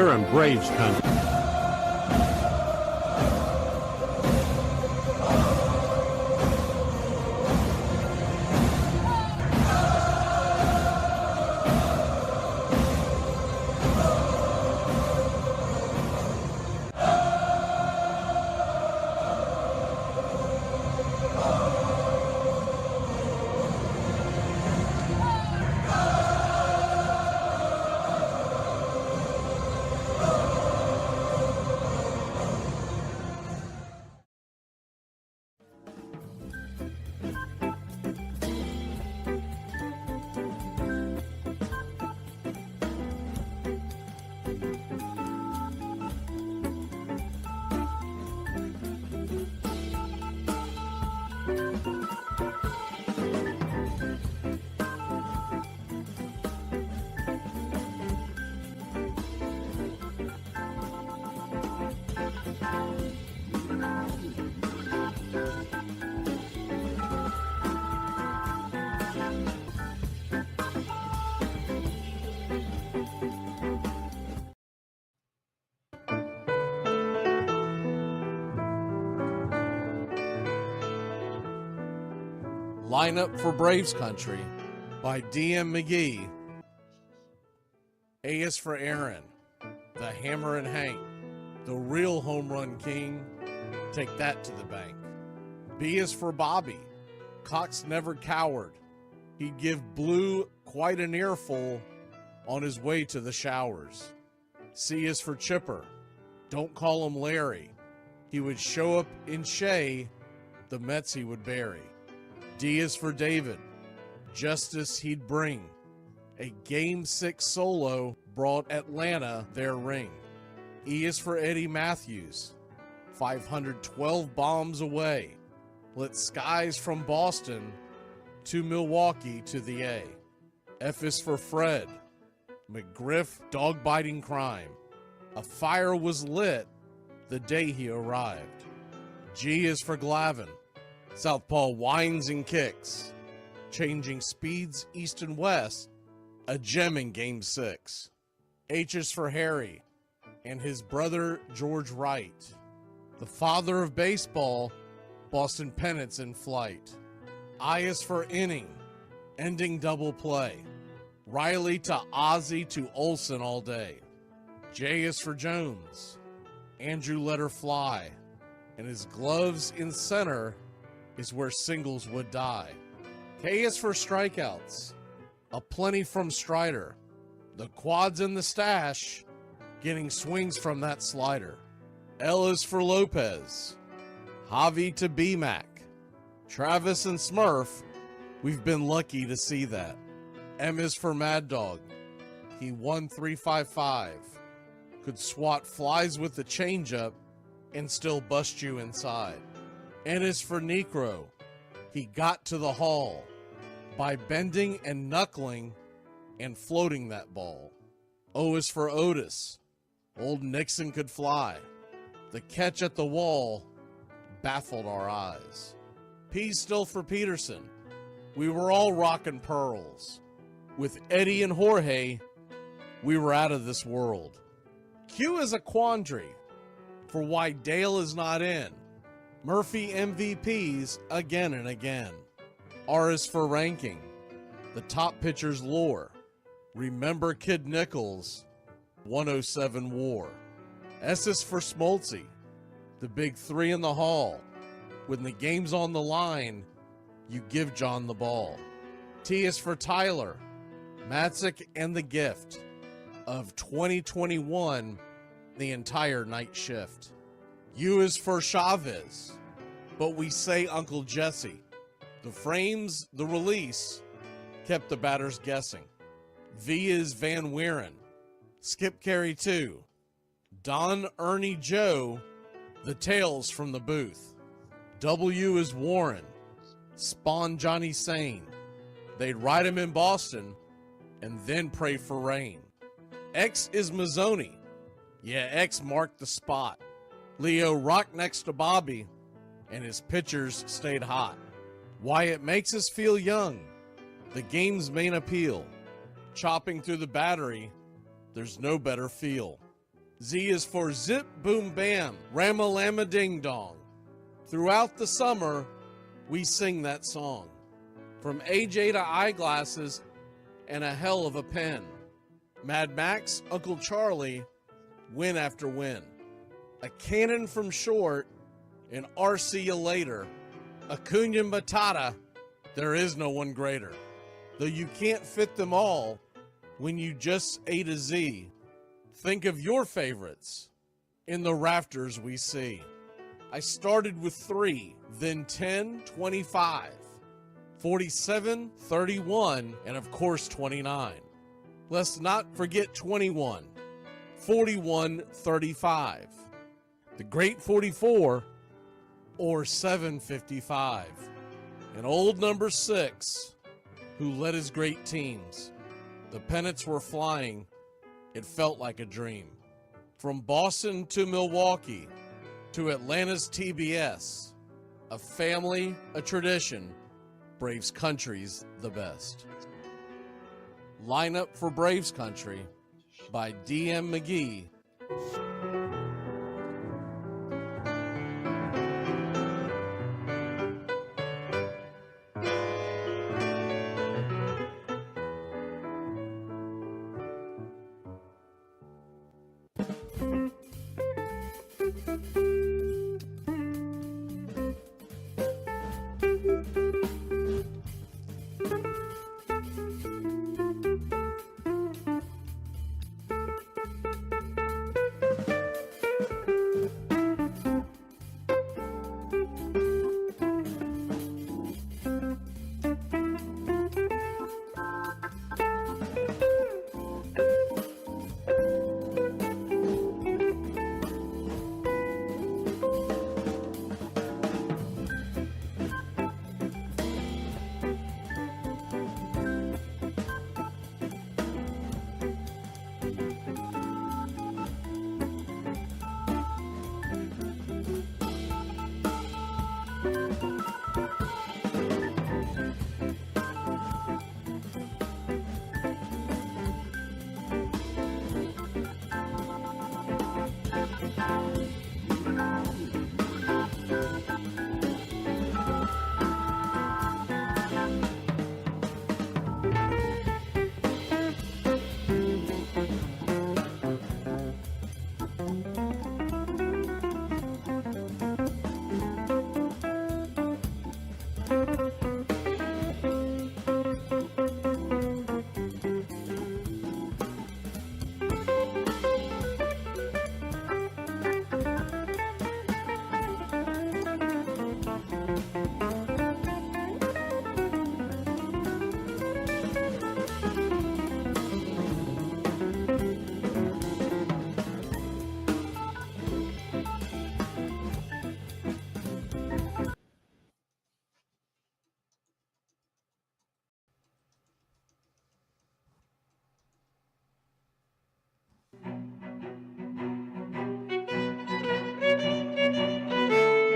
You're in Braves country. Lineup for Braves Country by D.M. McGee. A is for Aaron, the Hammer and Hank, the real home run king. Take that to the bank. B is for Bobby. Cox never cowered. He'd give Blue quite an earful on his way to the showers. C is for Chipper. Don't call him Larry. He would show up in Shea, the Mets he would bury. D is for David. Justice he'd bring. A Game 6 solo brought Atlanta their ring. E is for Eddie Matthews. 512 bombs away. Lit skies from Boston to Milwaukee to the A. F is for Fred. McGriff dog-biting crime. A fire was lit the day he arrived. G is for Glavine. Southpaw winds and kicks, changing speeds east and west, a gem in Game 6. H is for Harry and his brother George Wright, the father of baseball, Boston pennants in flight. I is for inning, ending double play, Riley to Ozzie to Olsen all day. J is for Jones, Andrew let her fly, and his gloves in center is where singles would die. K is for strikeouts, a plenty from Strider, the quads in the stash, getting swings from that slider. L is for Lopez, Javi to B-Mac, Travis and Smurf, we've been lucky to see that. M is for Mad Dog, he won 355, could swat flies with the changeup and still bust you inside. N is for Necro. He got to the hall by bending and knuckling and floating that ball. O is for Otis. Old Nixon could fly. The catch at the wall baffled our eyes. P's still for Peterson. We were all rockin' pearls. With Eddie and Jorge, we were out of this world. Q is a quandary for why Dale is not in. Murphy MVPs again and again. R is for ranking, the top pitchers lore. Remember Kid Nichols, 107 WAR. S is for Smoltzy, the big three in the hall. When the game's on the line, you give John the ball. T is for Tyler, Matzik and the gift of 2021, the entire night shift. U is for Chavez, but we say Uncle Jesse. The frames, the release, kept the batters guessing. V is Van Weeren, Skip Carey 2, Don Ernie Joe, the tales from the booth. W is Warren, spawn Johnny Sane. They'd ride him in Boston and then pray for rain. X is Mazzoni. Yeah, X marked the spot. Leo rocked next to Bobby, and his pitchers stayed hot. Why it makes us feel young, the game's main appeal. Chopping through the battery, there's no better feel. Z is for zip, boom, bam, ram-a-lamma, ding-dong. Throughout the summer, we sing that song. From AJ to eyeglasses and a hell of a pen. Mad Max, Uncle Charlie, win after win. A cannon from short, and RC you later. Acuna Matata, there is no one greater. Though you can't fit them all when you just A to Z. Think of your favorites in the rafters we see. I started with 3, then 10, 25, 47, 31, and of course 29. Let's not forget 21, 41, 35, the great 44, or 755, and old number 6, who led his great teams. The pennants were flying. It felt like a dream. From Boston to Milwaukee to Atlanta's TBS, a family, a tradition, Braves Country's the best. Line Up for Braves Country by D.M. McGee.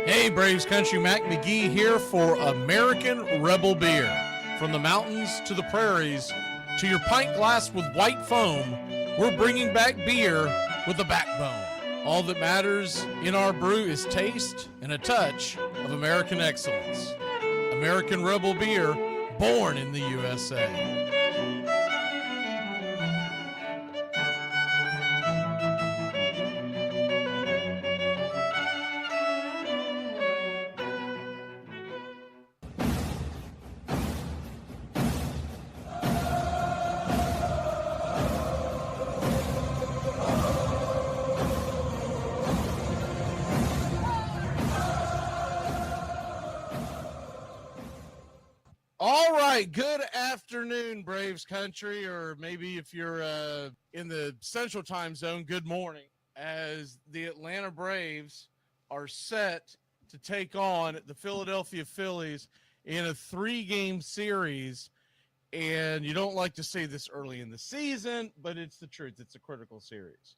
Hey, Braves Country, Mac McGee here for American Rebel Beer. From the mountains to the prairies to your pint glass with white foam, we're bringing back beer with a backbone. All that matters in our brew is taste and a touch of American excellence. American Rebel Beer, born in the USA. Good afternoon, Braves Country, or maybe if you're in the Central Time Zone, good morning, as the Atlanta Braves are set to take on the Philadelphia Phillies in a 3-game series. And you don't like to say this early in the season, but it's the truth. It's a critical series.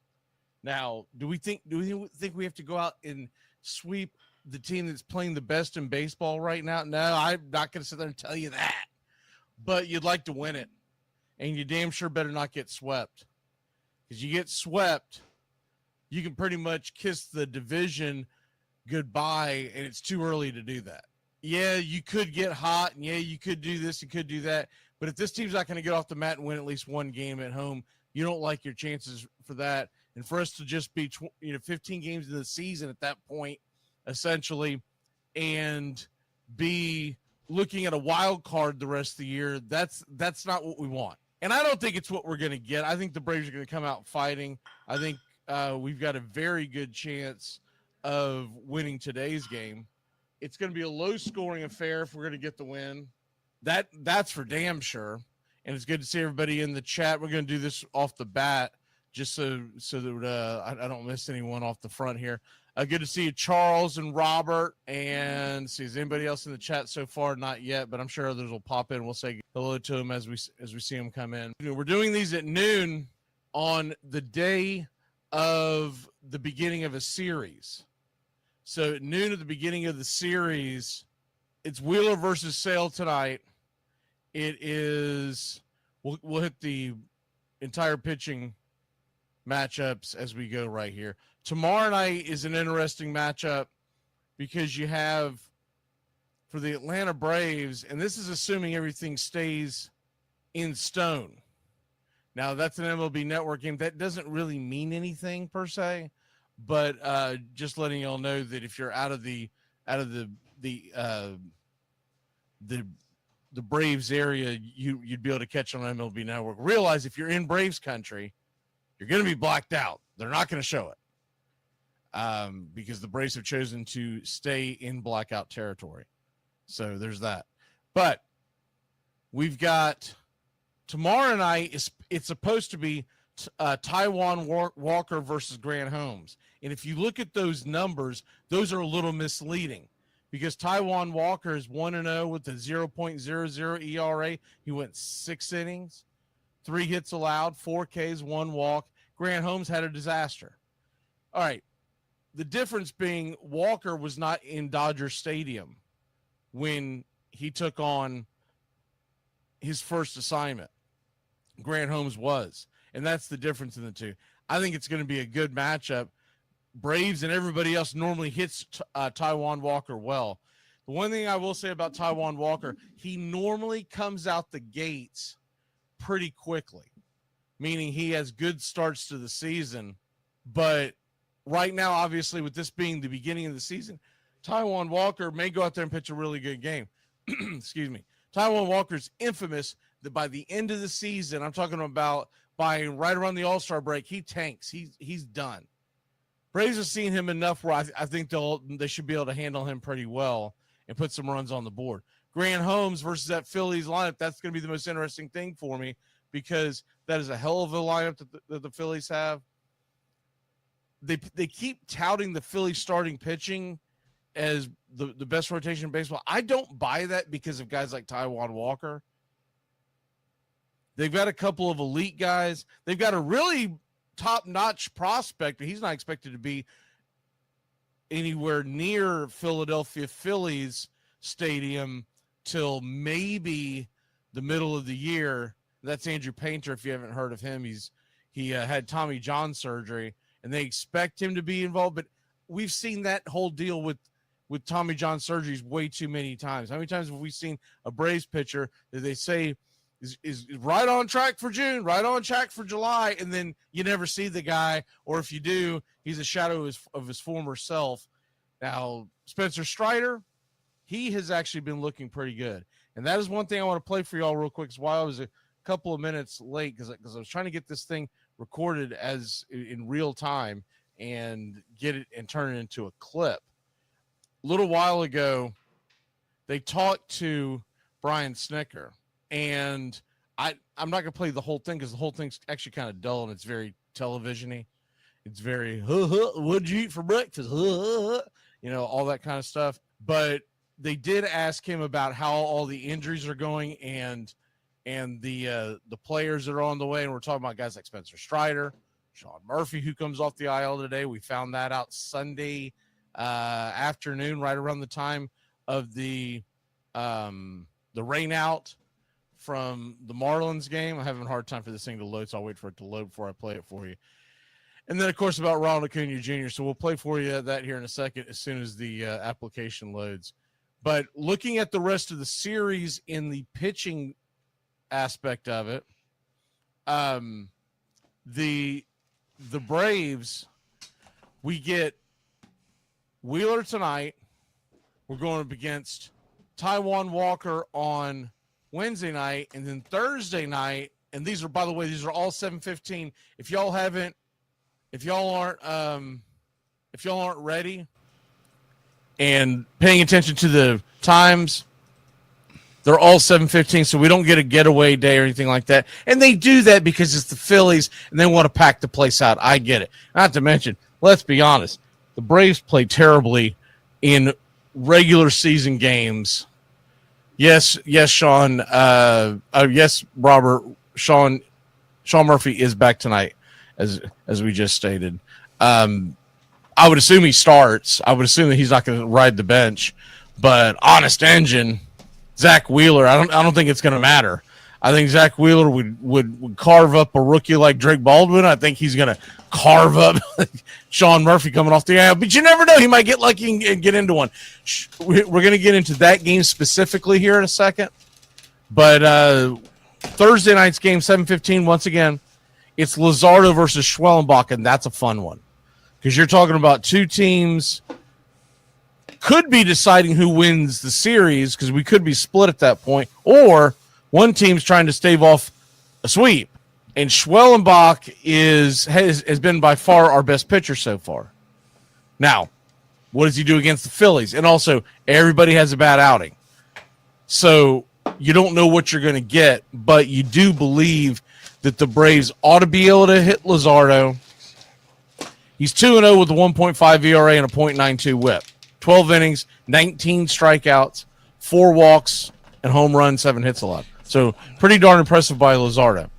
Now, do we think we have to go out and sweep the team that's playing the best in baseball right now? No, I'm not going to sit there and tell you that. But you'd like to win it, and you damn sure better not get swept. Because you get swept, you can pretty much kiss the division goodbye, and it's too early to do that. Yeah, you could get hot, and yeah, you could do this, you could do that. But if this team's not going to get off the mat and win at least one game at home, you don't like your chances for that. And for us to just be 15 games into the season at that point, essentially, and be looking at a wild card the rest of the year, that's not what we want. And I don't think it's what we're going to get. I think the Braves are going to come out fighting. I think we've got a very good chance of winning today's game. It's going to be a low-scoring affair if we're going to get the win. That's for damn sure. And it's good to see everybody in the chat. We're going to do this off the bat just so that I don't miss anyone off the front here. Good to see you, Charles and Robert. And see, is anybody else in the chat so far? Not yet, but I'm sure others will pop in. We'll say hello to them as we see them come in. We're doing these at noon on the day of the beginning of a series. So at noon at the beginning of the series, it's Wheeler versus Sale tonight. It is, we'll hit the entire pitching matchups as we go right here. Tomorrow night is an interesting matchup because you have, for the Atlanta Braves, and this is assuming everything stays in stone. Now, that's an MLB Network game. That doesn't really mean anything per se, but just letting y'all know that if you're out of the Braves area, you'd be able to catch on MLB Network. Realize if you're in Braves country, you're going to be blacked out. They're not going to show it because the Braves have chosen to stay in blackout territory. So there's that. But we've got tomorrow night. It's supposed to be Taiwan Walker versus Grant Holmes. And if you look at those numbers, those are a little misleading because Taiwan Walker is 1-0 with a 0.00 ERA. He went 6 innings, 3 hits allowed, 4 Ks, 1 walk. Grant Holmes had a disaster. All right. The difference being Walker was not in Dodger Stadium when he took on his first assignment. Grant Holmes was. And that's the difference in the two. I think it's going to be a good matchup. Braves and everybody else normally hits Taiwan Walker well. The one thing I will say about Taiwan Walker, he normally comes out the gates pretty quickly, meaning he has good starts to the season. But right now, obviously, with this being the beginning of the season, Taiwan Walker may go out there and pitch a really good game. Excuse me. Taiwan Walker's infamous that by the end of the season, I'm talking about by right around the All-Star break, he tanks. He's done. Braves have seen him enough where I think they should be able to handle him pretty well and put some runs on the board. Grant Holmes versus that Phillies lineup, that's going to be the most interesting thing for me because that is a hell of a lineup that the Phillies have. They keep touting the Phillies starting pitching as the best rotation in baseball. I don't buy that because of guys like Taiwan Walker. They've got a couple of elite guys. They've got a really top-notch prospect, but he's not expected to be anywhere near Philadelphia Phillies stadium till maybe the middle of the year. That's Andrew Painter. If you haven't heard of him, he had Tommy John surgery, and they expect him to be involved. But we've seen that whole deal with Tommy John surgeries way too many times. How many times have we seen a Braves pitcher that they say is right on track for June, right on track for July, and then you never see the guy, or if you do, he's a shadow of his former self. Now, Spencer Strider, he has actually been looking pretty good. And that is one thing I want to play for y'all real quick. Is while I was a couple of minutes late because I was trying to get this thing recorded as in real time and get it and turn it into a clip. A little while ago, they talked to Brian Snicker, and I'm not going to play the whole thing because the whole thing's actually kind of dull and it's very television-y. It's very, what'd you eat for breakfast? All that kind of stuff. But they did ask him about how all the injuries are going and the players that are on the way. And we're talking about guys like Spencer Strider, Sean Murphy, who comes off the IL today. We found that out Sunday afternoon, right around the time of the rain out from the Marlins game. I'm having a hard time for this thing to load, so I'll wait for it to load before I play it for you. And then, of course, about Ronald Acuna Jr. So we'll play for you that here in a second as soon as the application loads. But looking at the rest of the series in the pitching aspect of it, the Braves, we get Wheeler tonight. We're going up against Taijuan Walker on Wednesday night, and then Thursday night. And these are, by the way, these are all 7:15. If y'all aren't ready and paying attention to the times, they're all 7:15, so we don't get a getaway day or anything like that. And they do that because it's the Phillies and they want to pack the place out. I get it. Not to mention, let's be honest, the Braves play terribly in regular season games. Yes, Sean. Yes, Robert. Sean Murphy is back tonight, as we just stated. I would assume he starts. I would assume that he's not going to ride the bench. But honest engine, Zach Wheeler, I don't think it's going to matter. I think Zach Wheeler would carve up a rookie like Drake Baldwin. I think he's going to carve up Sean Murphy coming off the aisle. But you never know. He might get lucky and get into one. We're going to get into that game specifically here in a second. But Thursday night's game, 7:15, once again, it's Luzardo versus Schwellenbach, and that's a fun one. Because you're talking about two teams could be deciding who wins the series, because we could be split at that point, or one team's trying to stave off a sweep. And Schwellenbach has been by far our best pitcher so far. Now, what does he do against the Phillies? And also, everybody has a bad outing. So you don't know what you're going to get, but you do believe that the Braves ought to be able to hit Luzardo. He's 2-0 with a 1.5 ERA and a .92 whip. 12 innings, 19 strikeouts, 4 walks, and home run, 7 hits allowed. So pretty darn impressive by Luzardo.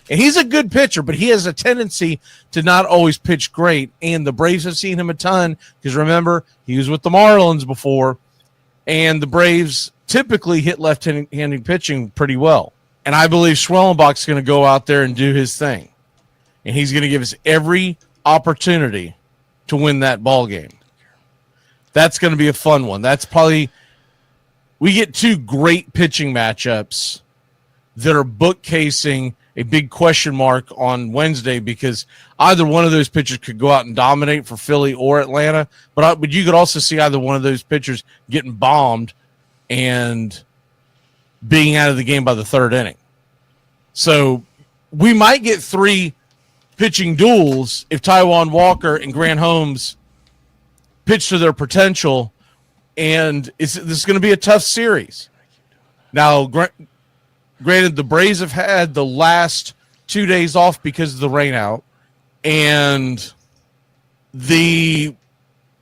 And he's a good pitcher, but he has a tendency to not always pitch great. And the Braves have seen him a ton because, remember, he was with the Marlins before, and the Braves typically hit left-handed pitching pretty well. And I believe Schwellenbach's going to go out there and do his thing. And he's going to give us every opportunity to win that ball game. That's going to be a fun one. That's probably, we get two great pitching matchups that are bookcasing a big question mark on Wednesday, because either one of those pitchers could go out and dominate for Philly or Atlanta, but you could also see either one of those pitchers getting bombed and being out of the game by the third inning. So we might get 3 pitching duels if Taijuan Walker and Grant Holmes pitch to their potential, and this is going to be a tough series. Now, granted, the Braves have had the last 2 days off because of the rain out, and the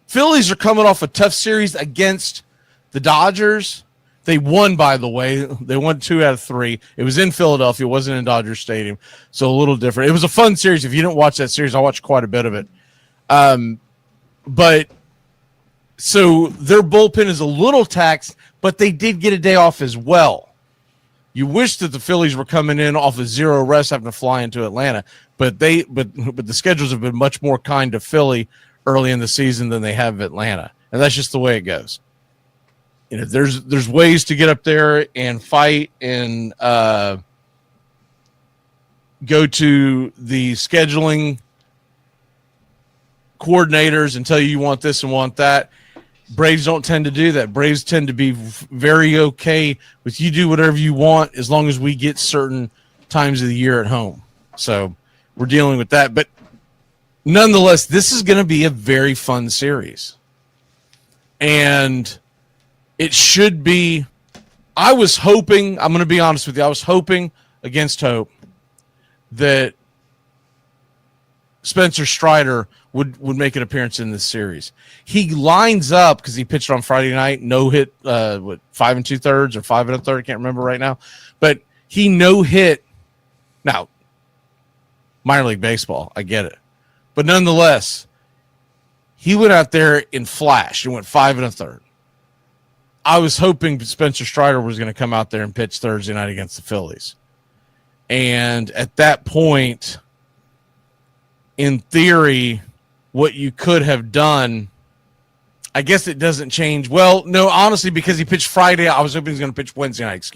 Phillies are coming off a tough series against the Dodgers. They won, by the way. They won 2 out of 3. It was in Philadelphia. It wasn't in Dodger Stadium, so a little different. It was a fun series. If you didn't watch that series, I watched quite a bit of it. But so their bullpen is a little taxed, but they did get a day off as well. You wish that the Phillies were coming in off of 0 rest, having to fly into Atlanta, but the schedules have been much more kind to Philly early in the season than they have Atlanta, and that's just the way it goes. You know, there's ways to get up there and fight and go to the scheduling coordinators and tell you want this and want that. Braves don't tend to do that. Braves tend to be very okay with you do whatever you want as long as we get certain times of the year at home. So we're dealing with that. But nonetheless, this is going to be a very fun series. And it should be. I was hoping, I'm going to be honest with you, I was hoping against hope that Spencer Strider would make an appearance in this series. He lines up because he pitched on Friday night, no hit, 5 2/3 or 5 1/3, I can't remember right now. But he no hit. Now, minor league baseball, I get it. But nonetheless, he went out there and flashed and went 5 1/3. I was hoping Spencer Strider was going to come out there and pitch Thursday night against the Phillies. And at that point, in theory, what you could have done, I guess it doesn't change. Well, no, honestly, because he pitched Friday, I was hoping he was going to pitch Wednesday night,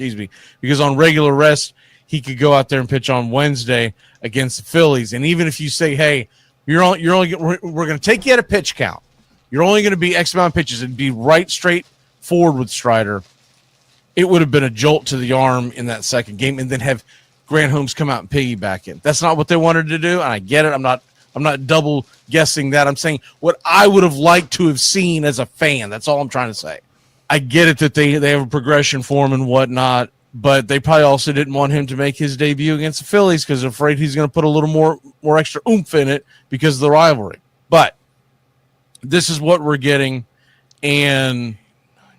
because on regular rest, he could go out there and pitch on Wednesday against the Phillies. And even if you say, hey, we're going to take you at a pitch count, you're only going to be X amount of pitches and be right straight forward with Strider, it would have been a jolt to the arm in that second game, and then have Grant Holmes come out and piggyback in. That's not what they wanted to do, and I get it. I'm not double guessing that. I'm saying what I would have liked to have seen as a fan. That's all I'm trying to say. I get it that they have a progression for him and whatnot, but they probably also didn't want him to make his debut against the Phillies because they're afraid he's going to put a little more extra oomph in it because of the rivalry. But this is what we're getting. And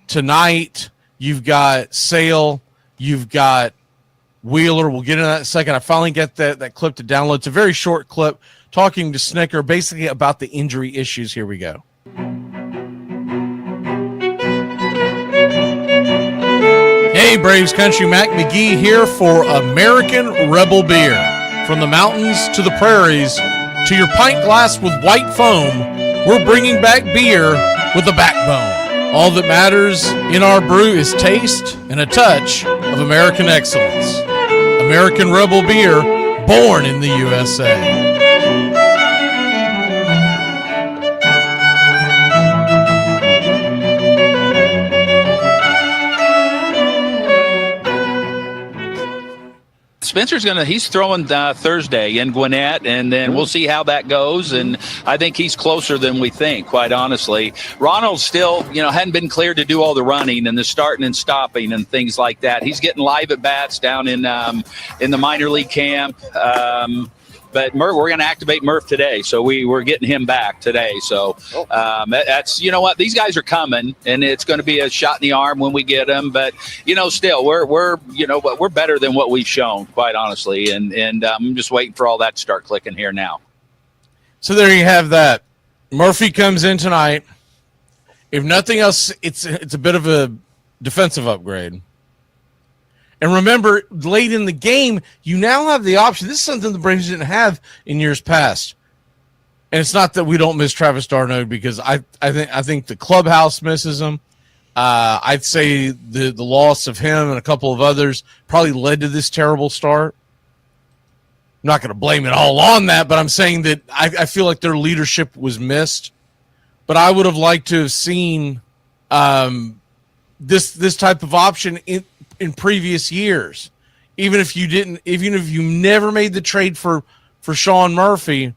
tonight you've got Sale, you've got Wheeler. We'll get into that in a second. I finally get that clip to download. It's a very short clip talking to Snicker basically about the injury issues. Here we go. Hey, Braves Country, Mac McGee here for American Rebel Beer. From the mountains to the prairies to your pint glass with white foam, we're bringing back beer with a backbone. All that matters in our brew is taste and a touch of American excellence. American Rebel Beer, born in the USA. Spencer's he's throwing Thursday in Gwinnett, and then we'll see how that goes. And I think he's closer than we think, quite honestly. Ronald still, hadn't been cleared to do all the running and the starting and stopping and things like that. He's getting live at bats down in the minor league camp. But we're going to activate Murph today, so we're getting him back today. So that's what, these guys are coming, and it's going to be a shot in the arm when we get them. But still we're better than what we've shown, quite honestly. And I'm just waiting for all that to start clicking here now. So there you have that. Murphy comes in tonight. If nothing else, it's a bit of a defensive upgrade. And remember, late in the game, you now have the option. This is something the Braves didn't have in years past. And it's not that we don't miss Travis d'Arnaud, because I think the clubhouse misses him. I'd say the loss of him and a couple of others probably led to this terrible start. I'm not going to blame it all on that, but I'm saying that I feel like their leadership was missed. But I would have liked to have seen this type of option in previous years, even if you never made the trade for Sean Murphy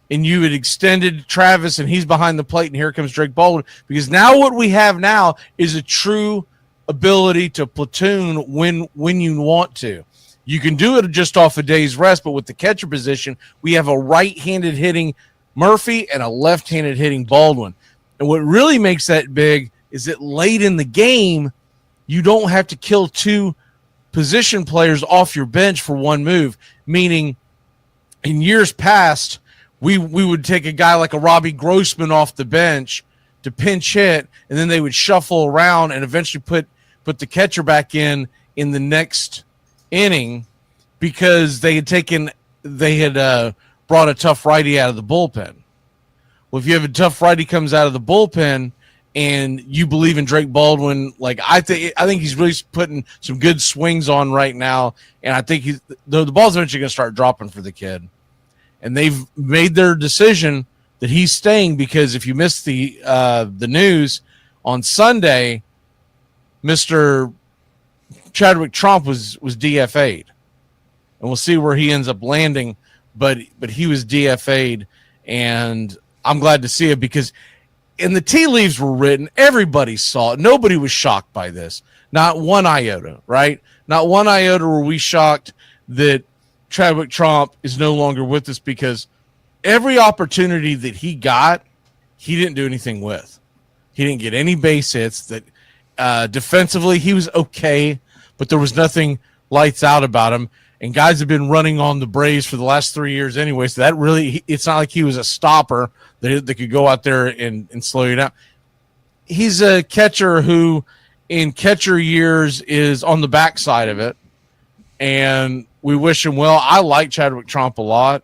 and you had extended Travis and he's behind the plate and here comes Drake Baldwin, because now what we have now is a true ability to platoon when you want to. You can do it just off a day's rest, but with the catcher position, we have a right-handed hitting Murphy and a left-handed hitting Baldwin. And what really makes that big is that late in the game, you don't have to kill two position players off your bench for one move, meaning in years past, we would take a guy like a Robbie Grossman off the bench to pinch hit, and then they would shuffle around and eventually put the catcher back in the next inning because they had brought a tough righty out of the bullpen. Well, if you have a tough righty comes out of the bullpen, and you believe in Drake Baldwin, like I think he's really putting some good swings on right now, and I think the ball's eventually going to start dropping for the kid. And they've made their decision that he's staying, because if you missed the news on Sunday, Mr. Chadwick Tromp was DFA'd, and we'll see where he ends up landing. But he was DFA'd, and I'm glad to see it because. And the tea leaves were written. Everybody saw it. Nobody was shocked by this. Not one iota, right? Not one iota were we shocked that Chadwick Tromp is no longer with us, because every opportunity that he got, he didn't do anything with. He didn't get any base hits. That defensively, he was okay, but there was nothing lights out about him. And guys have been running on the Braves for the last 3 years anyway, so that really, it's not like he was a stopper that could go out there and slow you down. He's a catcher who, in catcher years, is on the backside of it, and we wish him well. I like Chadwick Tromp a lot.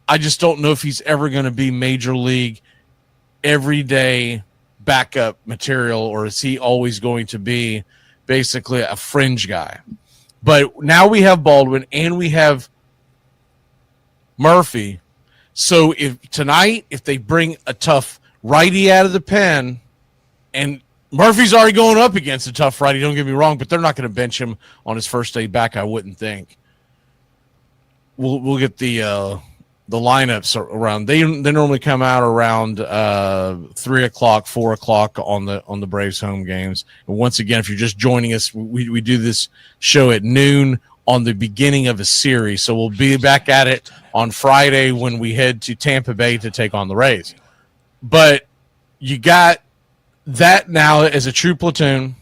I just don't know if he's ever going to be major league everyday backup material, or is he always going to be basically a fringe guy? But now we have Baldwin and we have Murphy. So if they bring a tough righty out of the pen, and Murphy's already going up against a tough righty, don't get me wrong, but they're not going to bench him on his first day back, I wouldn't think. We'll get the lineups around. They normally come out around 3 o'clock, 4 o'clock on the Braves home games. And once again, if you're just joining us, we do this show at noon on the beginning of a series. So we'll be back at it on Friday when we head to Tampa Bay to take on the Rays. But you got that now as a true platoon.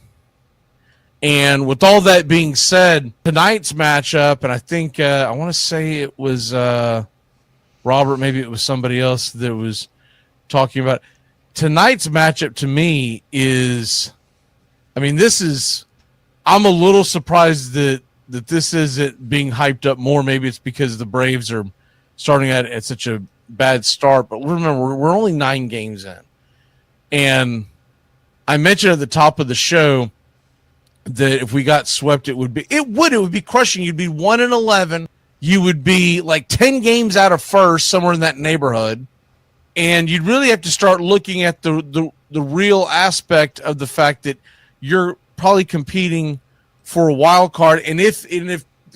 And with all that being said, tonight's matchup, and I think I want to say it was Robert, maybe it was somebody else that was talking about it. Tonight's matchup to me is, I mean, I'm a little surprised that this isn't being hyped up more. Maybe it's because the Braves are starting at such a bad start. But remember, we're only 9 games in. And I mentioned at the top of the show that if we got swept, it would be crushing. You'd be 1-11. You would be like 10 games out of first, somewhere in that neighborhood. And you'd really have to start looking at the real aspect of the fact that you're probably competing for a wild card. And if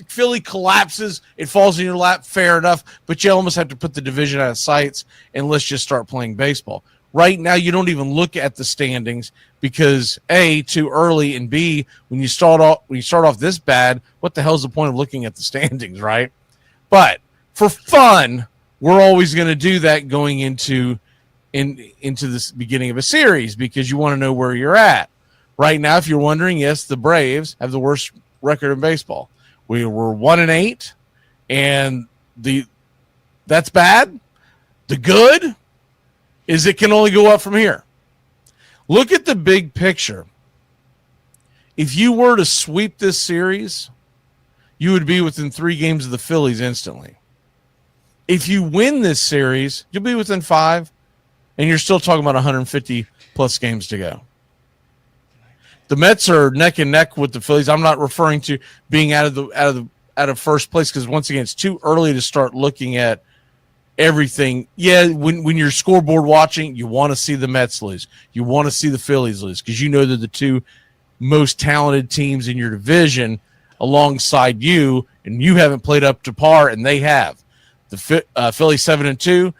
Philly collapses, it falls in your lap, fair enough. But you almost have to put the division out of sights and let's just start playing baseball. Right now, you don't even look at the standings because A, too early, and B, when you start off this bad, what the hell's the point of looking at the standings, right? But for fun, we're always going to do that going into this beginning of a series because you want to know where you're at. Right now, if you're wondering, yes, the Braves have the worst record in baseball. We were 1-8, and that's bad. The good is it can only go up from here. Look at the big picture. If you were to sweep this series, you would be within 3 games of the Phillies instantly. If you win this series, you'll be within 5, and you're still talking about 150 plus games to go. The Mets are neck and neck with the Phillies. I'm not referring to being out of first place because once again, it's too early to start looking at everything. Yeah, when you're scoreboard watching, you want to see the Mets lose. You want to see the Phillies lose because you know they're the 2 most talented teams in your division alongside you, and you haven't played up to par, and they have. The Phillies 7-2,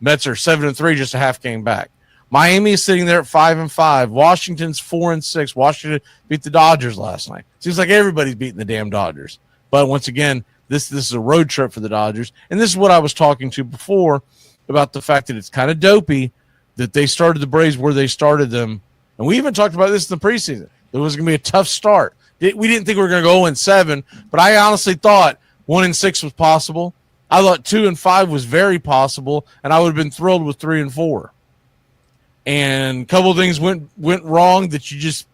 Mets are 7-3, just a half game back. Miami is sitting there at 5-5. Washington's 4-6. Washington beat the Dodgers last night. Seems like everybody's beating the damn Dodgers. But once again, this is a road trip for the Dodgers. And this is what I was talking to before about the fact that it's kind of dopey that they started the Braves where they started them. And we even talked about this in the preseason. It was going to be a tough start. We didn't think we were going to go 0-7, but I honestly thought 1-6 was possible. I thought 2-5 was very possible, and I would have been thrilled with 3-4. And a couple of things went wrong that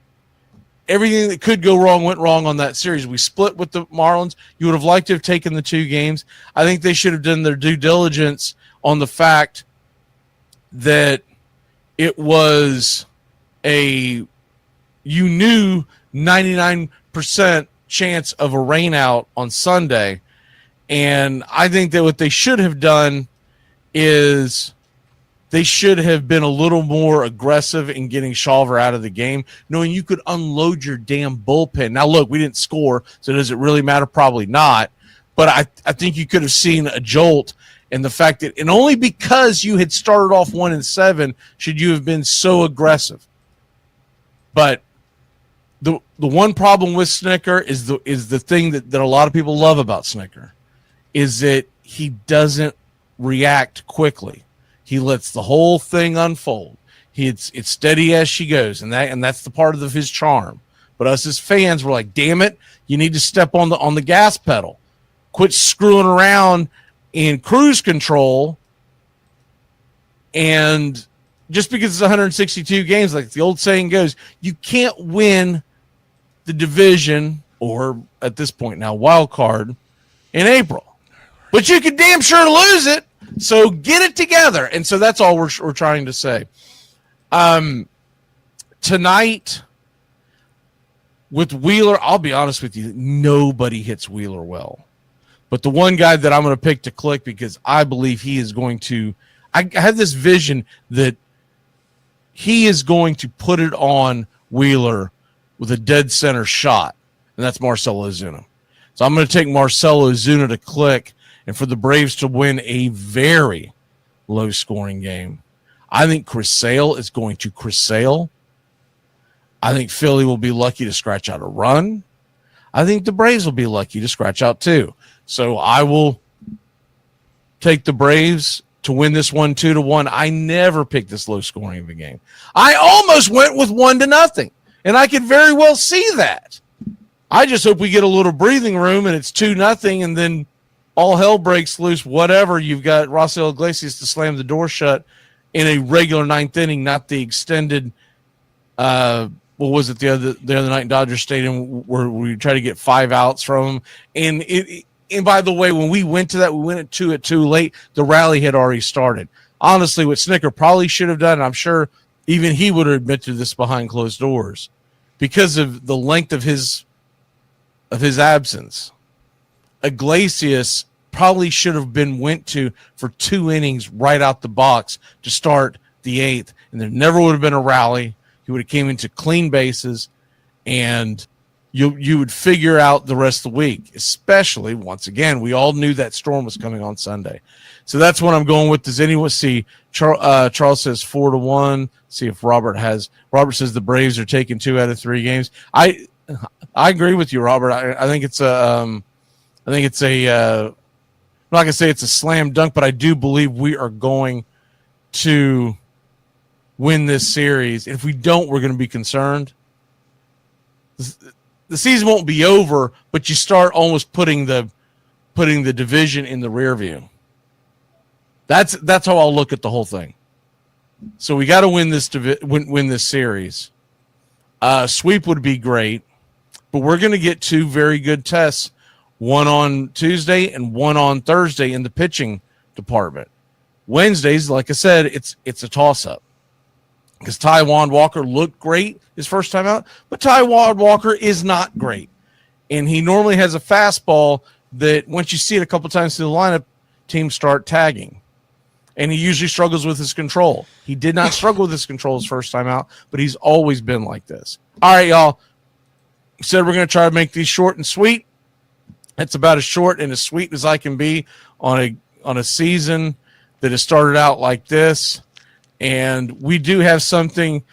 everything that could go wrong went wrong on that series. We split with the Marlins. You would have liked to have taken the 2 games. I think they should have done their due diligence on the fact that it was you knew 99% chance of a rain out on Sunday. And I think that what they should have done is they should have been a little more aggressive in getting Shawver out of the game, knowing you could unload your damn bullpen. Now, look, we didn't score, so does it really matter? Probably not. But I think you could have seen a jolt in the fact that, and only because you had started off 1-7 should you have been so aggressive. But the one problem with Snicker is the thing that a lot of people love about Snicker is that he doesn't react quickly. He lets the whole thing unfold. It's steady as she goes, and that's the part of his charm. But us as fans were like, damn it, you need to step on the gas pedal. Quit screwing around in cruise control. And just because it's 162 games, like the old saying goes, you can't win the division, or at this point now, wild card, in April. but you could damn sure lose it. So get it together. And so that's all we're trying to say. Tonight with Wheeler, I'll be honest with you, nobody hits Wheeler well. But the one guy that I'm going to pick to click because I believe he is going to – I have this vision that he is going to put it on Wheeler with a dead center shot, and that's Marcell Ozuna. So I'm going to take Marcell Ozuna to click and for the Braves to win a very low-scoring game. I think Chris Sale is going to Chris Sale. I think Philly will be lucky to scratch out a run. I think the Braves will be lucky to scratch out two. So I will take the Braves to win this one 2-1. I never picked this low scoring of a game. I almost went with 1-0, and I could very well see that. I just hope we get a little breathing room and it's 2-0, and then all hell breaks loose. Whatever, you've got Raisel Iglesias to slam the door shut in a regular ninth inning, not the extended. What was it the other night in Dodger Stadium where we tried to get 5 outs from him? And by the way, when we went to that, we went to it too late. The rally had already started. Honestly, what Snicker probably should have done, and I'm sure even he would have admitted this behind closed doors, because of the length of his absence, Iglesias probably should have been went to for 2 innings right out the box to start the 8th, and there never would have been a rally. He would have came into clean bases, and you would figure out the rest of the week, especially, once again, we all knew that storm was coming on Sunday. So that's what I'm going with. Does anyone see? Charles says 4-1. See if Robert says the Braves are taking 2 out of 3 games. I agree with you, Robert. I think it's I'm not going to say it's a slam dunk, but I do believe we are going to win this series. If we don't, we're going to be concerned. The season won't be over, but you start almost putting the division in the rear view. That's how I'll look at the whole thing. So we got to win this series. Sweep would be great, but we're going to get 2 very good tests, one on Tuesday and one on Thursday in the pitching department. Wednesdays, like I said, it's a toss-up because Taijuan Walker looked great his first time out, but Taijuan Walker is not great. And he normally has a fastball that once you see it a couple times through the lineup, teams start tagging. And he usually struggles with his control. He did not struggle with his control his first time out, but he's always been like this. All right, y'all. Said we're going to try to make these short and sweet. That's about as short and as sweet as I can be on a season that has started out like this. And we do have something.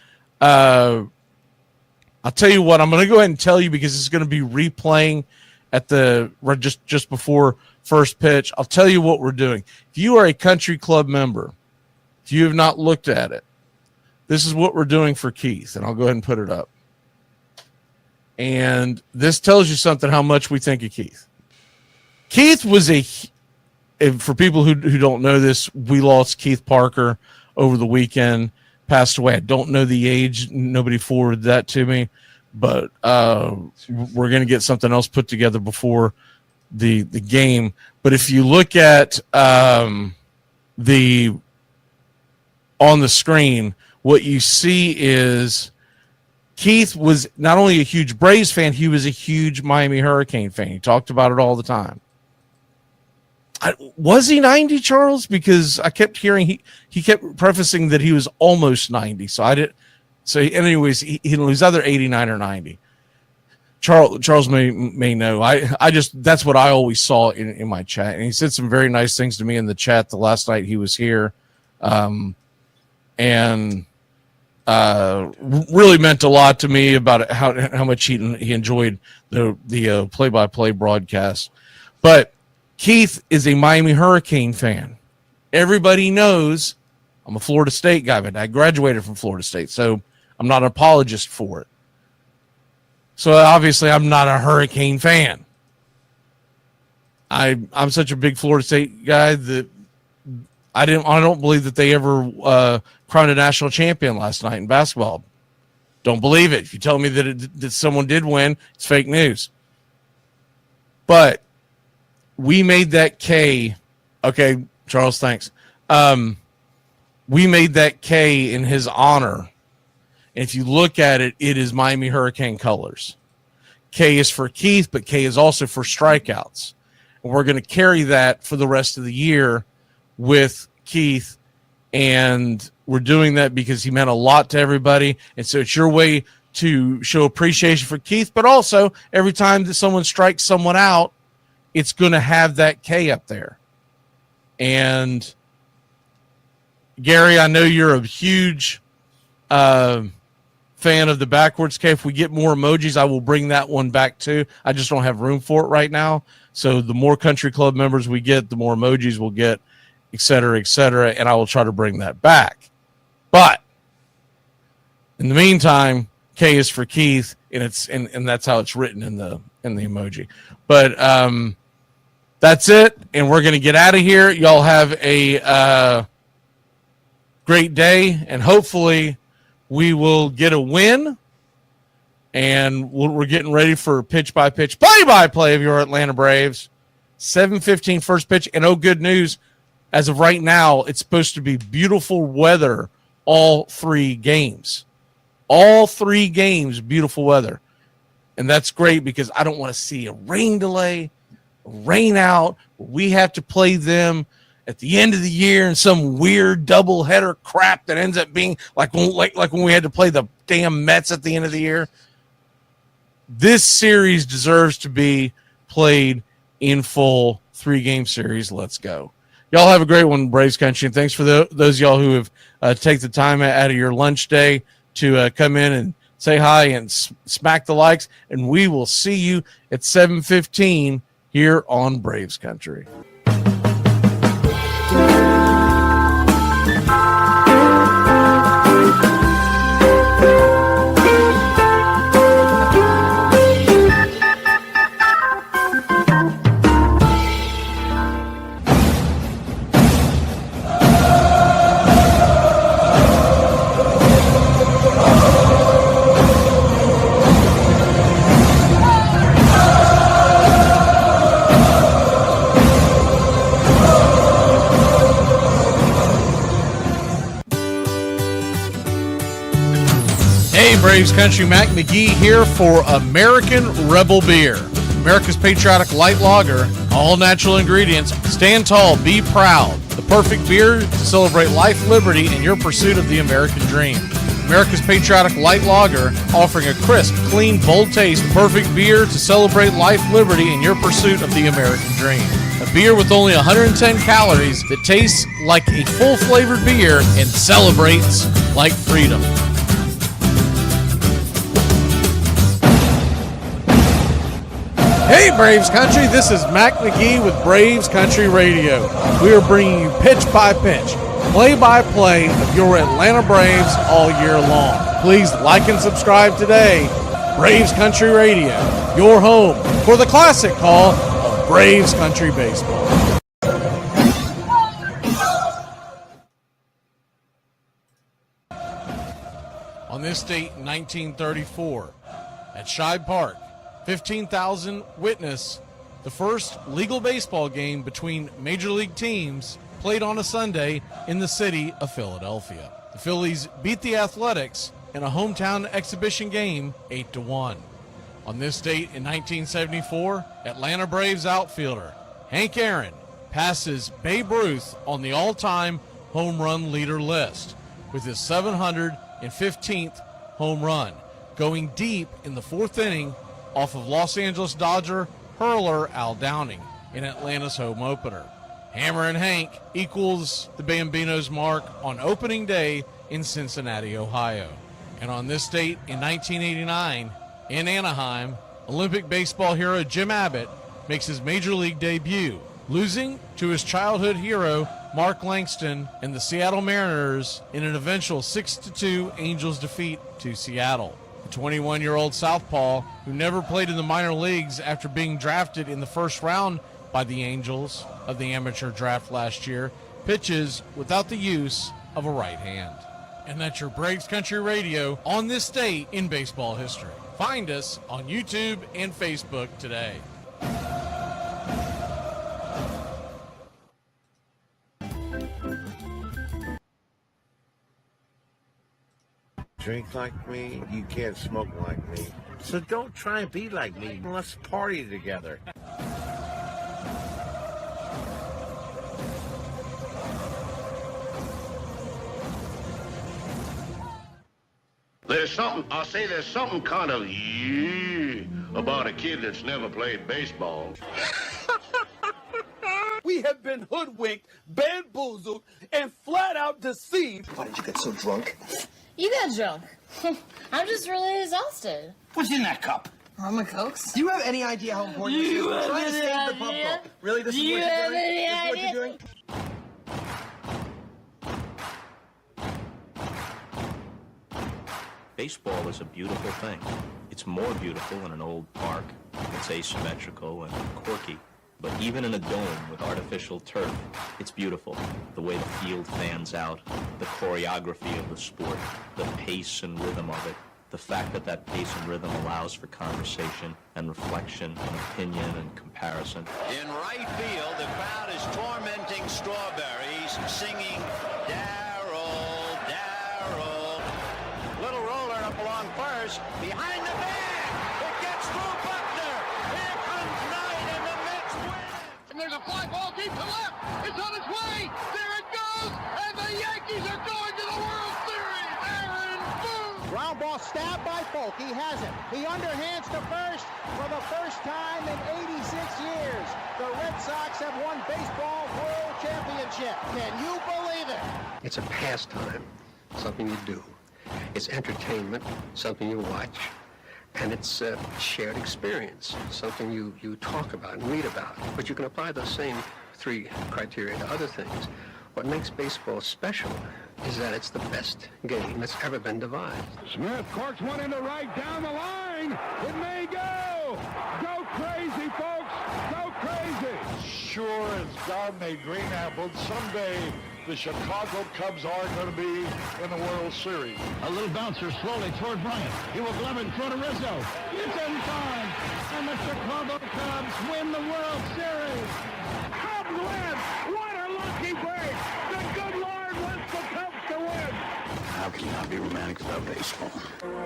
I'll tell you what, I'm going to go ahead and tell you because it's going to be replaying at just before first pitch. I'll tell you what we're doing. If you are a country club member, if you have not looked at it, this is what we're doing for Keith. And I'll go ahead and put it up. And this tells you something how much we think of Keith. Keith was for people who don't know this, we lost Keith Parker over the weekend, passed away. I don't know the age. Nobody forwarded that to me, but we're going to get something else put together before the game. But if you look at on the screen, what you see is Keith was not only a huge Braves fan, he was a huge Miami Hurricane fan. He talked about it all the time. Was he 90, Charles? Because I kept hearing he kept prefacing that he was almost 90. So I did. So anyways, he was either 89 or 90. Charles may know. I just that's what I always saw in my chat, and he said some very nice things to me in the chat the last night he was here, and really meant a lot to me about how much he enjoyed the play-by-play broadcast. But Keith is a Miami Hurricane fan. Everybody knows I'm a Florida State guy, but I graduated from Florida State, so I'm not an apologist for it. So obviously I'm not a Hurricane fan. I'm such a big Florida State guy that I don't believe that they ever crowned a national champion last night in basketball. Don't believe it. If you tell me that someone did win, it's fake news. But we made that K. Okay, Charles, thanks. We made that K in his honor. And if you look at it, it is Miami Hurricane colors. K is for Keith, but K is also for strikeouts. And we're going to carry that for the rest of the year with Keith. And we're doing that because he meant a lot to everybody. And so it's your way to show appreciation for Keith, but also every time that someone strikes someone out, it's going to have that K up there. And Gary, I know you're a huge fan of the backwards K. If we get more emojis, I will bring that one back too. I just don't have room for it right now. So the more country club members we get, the more emojis we'll get, et cetera, and I will try to bring that back. But in the meantime, K is for Keith, and it's and that's how it's written in the emoji. But that's it, and we're gonna get out of here. Y'all have a great day, and hopefully we will get a win. And we're getting ready for pitch-by-pitch, play-by-play of your Atlanta Braves. 7:15 first pitch, and good news, as of right now, it's supposed to be beautiful weather all 3 games. All 3 games, beautiful weather. And that's great because I don't want to see a rain delay, a rain out. We have to play them at the end of the year in some weird doubleheader crap that ends up being like when we had to play the damn Mets at the end of the year. This series deserves to be played in full. 3-game series. Let's go. Y'all have a great one, Braves Country. And thanks for those of y'all who have taken the time out of your lunch day to come in and say hi and smack the likes. And we will see you at 7:15 here on Braves Country. Hey, Braves Country, Mac McGee here for American Rebel Beer. America's patriotic light lager, all natural ingredients. Stand tall, be proud. The perfect beer to celebrate life, liberty, and your pursuit of the American dream. America's patriotic light lager, offering a crisp, clean, bold taste. Perfect beer to celebrate life, liberty, and your pursuit of the American dream. A beer with only 110 calories that tastes like a full-flavored beer and celebrates like freedom. Hey, Braves Country, this is Mac McGee with Braves Country Radio. We are bringing you pitch-by-pitch, play-by-play of your Atlanta Braves all year long. Please like and subscribe today. Braves Country Radio, your home for the classic call of Braves Country Baseball. On this date in 1934, at Shibe Park, 15,000 witness the first legal baseball game between major league teams played on a Sunday in the city of Philadelphia. The Phillies beat the Athletics in a hometown exhibition game 8-1. On this date in 1974, Atlanta Braves outfielder Hank Aaron passes Babe Ruth on the all-time home run leader list with his 715th home run, going deep in the 4th inning off of Los Angeles Dodger hurler Al Downing in Atlanta's home opener. Hammer and Hank equals the Bambino's mark on opening day in Cincinnati, Ohio. And on this date in 1989, in Anaheim, Olympic baseball hero Jim Abbott makes his major league debut, losing to his childhood hero Mark Langston and the Seattle Mariners in an eventual 6-2 Angels defeat to Seattle. The 21-year-old southpaw, who never played in the minor leagues after being drafted in the first round by the Angels of the amateur draft last year, pitches without the use of a right hand. And that's your Braves Country Radio on this date in baseball history. Find us on YouTube and Facebook today. drink like me, you can't smoke like me. So don't try and be like me. Let's party together. There's something kind of about a kid that's never played baseball. We have been hoodwinked, bamboozled, and flat out deceived. Why did you get so drunk? You got drunk. I'm just really exhausted. What's in that cup? Rum and Cokes? Do you have any idea how important this is? We're trying to save the pub call. Really? This is what you're doing? This is what you're doing? Baseball is a beautiful thing. It's more beautiful in an old park. It's asymmetrical and quirky. But even in a dome with artificial turf, it's beautiful. The way the field fans out, the choreography of the sport, the pace and rhythm of it, the fact that that pace and rhythm allows for conversation and reflection and opinion and comparison. In right field, the crowd is tormenting Strawberries, singing Darryl, Darryl. Little roller up along first, behind the bag. It gets through Buckner. Here comes Knight, and the Mets win. And there's a fly ball deep to left. It's on its way. There it goes, and the Yankees are going to the World Series. Aaron Boone. Ground ball stabbed by Polk. He has it. He underhands to first for the first time in 86 years. The Red Sox have won baseball world championship. Can you believe it? It's a pastime, something you do. It's entertainment, something you watch. And it's a shared experience, something you talk about and read about. But you can apply those same three criteria to other things. What makes baseball special is that it's the best game that's ever been devised. Smith corks one into right down the line. It may go. Go crazy, folks. Go crazy. Sure as God made green apples, someday the Chicago Cubs are going to be in the World Series. A little bouncer slowly toward Bryant. He will glove it in front of Rizzo. It's in time. And the Chicago Cubs win the World Series. Cubs win. What a lucky break. The good Lord wants the Cubs to win. How can you not be romantic about baseball?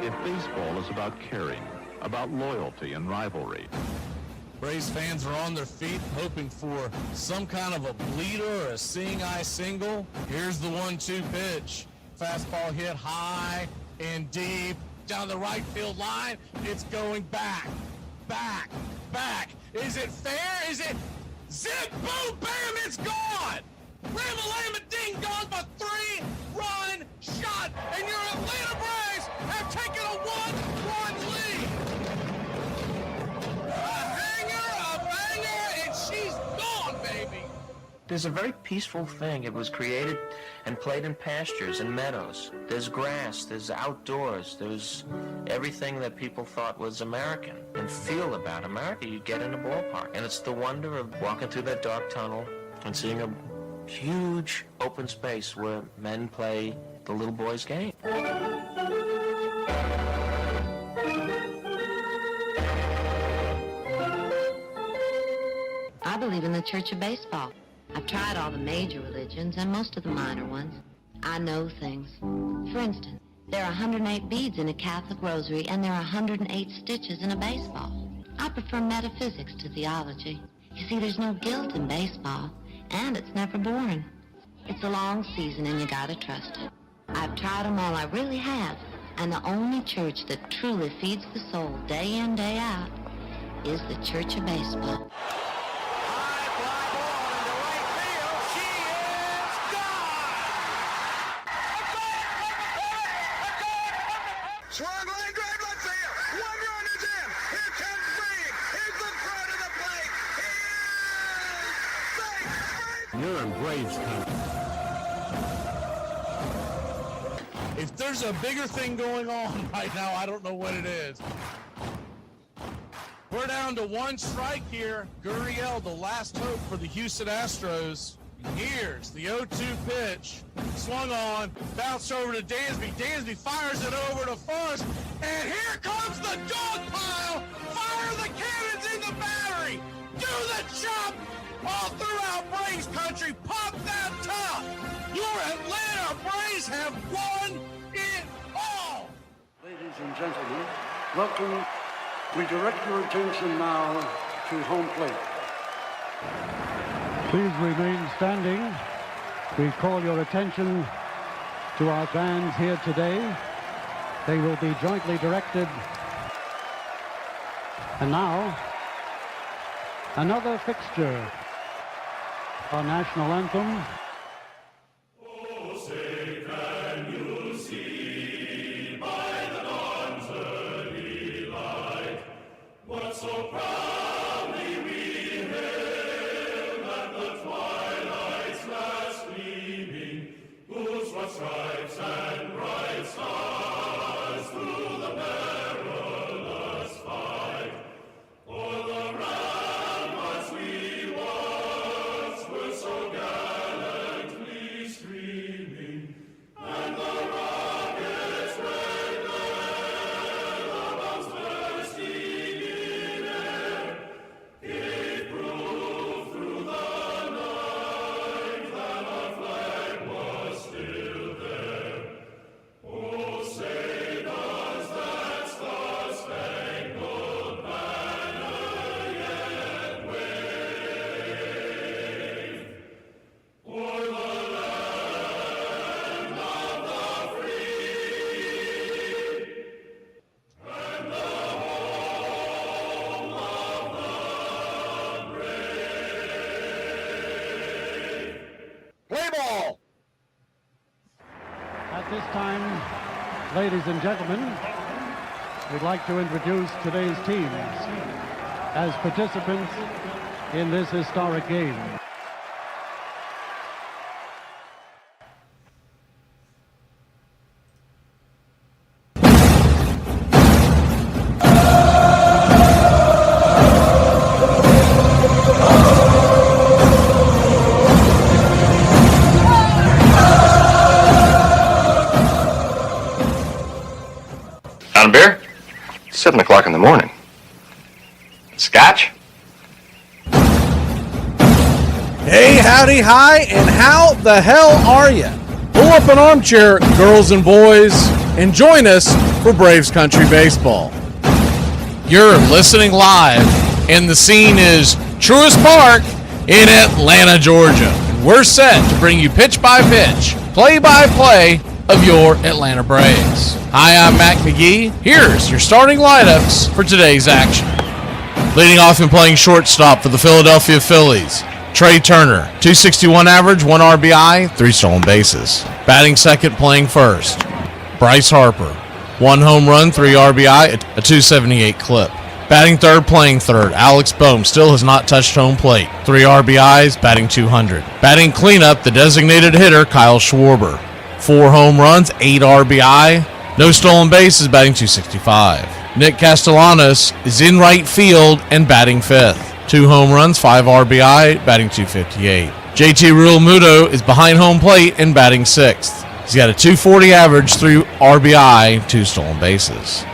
If baseball is about caring, about loyalty and rivalry. Braves fans are on their feet hoping for some kind of a bleeder or a seeing-eye single. Here's the 1-2 pitch. Fastball hit high and deep down the right field line. It's going back, back, back. Is it fair? Is it zip, boom, bam, it's gone. Ram-a-lam, ding-dong, a 3-run shot, and your Atlanta Braves have taken a 1-1 lead. She's gone, baby! There's a very peaceful thing. It was created and played in pastures and meadows. There's grass, there's outdoors, there's everything that people thought was American and feel about America you get in a ballpark. And it's the wonder of walking through that dark tunnel and seeing a huge open space where men play the little boy's game. I believe in the Church of Baseball. I've tried all the major religions and most of the minor ones. I know things. For instance, there are 108 beads in a Catholic rosary and there are 108 stitches in a baseball. I prefer metaphysics to theology. You see, there's no guilt in baseball, and it's never boring. It's a long season and you gotta trust it. I've tried them all, I really have. And the only church that truly feeds the soul day in, day out is the Church of Baseball. Swung line drive left field. 1 run is in. Here comes Green. Here's the throw to the plate. He is safe. You're in Braves country. If there's a bigger thing going on right now, I don't know what it is. We're down to 1 strike here. Gurriel, the last hope for the Houston Astros. Here's the 0-2 pitch. Swung on, bounced over to Dansby. Dansby fires it over to first, and here comes the dog pile. Fire the cannons in the battery. Do the chop all throughout Braves country. Pop that top. Your Atlanta Braves have won it all. gentlemen, welcome. We direct your attention now to home plate. Please remain standing. We call your attention to our bands here today. They will be jointly directed. And now, another fixture, our national anthem. Oh, say can you see by the dawn's early light what so proudly we hailed at the twilight's last gleaming, whose rough stripes and bright stars through the perilous fight o'er the ramparts we once were so gallantly streaming, and the rocket's red glare above bursting in air gave proof through the night that our flag was still there. Oh, say does that star-spangled banner yet wave o'er the land of the free and the home of the brave? Play ball! At this time, ladies and gentlemen, we'd like to introduce today's teams as participants in this historic game. Out of beer? 7 o'clock in the morning. Scotch? Hey, howdy, hi, and how the hell are you? Pull up an armchair, girls and boys, and join us for Braves Country Baseball. You're listening live, and the scene is Truist Park in Atlanta, Georgia. And we're set to bring you pitch by pitch, play by play of your Atlanta Braves. Hi, I'm Mac McGee. Here's your starting lineups for today's action. Leading off and playing shortstop for the Philadelphia Phillies, Trey Turner, 261 average, 1 RBI, 3 stolen bases. Batting second, playing first, Bryce Harper, 1 home run, 3 RBI, a 278 clip. Batting third, playing third, Alex Bohm still has not touched home plate, 3 RBIs, batting 200. Batting cleanup, the designated hitter, Kyle Schwarber, 4 home runs, 8 RBI, no stolen bases, batting 265. Nick Castellanos is in right field and batting fifth. 2 home runs, 5 RBI, batting 258. JT Realmuto is behind home plate and batting sixth. He's got a 240 average, 3 RBI, 2 stolen bases.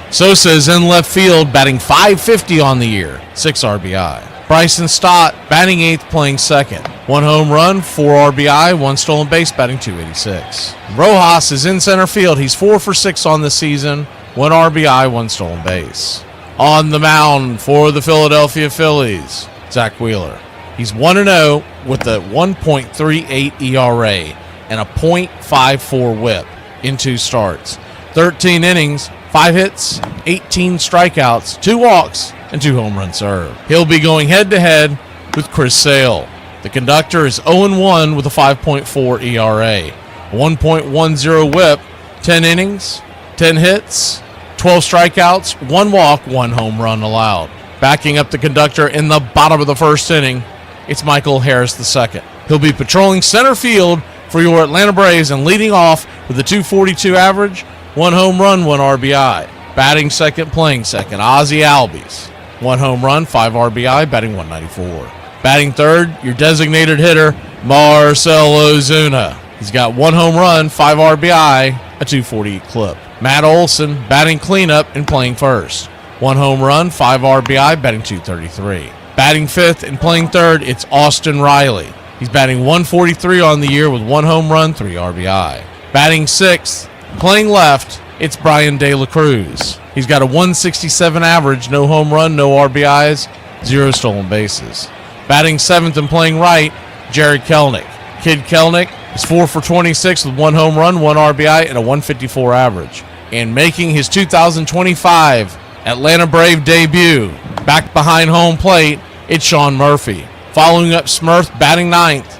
Sosa is in left field, batting 550 on the year, 6 RBI. Bryson Stott, batting eighth, playing second. 1 home run, 4 RBI, 1 stolen base, batting 286. Rojas is in center field. He's 4 for 6 on the season, 1 RBI, 1 stolen base. On the mound for the Philadelphia Phillies, Zach Wheeler. He's 1-0 with a 1.38 ERA and a .54 whip in 2 starts. 13 innings, 5 hits, 18 strikeouts, 2 walks, and 2 home runs served. He'll be going head-to-head with Chris Sale. The conductor is 0-1 with a 5.4 ERA, a 1.10 whip, 10 innings, 10 hits, 12 strikeouts, 1 walk, 1 home run allowed. Backing up the conductor in the bottom of the first inning, it's Michael Harris II. He'll be patrolling center field for your Atlanta Braves and leading off with a 242 average, 1 home run, 1 RBI. Batting second, playing second, Ozzie Albies. 1 home run, 5 RBI, batting 194. Batting third, your designated hitter, Marcell Ozuna. He's got 1 home run, 5 RBI, a 240 clip. Matt Olson batting cleanup and playing first. 1 home run, 5 RBI, batting 233. Batting fifth and playing third, it's Austin Riley. He's batting 143 on the year with 1 home run, 3 RBI. Batting sixth, playing left, it's Brian De La Cruz. He's got a 167 average, no home run, no RBIs, 0 stolen bases. Batting 7th and playing right, Jared Kelenic. Kid Kelenic is 4 for 26 with 1 home run, 1 RBI, and a 154 average. And making his 2025 Atlanta Brave debut, back behind home plate, it's Sean Murphy. Following up Smurf, batting 9th,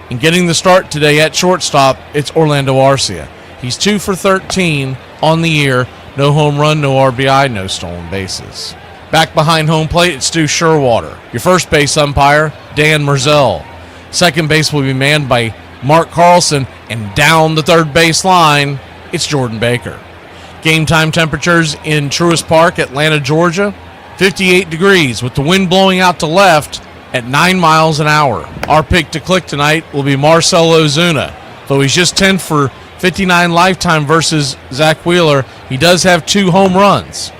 and getting the start today at shortstop, it's Orlando Arcia. He's 2 for 13 on the year, no home run, no RBI, no stolen bases. Back behind home plate, it's Stu Sherwater. Your first base umpire, Dan Merzel. Second base will be manned by Mark Carlson, and down the third base line, it's Jordan Baker. Game time temperatures in Truist Park, Atlanta, Georgia, 58 degrees with the wind blowing out to left at 9 miles an hour. Our pick to click tonight will be Marcell Ozuna. Though he's just 10 for 59 lifetime versus Zach Wheeler, he does have 2 home runs,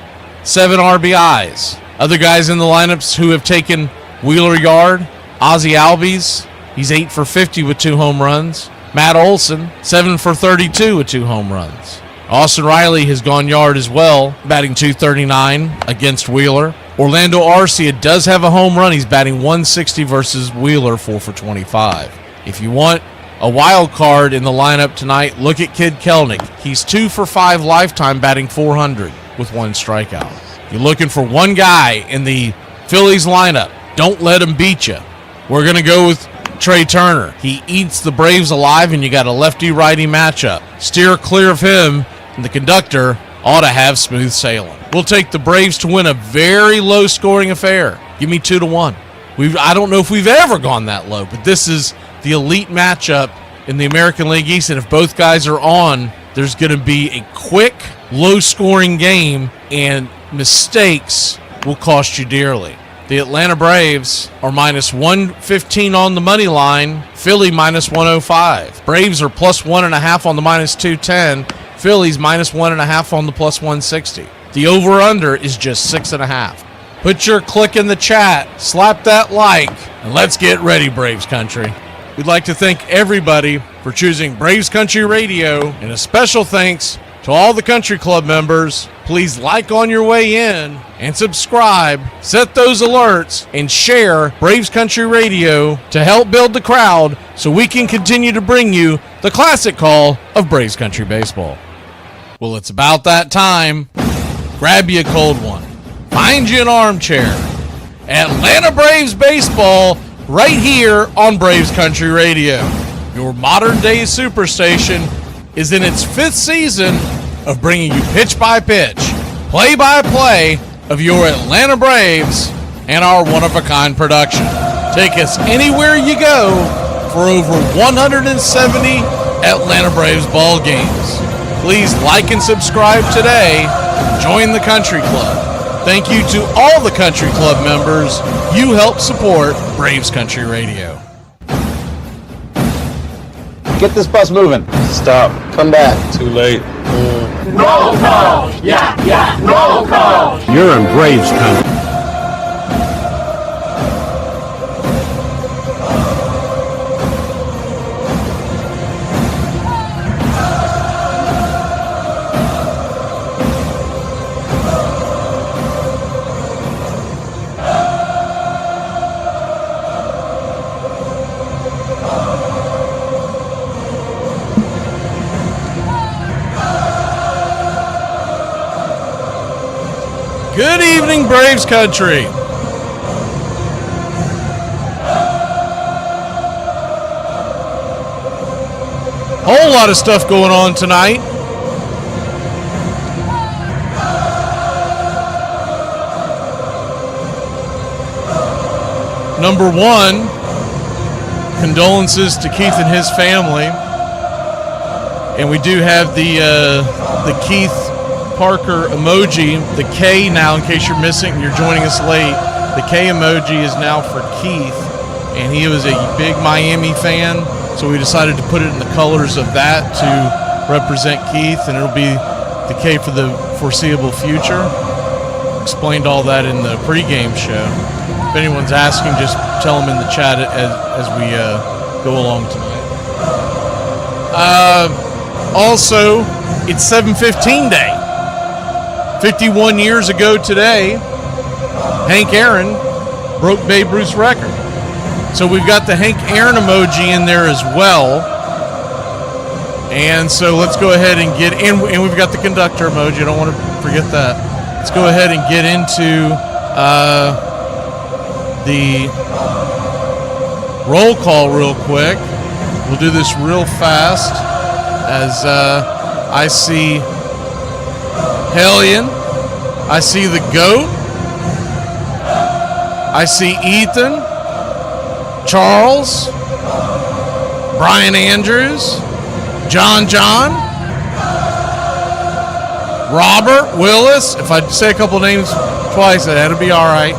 7 RBIs. Other guys in the lineups who have taken Wheeler yard, Ozzie Albies, he's 8 for 50 with 2 home runs. Matt Olson, 7 for 32 with 2 home runs. Austin Riley has gone yard as well, batting .239 against Wheeler. Orlando Arcia does have a home run. He's batting .160 versus Wheeler, 4 for 25. If you want a wild card in the lineup tonight, look at Kid Kelenic. He's 2 for 5 lifetime, batting .400 with 1 strikeout. You're looking for one guy in the Phillies lineup. Don't let him beat you. We're going to go with Trey Turner. He eats the Braves alive, and you got a lefty-righty matchup. Steer clear of him, and the conductor ought to have smooth sailing. We'll take the Braves to win a very low-scoring affair. Give me 2-1. I don't know if we've ever gone that low, but this is the elite matchup in the American League East, and if both guys are on, there's going to be a quick, low-scoring game, and mistakes will cost you dearly. The Atlanta Braves are -115 on the money line, Philly -105. Braves are +1.5 on the -210, Phillies -1.5 on the +160. The over-under is just 6.5. Put your click in the chat, slap that like, and let's get ready, Braves Country. We'd like to thank everybody for choosing Braves Country Radio, and a special thanks to all the Country Club members. Please like on your way in and subscribe, set those alerts, and share Braves Country Radio to help build the crowd so we can continue to bring you the classic call of Braves Country Baseball. Well, it's about that time. Grab you a cold one. Find you an armchair. Atlanta Braves Baseball right here on Braves Country Radio. Your modern-day superstation is in its 5th season of bringing you pitch-by-pitch, play-by-play of your Atlanta Braves and our one-of-a-kind production. Take us anywhere you go for over 170 Atlanta Braves ball games. Please like and subscribe today. Join the Country Club. Thank you to all the Country Club members. You help support Braves Country Radio. Get this bus moving. Stop. Come back. Too late. Roll call! Yeah, roll call! You're in Braves Country. Good evening, Braves Country. Whole lot of stuff going on tonight. Number one, condolences to Keith and his family. And we do have the Keith Parker emoji, the K now, in case you're missing, you're joining us late. The K emoji is now for Keith, and he was a big Miami fan, so we decided to put it in the colors of that to represent Keith, and it'll be the K for the foreseeable future. Explained all that in the pregame show. If anyone's asking, just tell them in the chat as we go along tonight. Also, it's 7:15 day. 51 years ago today, Hank Aaron broke Babe Ruth's record. So we've got the Hank Aaron emoji in there as well. And so let's go ahead and get in. And we've got the conductor emoji. I don't want to forget that. Let's go ahead and get into the roll call real quick. We'll do this real fast as I see Hellion. I see the GOAT. I see Ethan, Charles, Brian Andrews, John, Robert, Willis. If I say a couple names twice, that'll be all right.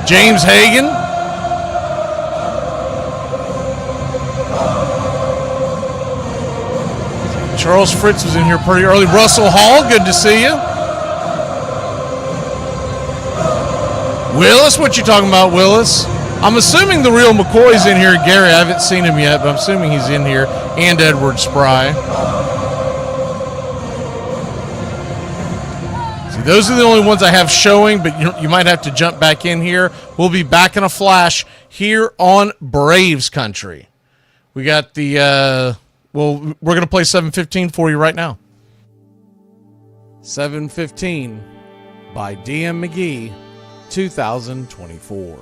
James Hagan. Charles Fritz was in here pretty early. Russell Hall, good to see you. Willis, what you talking about, Willis? I'm assuming the real McCoy's in here. Gary, I haven't seen him yet, but I'm assuming he's in here. And Edward Spry. See, those are the only ones I have showing, but you might have to jump back in here. We'll be back in a flash here on Braves Country. We got the... Well, we're going to play 7:15 for you right now. 7:15 by DM McGee, 2024.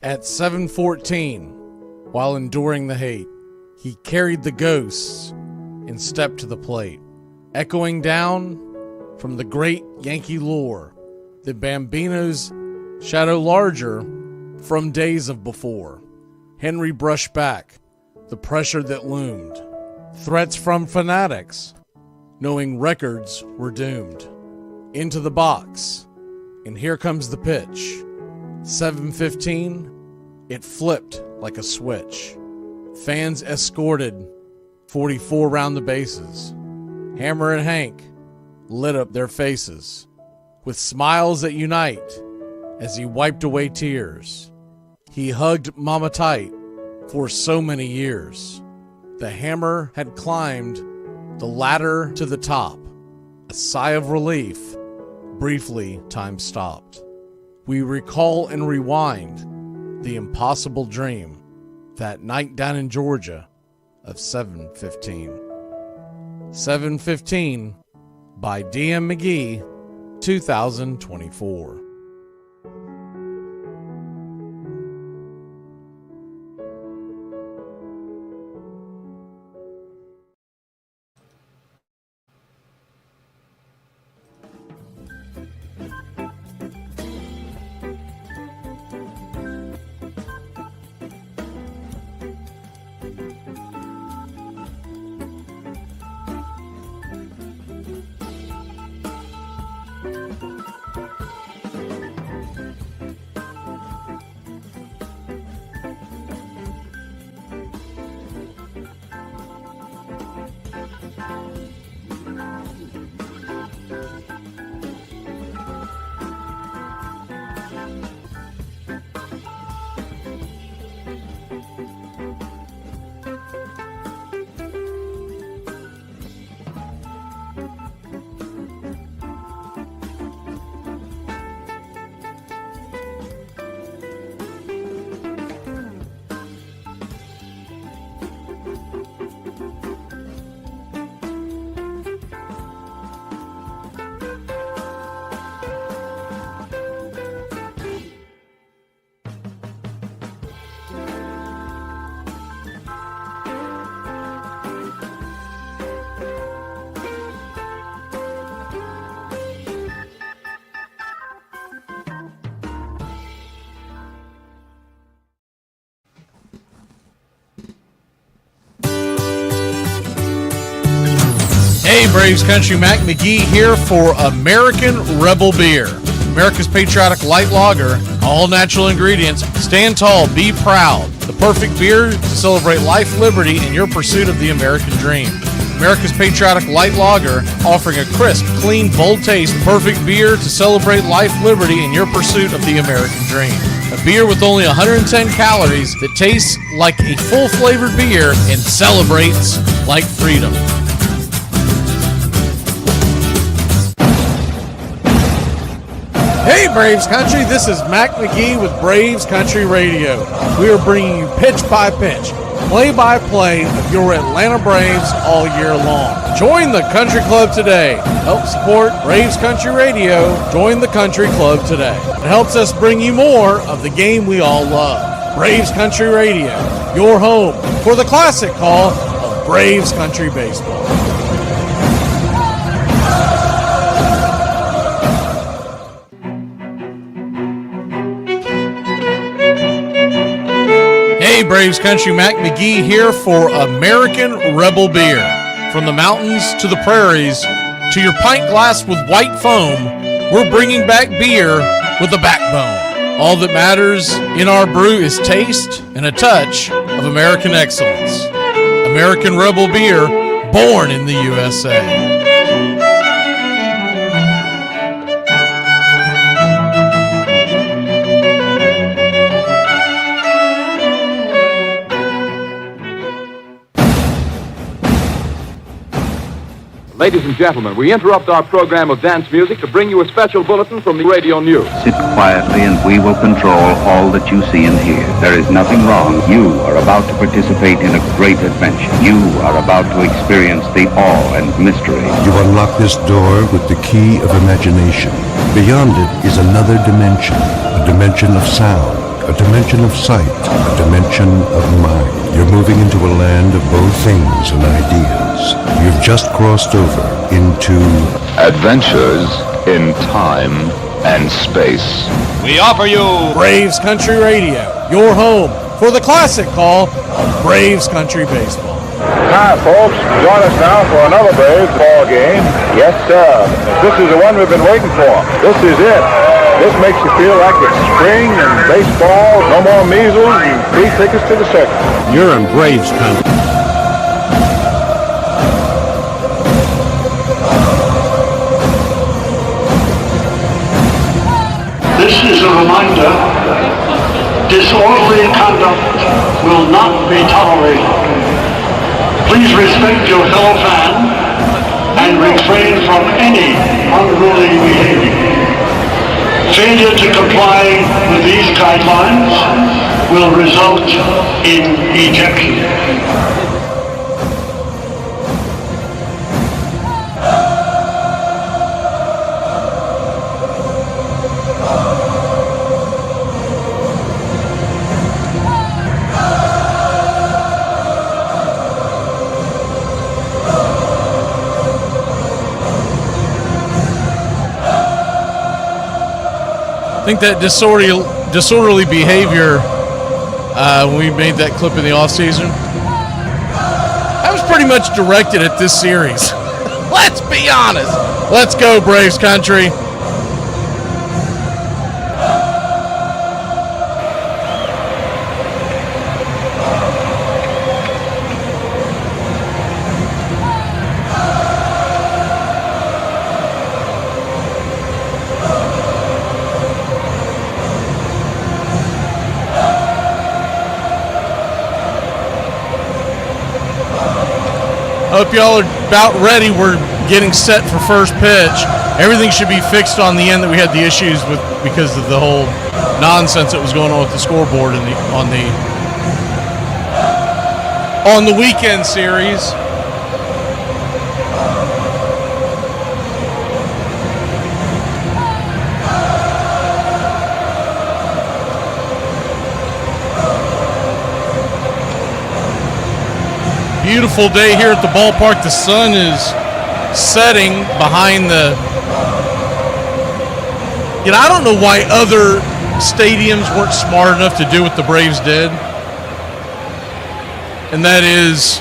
At 7:14, while enduring the hate, he carried the ghosts and stepped to the plate, echoing down from the great Yankee lore, the Bambino's shadow larger from days of before. Henry brushed back the pressure that loomed, threats from fanatics, knowing records were doomed. Into the box, and here comes the pitch. 7:15, it flipped like a switch. Fans escorted 44 round the bases. Hammer and Hank lit up their faces with smiles that unite as he wiped away tears. He hugged Mama tight for so many years. The Hammer had climbed the ladder to the top. A sigh of relief. Briefly, time stopped. We recall and rewind the impossible dream that night down in Georgia of 7:15. 7:15 by DM McGee, 2024. Hey, Braves Country, Mac McGee here for American Rebel Beer. America's patriotic light lager, all natural ingredients. Stand tall, be proud. The perfect beer to celebrate life, liberty, and your pursuit of the American dream. America's patriotic light lager, offering a crisp, clean, bold taste. Perfect beer to celebrate life, liberty, and your pursuit of the American dream. A beer with only 110 calories that tastes like a full-flavored beer and celebrates like freedom. Hey Braves Country, this is Mac McGee with Braves Country Radio. We are bringing you pitch by pitch, play-by-play of your Atlanta Braves all year long. Join the Country Club today. Help support Braves Country Radio. Join the Country Club today. It helps us bring you more of the game we all love. Braves Country Radio, your home for the classic call of Braves Country Baseball. Hey Braves Country, Mac McGee here for American Rebel Beer. From the mountains to the prairies to your pint glass with white foam, we're bringing back beer with a backbone. All that matters in our brew is taste and a touch of American excellence. American Rebel Beer, born in the USA. Ladies and gentlemen, we interrupt our program of dance music to bring you a special bulletin from the radio news. Sit quietly and we will control all that you see and hear. There is nothing wrong. You are about to participate in a great adventure. You are about to experience the awe and mystery. You unlock this door with the key of imagination. Beyond it is another dimension, a dimension of sound, a dimension of sight, a dimension of mind. You're moving into a land of both things and ideas. You've just crossed over into Adventures in Time and Space. We offer you Braves Country Radio, your home for the classic call of Braves Country Baseball. Hi, folks. Join us now for another Braves ball game. Yes, sir. This is the one we've been waiting for. This is it. This makes you feel like it's spring and baseball, no more measles, and free tickets to the circus. You're in Braves Country. This is a reminder. Disorderly conduct will not be tolerated. Please respect your fellow fan and refrain from any unruly behavior. Failure to comply with these guidelines will result in ejection. I think that disorderly behavior, when we made that clip in the offseason, that was pretty much directed at this series. Let's be honest. Let's go, Braves Country. Hope y'all are about ready. We're getting set for first pitch. Everything should be fixed on the end that we had the issues with because of the whole nonsense that was going on with the scoreboard on the weekend series. Beautiful day here at the ballpark. The sun is setting behind the... I don't know why other stadiums weren't smart enough to do what the Braves did. And that is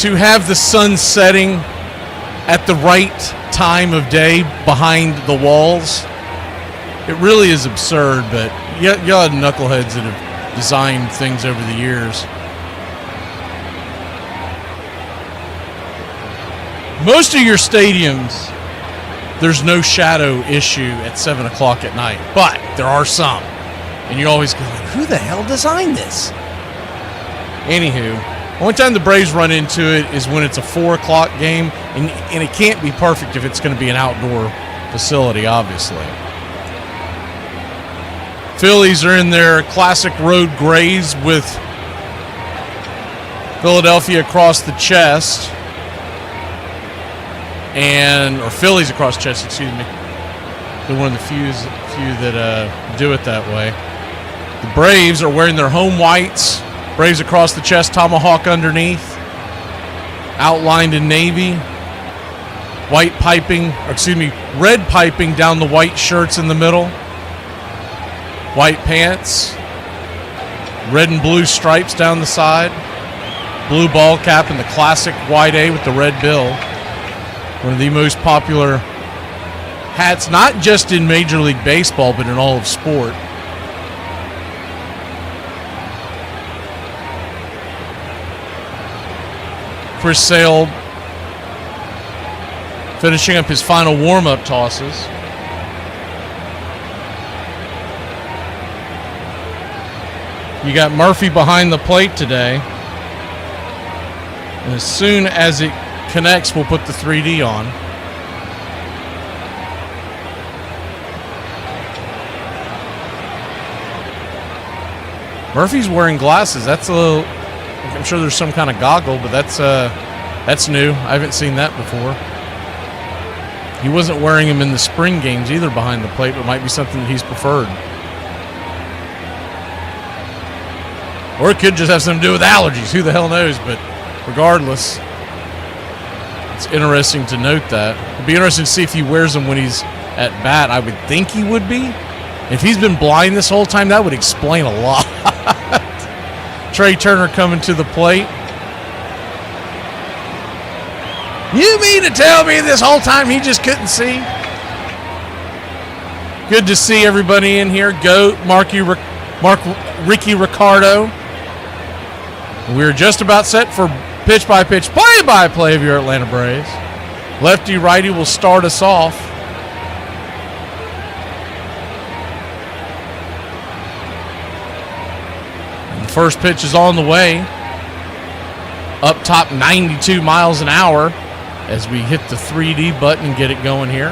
to have the sun setting at the right time of day behind the walls. It really is absurd, but y'all had knuckleheads that have designed things over the years. Most of your stadiums, there's no shadow issue at 7 o'clock at night, but there are some. And you're always going, who the hell designed this? Anywho, only time the Braves run into it is when it's a 4 o'clock game, and it can't be perfect if it's going to be an outdoor facility, obviously. Phillies are in their classic road grays with Philadelphia across the chest. Or Phillies across the chest, excuse me. They're one of the few that do it that way. The Braves are wearing their home whites. Braves across the chest, tomahawk underneath. Outlined in navy. Red piping down the white shirts in the middle. White pants. Red and blue stripes down the side. Blue ball cap and the classic white A with the red bill. One of the most popular hats, not just in Major League Baseball, but in all of sport. Chris Sale finishing up his final warm-up tosses. You got Murphy behind the plate today. And as soon as it connects, we'll put the 3D on. Murphy's wearing glasses. That's a little... I'm sure there's some kind of goggle, but that's new. I haven't seen that before. He wasn't wearing them in the spring games either behind the plate, but it might be something that he's preferred. Or it could just have something to do with allergies. Who the hell knows? But regardless, it's interesting to note that. It'd be interesting to see if he wears them when he's at bat. I would think he would be. If he's been blind this whole time, that would explain a lot. Trey Turner coming to the plate. You mean to tell me this whole time he just couldn't see? Good to see everybody in here. Goat, Ricky Ricardo. We're just about set for pitch-by-pitch, play-by-play of your Atlanta Braves. Lefty-righty will start us off. First pitch is on the way. Up top, 92 miles an hour as we hit the 3D button and get it going here.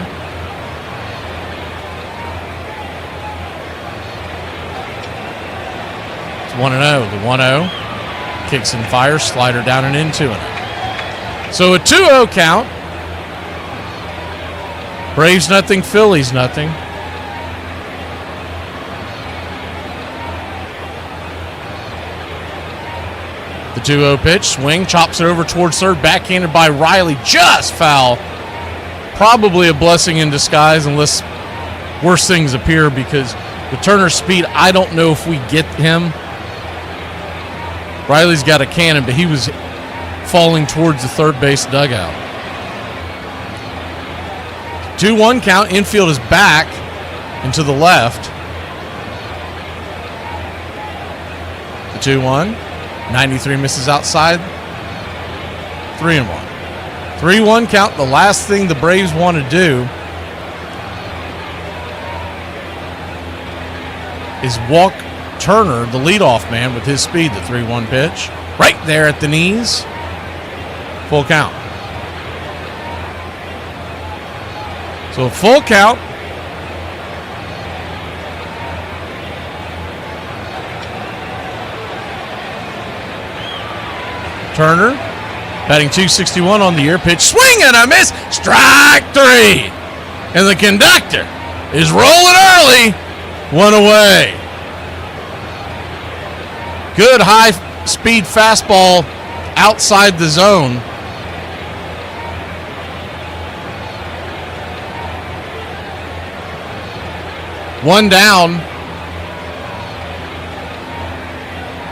It's 1-0. The 1-0 kicks and fires, slider down and in, 2-0. So a 2-0 count. Braves nothing, Phillies nothing. The 2-0 pitch, swing, chops it over towards third, backhanded by Riley, just foul. Probably a blessing in disguise unless worse things appear, because with Turner's speed, I don't know if we get him. Riley's got a cannon, but he was falling towards the third base dugout. 2-1 count, infield is back and to the left. The 2-1. 93 misses outside. 3-1. 3-1 count. The last thing the Braves want to do is walk Turner, the leadoff man, with his speed. The 3-1 pitch. Right there at the knees. Full count. So full count. Turner, batting .261 on the year. Pitch, swing and a miss. Strike 3. And the conductor is rolling early. One away. Good high-speed fastball outside the zone. One down.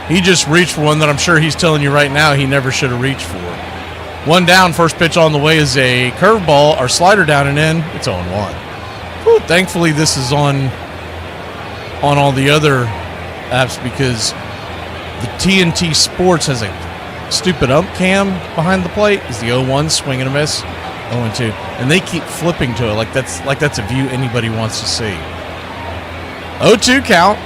He just reached for one that I'm sure he's telling you right now he never should have reached for. One down, first pitch on the way is a curveball or slider down and in. It's 0-1. Whew, thankfully, this is on all the other apps because the TNT Sports has a stupid ump cam behind the plate. Is the 0-1 swing and a miss, 0-2, and they keep flipping to it like that's a view anybody wants to see. 0-2 count.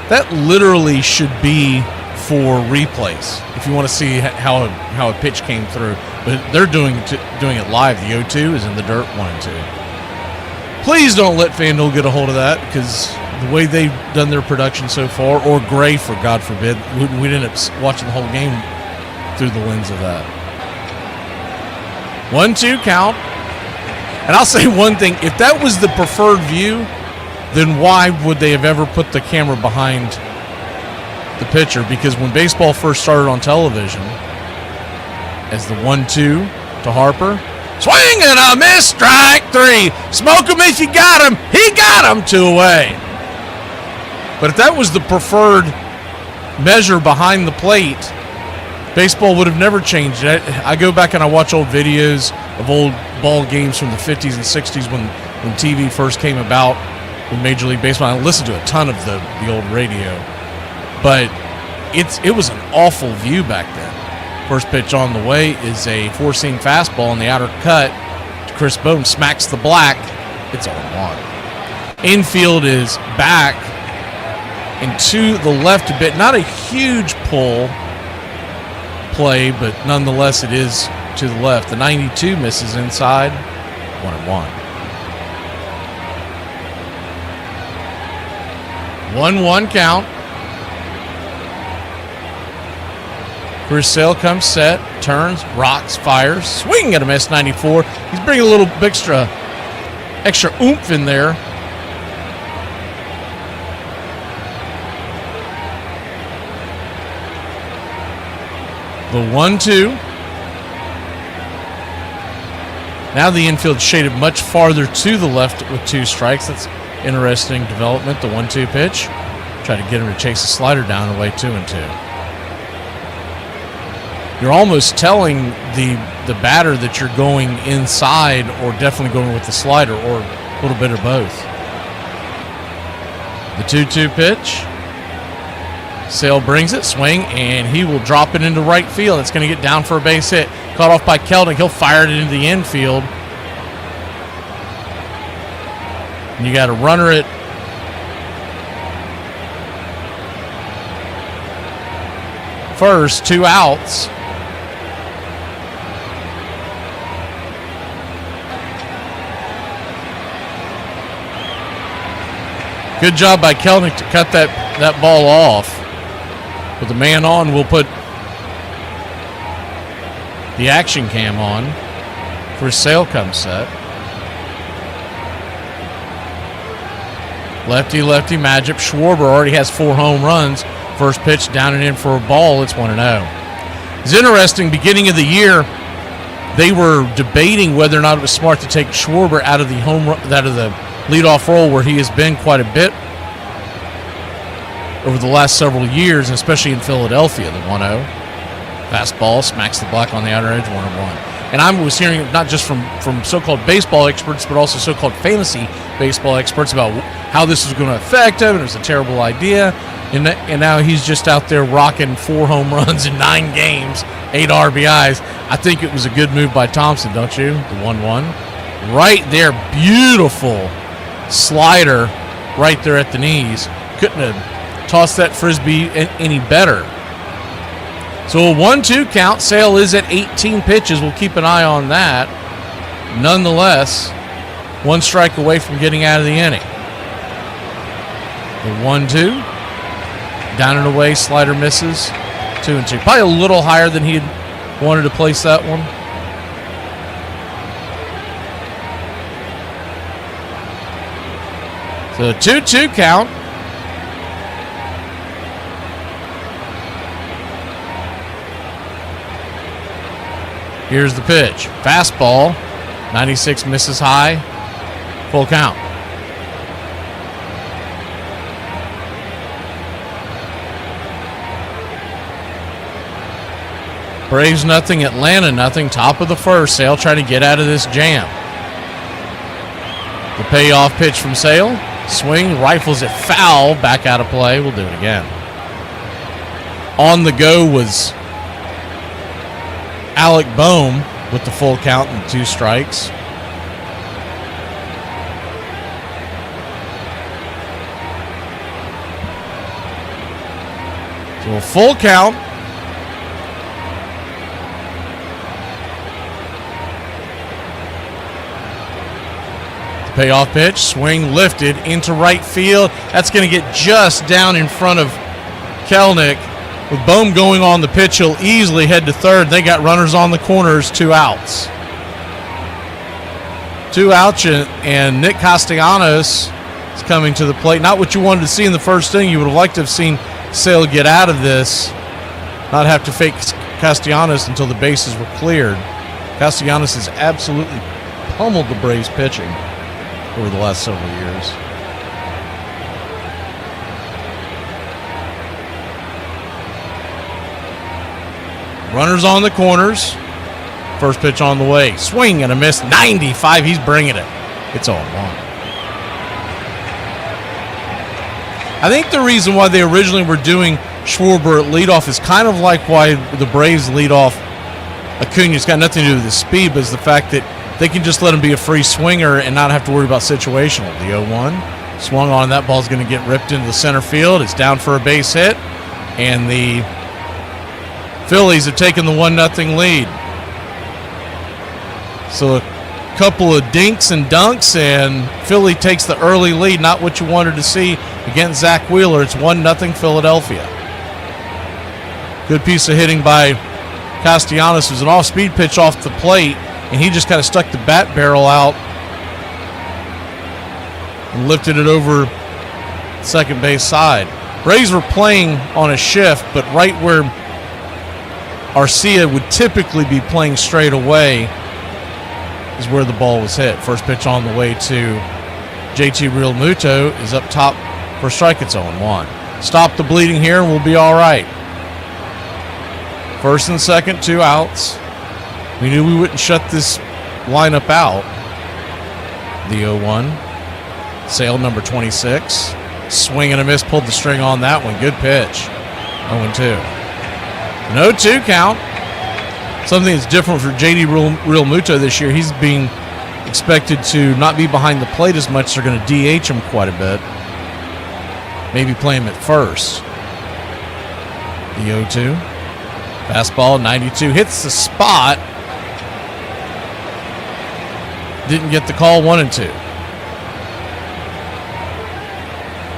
That literally should be for replays if you want to see how a pitch came through. But they're doing it live. The 0-2 is in the dirt, 1-2. Please don't let FanDuel get a hold of that, because the way they've done their production so far, or Gray, for God forbid, we'd end up watching the whole game through the lens of that. 1-2 count. And I'll say one thing. If that was the preferred view, then why would they have ever put the camera behind the pitcher? Because when baseball first started on television, as the 1-2 to Harper, swing and a miss, strike 3. Smoke him if you got him. He got him, 2 away. But if that was the preferred measure behind the plate, baseball would have never changed it. I go back and I watch old videos of old ball games from the 50s and 60s when TV first came about with Major League Baseball. I listened to a ton of the old radio. But it was an awful view back then. First pitch on the way is a four-seam fastball in the outer cut. Chris Bone smacks the black. It's 0-1. Infield is back and to the left a bit. Not a huge pull play, but nonetheless it is to the left. The 92 misses inside. 1-1. 1-1 count. Chris Sale comes set, turns, rocks, fires, swing and a miss, 94. He's bringing a little extra oomph in there. The 1-2. Now the infield shaded much farther to the left with 2 strikes. That's interesting development. The 1-2 pitch. Try to get him to chase the slider down away 2-2. You're almost telling the batter that you're going inside or definitely going with the slider or a little bit of both. The 2-2 pitch. Sale brings it, swing, and he will drop it into right field. It's going to get down for a base hit. Caught off by Kelding. He'll fire it into the infield. And you got a runner at first, 2 outs. Good job by Kelding to cut that ball off. With the man on, we'll put the action cam on. Chris Sale comes set. Lefty magic. Schwarber already has 4 home runs. First pitch down and in for a ball. It's 1-0. It's interesting. Beginning of the year, they were debating whether or not it was smart to take Schwarber out of the leadoff role where he has been quite a bit over the last several years, and especially in Philadelphia. The 1-0. Fastball smacks the black on the outer edge, 1-1. And I was hearing it not just from so-called baseball experts, but also so-called fantasy baseball experts about how this was going to affect him, and it was a terrible idea. And now he's just out there rocking 4 home runs in 9 games, 8 RBIs. I think it was a good move by Thompson, don't you? The 1-1. Right there, beautiful slider right there at the knees. Couldn't have tossed that Frisbee any better. So a 1-2 count. Sale is at 18 pitches. We'll keep an eye on that. Nonetheless, 1 strike away from getting out of the inning. The 1-2. Down and away, slider misses. 2-2. Probably a little higher than he had wanted to place that one. So a 2-2 count. Here's the pitch. Fastball. 96 misses high. Full count. Braves nothing, Atlanta nothing. Top of the first. Sale trying to get out of this jam. The payoff pitch from Sale. Swing, rifles it foul. Back out of play. We'll do it again. On the go was Alec Boehm with the full count and 2 strikes. So a full count. Payoff pitch, swing lifted into right field. That's going to get just down in front of Kelnick. With Bohm going on the pitch, he'll easily head to third. They got runners on the corners, 2 outs. 2 outs, and Nick Castellanos is coming to the plate. Not what you wanted to see in the first inning. You would have liked to have seen Sale get out of this, not have to face Castellanos until the bases were cleared. Castellanos has absolutely pummeled the Braves pitching over the last several years. Runners on the corners. First pitch on the way. Swing and a miss. 95. He's bringing it. It's 0-1. I think the reason why they originally were doing Schwarber at leadoff is kind of like why the Braves lead off Acuna. It's got nothing to do with the speed, but it's the fact that they can just let him be a free swinger and not have to worry about situational. The 0-1 swung on. That ball's going to get ripped into the center field. It's down for a base hit, and the Phillies have taken the 1-0 lead. So a couple of dinks and dunks, and Philly takes the early lead. Not what you wanted to see against Zach Wheeler. It's 1-0 Philadelphia. Good piece of hitting by Castellanos. It was an off-speed pitch off the plate, and he just kind of stuck the bat barrel out and lifted it over second base side. Braves were playing on a shift, but right where Arcia would typically be playing straight away is where the ball was hit. First pitch on the way to JT Realmuto is up top for a strike. It's 0-1. Stop the bleeding here and we'll be all right. First and second, 2 outs. We knew we wouldn't shut this lineup out. The 0-1. Sale number 26. Swing and a miss. Pulled the string on that one. Good pitch. 0-2. An 0-2 count. Something that's different for J.D. Realmuto this year. He's being expected to not be behind the plate as much. They're going to DH him quite a bit. Maybe play him at first. The 0-2. Fastball, 92. Hits the spot. Didn't get the call. 1-2.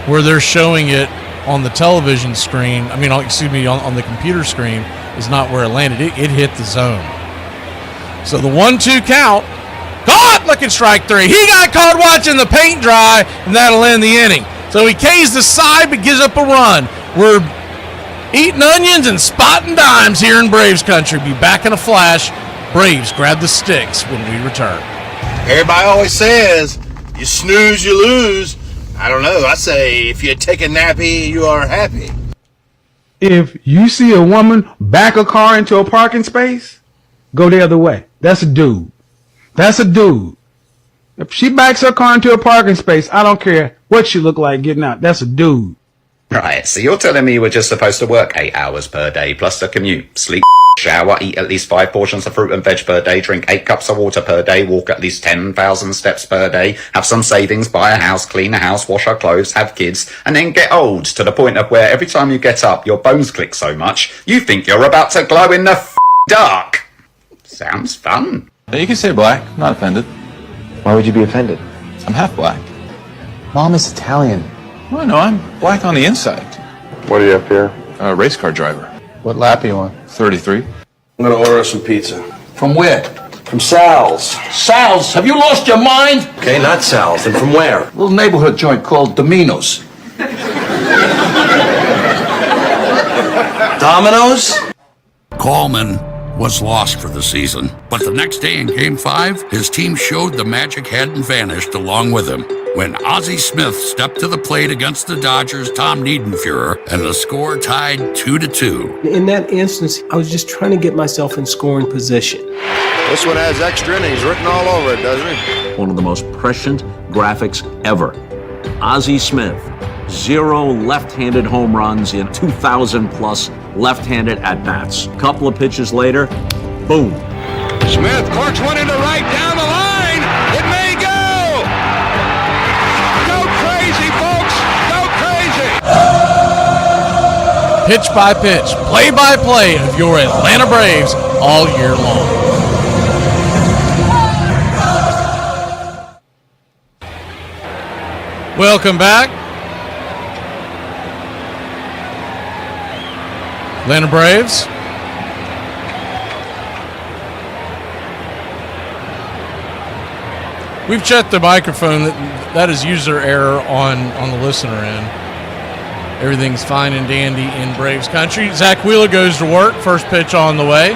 Where they're showing it on the television screen, on the computer screen, is not where it landed. It hit the zone. So the 1-2 count. Caught! Looking strike 3. He got caught watching the paint dry, and that'll end the inning. So he K's the side, but gives up a run. We're eating onions and spotting dimes here in Braves country. Be back in a flash. Braves grab the sticks when we return. Everybody always says, you snooze, you lose. I don't know. I say, if you take a nappy, you are happy. If you see a woman back a car into a parking space, go the other way. That's a dude. That's a dude. If she backs her car into a parking space, I don't care what she look like getting out. That's a dude. Right, so you're telling me you were just supposed to work 8 hours per day, plus the commute, sleep, shower, eat at least 5 portions of fruit and veg per day, drink 8 cups of water per day, walk at least 10,000 steps per day, have some savings, buy a house, clean a house, wash our clothes, have kids, and then get old to the point of where every time you get up, your bones click so much, you think you're about to glow in the dark. Sounds fun. You can say black, not offended. Why would you be offended? I'm half black. Mom is Italian. Well, no, I'm black on the inside. What do you have here? A race car driver. What lap are you on? 33. I'm going to order some pizza. From where? From Sal's. Sal's? Have you lost your mind? Okay, not Sal's. Then from where? A little neighborhood joint called Domino's. Domino's? Coleman was lost for the season, but the next day in Game 5, his team showed the magic hadn't vanished along with him. When Ozzie Smith stepped to the plate against the Dodgers' Tom Niedenfuhrer, and the score tied 2-2. In that instance, I was just trying to get myself in scoring position. This one has extra innings written all over it, doesn't it? One of the most prescient graphics ever. Ozzie Smith, 0 left-handed home runs in 2,000-plus left-handed at-bats. Couple of pitches later, boom. Smith corks one into right down the line. It may go. Go crazy, folks. Go crazy. pitch by pitch, play by play of your Atlanta Braves all year long. Welcome back. Atlanta Braves. We've checked the microphone. That is user error on the listener end. Everything's fine and dandy in Braves country. Zach Wheeler goes to work. First pitch on the way.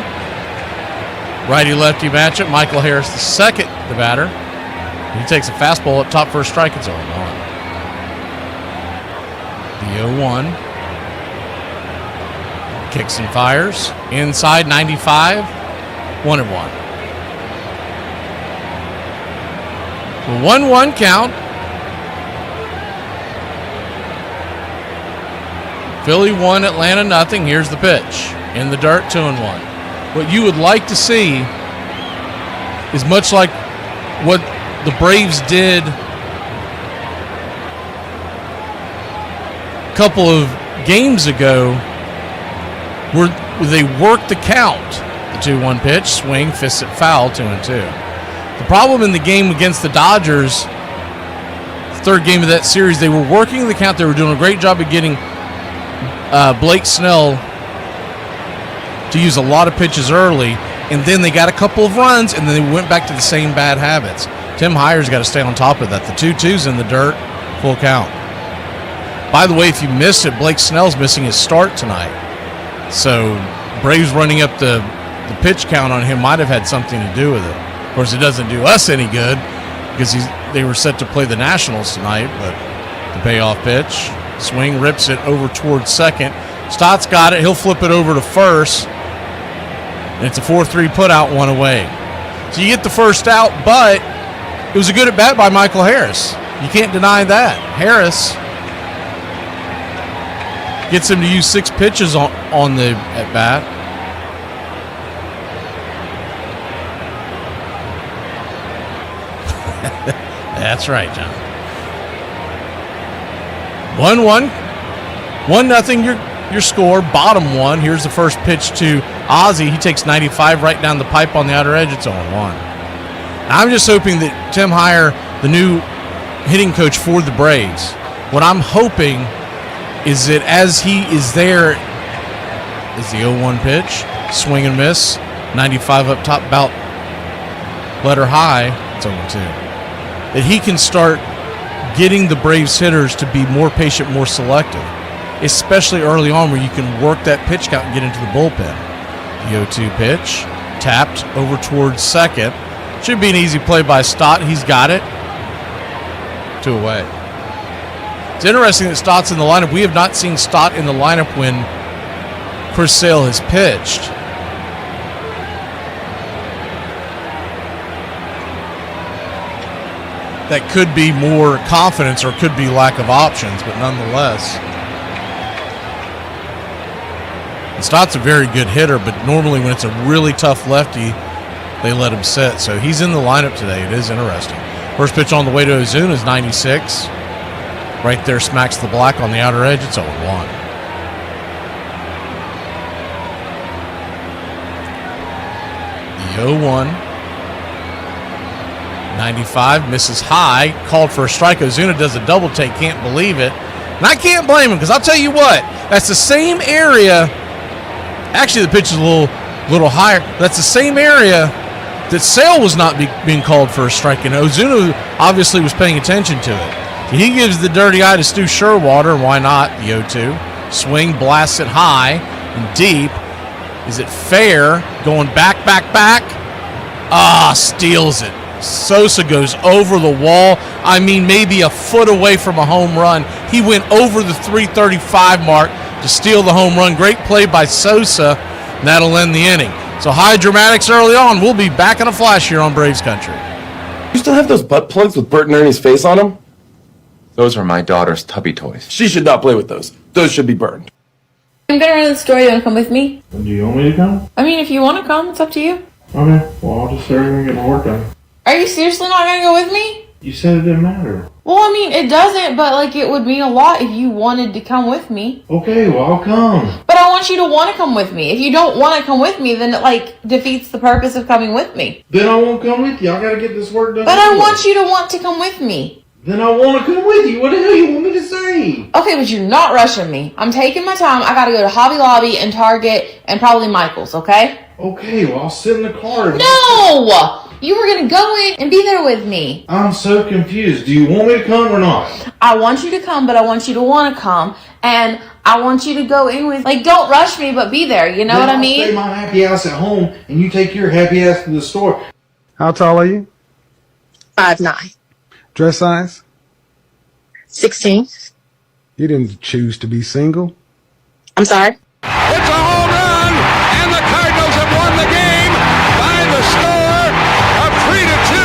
Righty-lefty matchup. Michael Harris, the second, the batter. He takes a fastball up top for a strike. It's 0-1. The 0-1. Kicks and fires. Inside 95. 1-1. 1-1 count. Philly 1, Atlanta nothing. Here's the pitch. In the dirt, 2-1. What you would like to see is much like what the Braves did a couple of games ago, where they worked the count. The 2-1 pitch, swing, fists it foul, 2-2. The problem in the game against the Dodgers, third game of that series, they were working the count. They were doing a great job of getting Blake Snell to use a lot of pitches early, and then they got a couple of runs, and then they went back to the same bad habits. Tim Heyer's got to stay on top of that. The 2-2's in the dirt, full count. By the way, if you missed it, Blake Snell's missing his start tonight. So Braves running up the pitch count on him might have had something to do with it. Of course, it doesn't do us any good because they were set to play the Nationals tonight, but the payoff pitch, swing, rips it over towards second. Stott's got it. He'll flip it over to first, and it's a 4-3 putout, 1 away. So you get the first out, but it was a good at-bat by Michael Harris. You can't deny that. Harris gets him to use 6 pitches on the at-bat. That's right, John. 1-1. 1-0 your score. Bottom one. Here's the first pitch to Ozzie. He takes 95 right down the pipe on the outer edge. It's 0-1. I'm just hoping that Tim Heyer, the new hitting coach for the Braves, what I'm hoping is that as he is there is the 0-1 pitch. Swing and miss. 95 up top, about letter high. It's 0-2. That he can start getting the Braves hitters to be more patient, more selective, especially early on where you can work that pitch count and get into the bullpen. The 0-2 pitch, tapped over towards second. Should be an easy play by Stott. He's got it. 2 away. It's interesting that Stott's in the lineup. We have not seen Stott in the lineup when Chris Sale has pitched. That could be more confidence or could be lack of options, but nonetheless. And Stott's a very good hitter, but normally when it's a really tough lefty, they let him sit. So he's in the lineup today. It is interesting. First pitch on the way to Ozuna is 96. Right there smacks the black on the outer edge. It's 0-1. The 0-1. 95, misses high, called for a strike. Ozuna does a double take, can't believe it. And I can't blame him, because I'll tell you what, that's the same area. Actually, the pitch is a little higher. That's the same area that Sale was not being called for a strike, and Ozuna obviously was paying attention to it. So he gives the dirty eye to Stu Sherwater, and why not? The 0-2. Swing, blasts it high and deep. Is it fair? Going back. Steals it. Sosa goes over the wall. I mean, maybe a foot away from a home run. He went over the 335 mark to steal the home run. Great play by Sosa, and that'll end the inning. So high dramatics early on. We'll be back in a flash here on Braves Country. You still have those butt plugs with Bert and Ernie's face on them? Those are my daughter's tubby toys. She should not play with those. Those should be burned. I'm gonna run the store. You wanna come with me? Do you want me to come? I mean, if you wanna come, it's up to you. Okay, well, I'll just start and get my work done. Are you seriously not gonna go with me? You said it didn't matter. Well, I mean, it doesn't, but, like, it would mean a lot if you wanted to come with me. Okay, well, I'll come. But I want you to want to come with me. If you don't want to come with me, then it, like, defeats the purpose of coming with me. Then I won't come with you. I gotta get this work done. But I want you to want to come with me. Then I want to come with you. What the hell you want me to say? Okay, but you're not rushing me. I'm taking my time. I gotta go to Hobby Lobby and Target and probably Michael's, okay? Okay, well, I'll sit in the car. No! You were gonna go in and be there with me. I'm so confused. Do you want me to come or not? I want you to come, but I want you to want to come. And I want you to go in with, like, don't rush me, but be there. You know what I mean? I'll stay my happy ass at home, and you take your happy ass to the store. How tall are you? 5'9". Dress size? 16. You didn't choose to be single. I'm sorry? It's a home run, and the Cardinals have won the game by the score of 3-2,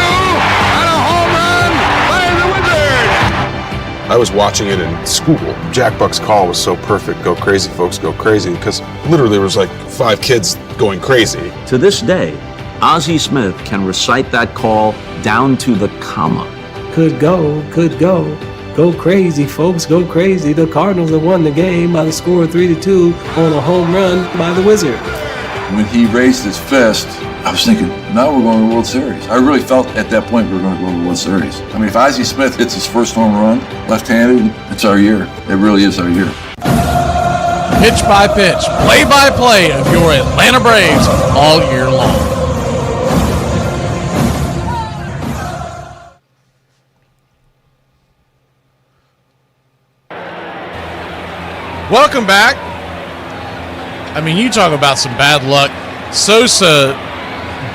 and a home run by the Wizard. I was watching it in school. Jack Buck's call was so perfect. Go crazy, folks, go crazy. Because literally there was like 5 kids going crazy. To this day, Ozzie Smith can recite that call down to the comma. Could go. Go crazy, folks, go crazy. The Cardinals have won the game by the score of 3-2 on a home run by the Wizard. When he raised his fist, I was thinking, now we're going to the World Series. I really felt at that point we were going to go to the World Series. I mean, if Ozzie Smith hits his first home run, left-handed, it's our year. It really is our year. Pitch by pitch, play by play of your Atlanta Braves all year long. Welcome back. I mean, you talk about some bad luck. Sosa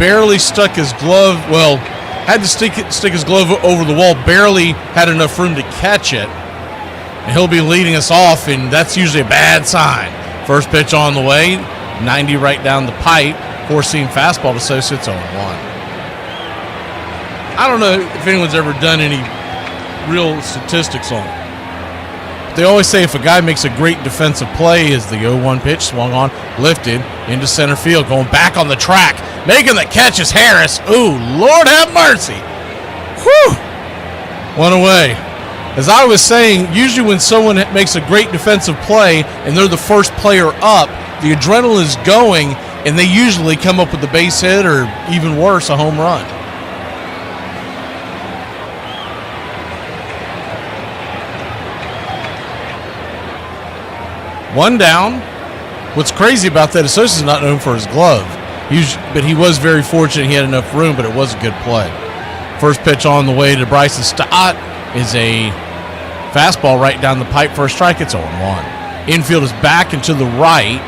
barely stuck his glove, well, had to stick his glove over the wall, barely had enough room to catch it. And he'll be leading us off, and that's usually a bad sign. First pitch on the way, 90 right down the pipe, four-seam fastball to Sosa, it's 0-1. I don't know if anyone's ever done any real statistics on it. They always say if a guy makes a great defensive play, is the 0-1 pitch swung on, lifted into center field, going back on the track, making the catch is Harris. Ooh, Lord have mercy. Whew. One away. As I was saying, usually when someone makes a great defensive play and they're the first player up, the adrenaline is going, and they usually come up with the base hit or even worse, a home run. One down. What's crazy about that is Sosa's not known for his glove. But he was very fortunate he had enough room, but it was a good play. First pitch on the way to Bryson Stott is a fastball right down the pipe for a strike. It's 0-1. Infield is back and to the right.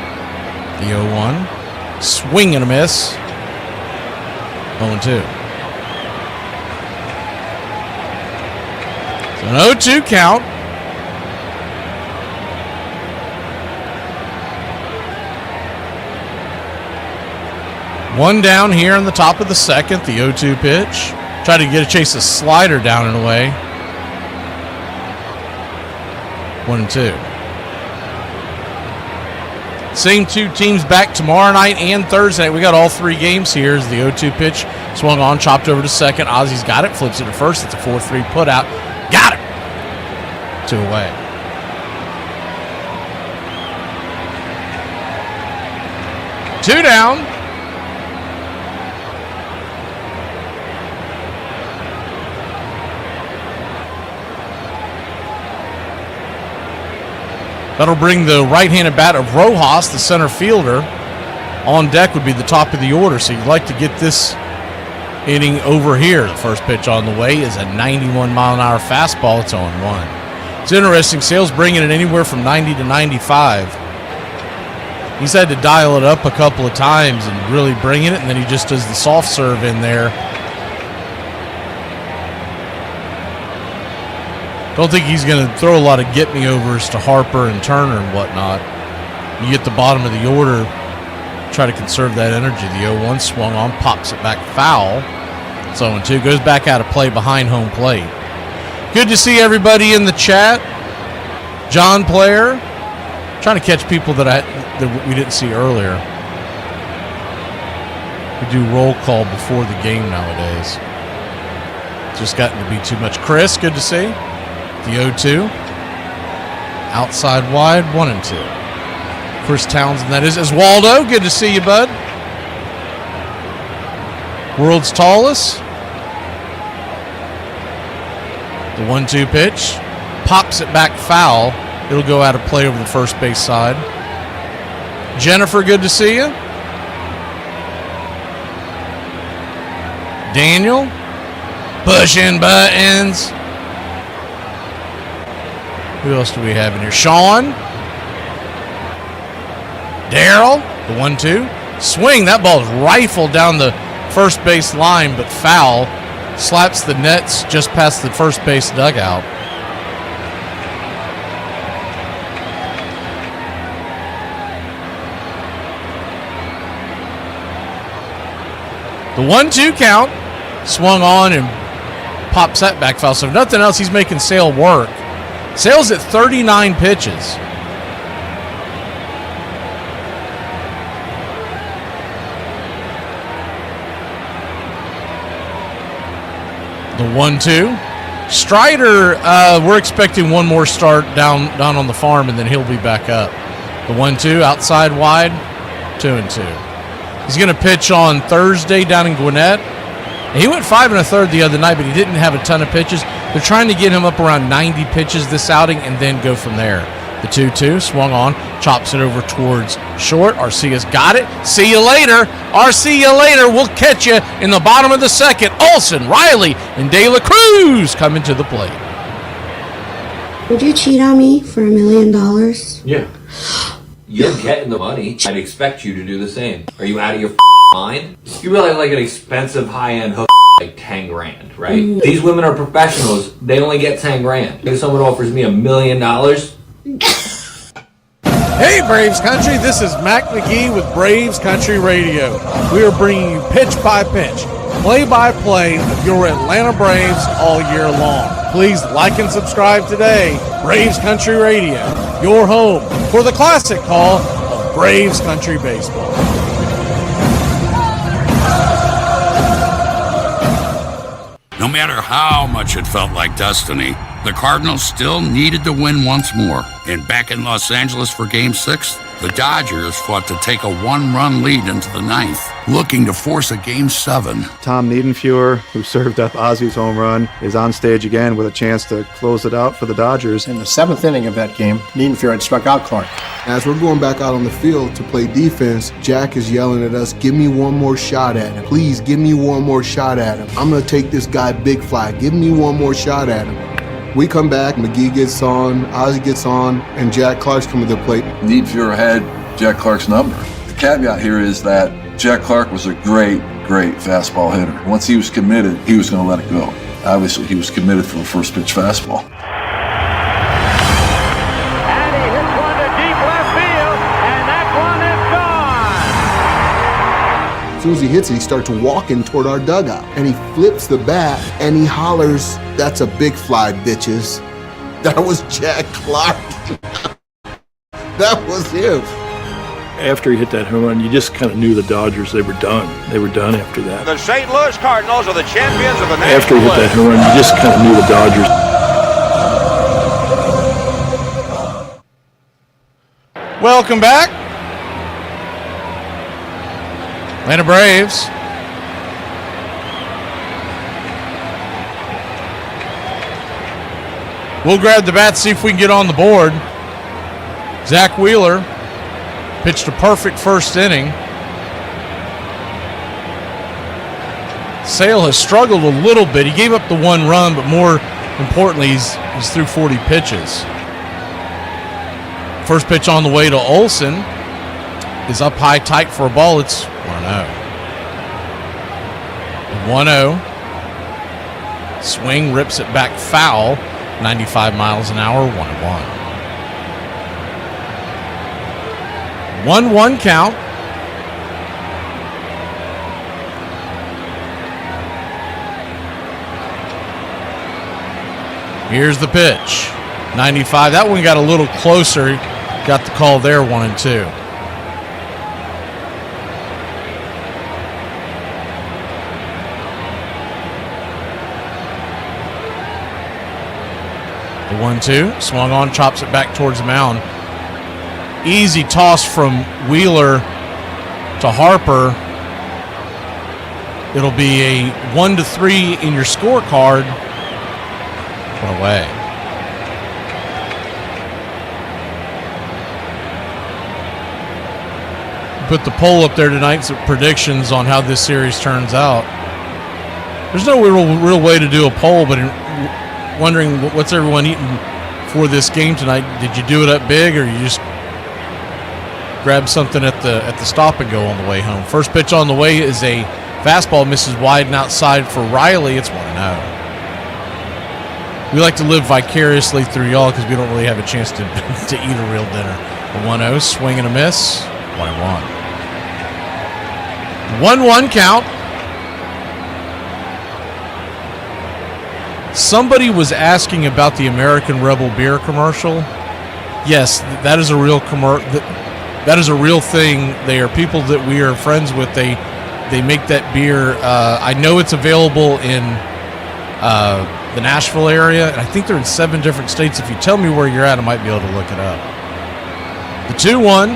The 0-1. Swing and a miss. 0-2. So an 0-2 count. One down here in the top of the second, the 0-2 pitch. Try to get a chase a slider down and away. 1-2. Same two teams back tomorrow night and Thursday. We got all three games here as the 0-2 pitch swung on, chopped over to second. Ozzie's got it, flips it to first. It's a 4-3 put out. Got it. 2 away. Two down. That'll bring the right-handed bat of Rojas, the center fielder. On deck would be the top of the order, so you'd like to get this inning over here. The first pitch on the way is a 91-mile-an-hour fastball. It's 0-1. It's interesting. Sale's bringing it anywhere from 90 to 95. He's had to dial it up a couple of times and really bring it, and then he just does the soft serve in there. Don't think he's going to throw a lot of get-me-overs to Harper and Turner and whatnot. You get the bottom of the order, try to conserve that energy. The 0-1 swung on, pops it back foul. It's 0-2, goes back out of play behind home plate. Good to see everybody in the chat. John Player, trying to catch people that we didn't see earlier. We do roll call before the game nowadays. Just gotten to be too much. Chris, good to see. The 0-2. Outside wide, 1-2. Chris Townsend, that is. Oswaldo, good to see you, bud. World's tallest. The 1-2 pitch. Pops it back foul. It'll go out of play over the first base side. Jennifer, good to see you. Daniel, pushing buttons. Who else do we have in here? Sean. Daryl, the 1-2. Swing, that ball is rifled down the first base line, but foul. Slaps the nets just past the first base dugout. The 1-2 count, swung on and pops that back foul. So if nothing else, he's making Sale work. Sale's at 39 pitches. The 1-2. Strider, we're expecting one more start down on the farm, and then he'll be back up. The 1-2, outside wide, 2-2. He's going to pitch on Thursday down in Gwinnett. He went 5 1/3 the other night, but he didn't have a ton of pitches. They're trying to get him up around 90 pitches this outing and then go from there. The 2-2, swung on, chops it over towards short. Arcia's got it. See you later. See you later. We'll catch you in the bottom of the second. Olsen, Riley, and De La Cruz coming to the plate. Would you cheat on me for $1 million? Yeah. You're getting the money. I'd expect you to do the same. Are you out of your mind? You really like an expensive high-end hook like 10 grand, right? Mm. These women are professionals. They only get 10 grand. If someone offers me $1 million, Hey, Braves Country, this is Mac McGee with Braves Country Radio. We are bringing you pitch by pitch, play by play of your Atlanta Braves all year long. Please like and subscribe today. Braves Country Radio, your home for the classic call of Braves Country Baseball. No matter how much it felt like destiny, the Cardinals still needed to win once more. And back in Los Angeles for Game 6, the Dodgers fought to take a one-run lead into the ninth, looking to force a Game 7. Tom Niedenfuer, who served up Ozzy's home run, is on stage again with a chance to close it out for the Dodgers. In the 7th inning of that game, Niedenfuer had struck out Clark. As we're going back out on the field to play defense, Jack is yelling at us, give me one more shot at him. Please, give me one more shot at him. I'm going to take this guy big fly. Give me one more shot at him. We come back, McGee gets on, Ozzy gets on, and Jack Clark's coming to the plate. Niedenfuer had Jack Clark's number. The caveat here is that Jack Clark was a great fastball hitter. Once he was committed, he was going to let it go. Obviously, he was committed for the first pitch fastball. And he hits one to deep left field, and that one is gone. As soon as he hits it, he starts walking toward our dugout, and he flips the bat, and he hollers, "That's a big fly, bitches." That was Jack Clark. That was him. After he hit that home run, you just kind of knew the Dodgers, they were done. They were done after that. The St. Louis Cardinals are the champions of the National After he hit that home run, you just kind of knew the Dodgers. Welcome back. Atlanta Braves. We'll grab the bat, see if we can get on the board. Zach Wheeler pitched a perfect first inning. Sale has struggled a little bit. He gave up the one run, but more importantly, he's through 40 pitches. First pitch on the way to Olsen is up high, tight for a ball. It's 1-0. 1-0. Swing, rips it back foul. 95 miles an hour, 1-1. 1-1 count. Here's the pitch. 95. That one got a little closer. Got the call there, 1-2. The 1-2. Swung on, chops it back towards the mound. Easy toss from Wheeler to Harper. It'll be a 1-3 in your scorecard. One away. Put the poll up there tonight, some predictions on how this series turns out. There's no real way to do a poll, but wondering what's everyone eating for this game tonight. Did you do it up big, or you just grab something at the stop and go on the way home? First pitch on the way is a fastball, misses wide and outside for Riley. It's 1-0. We like to live vicariously through y'all because we don't really have a chance to eat a real dinner. A 1-0, swing and a miss, 1-1. 1-1 count. Somebody was asking about the American Rebel beer commercial. Yes, that is a real that is a real thing. They are people that we are friends with. They make that beer. I know it's available in the Nashville area, and I think they're in 7 different states. If you tell me where you're at, I might be able to look it up. The 2-1.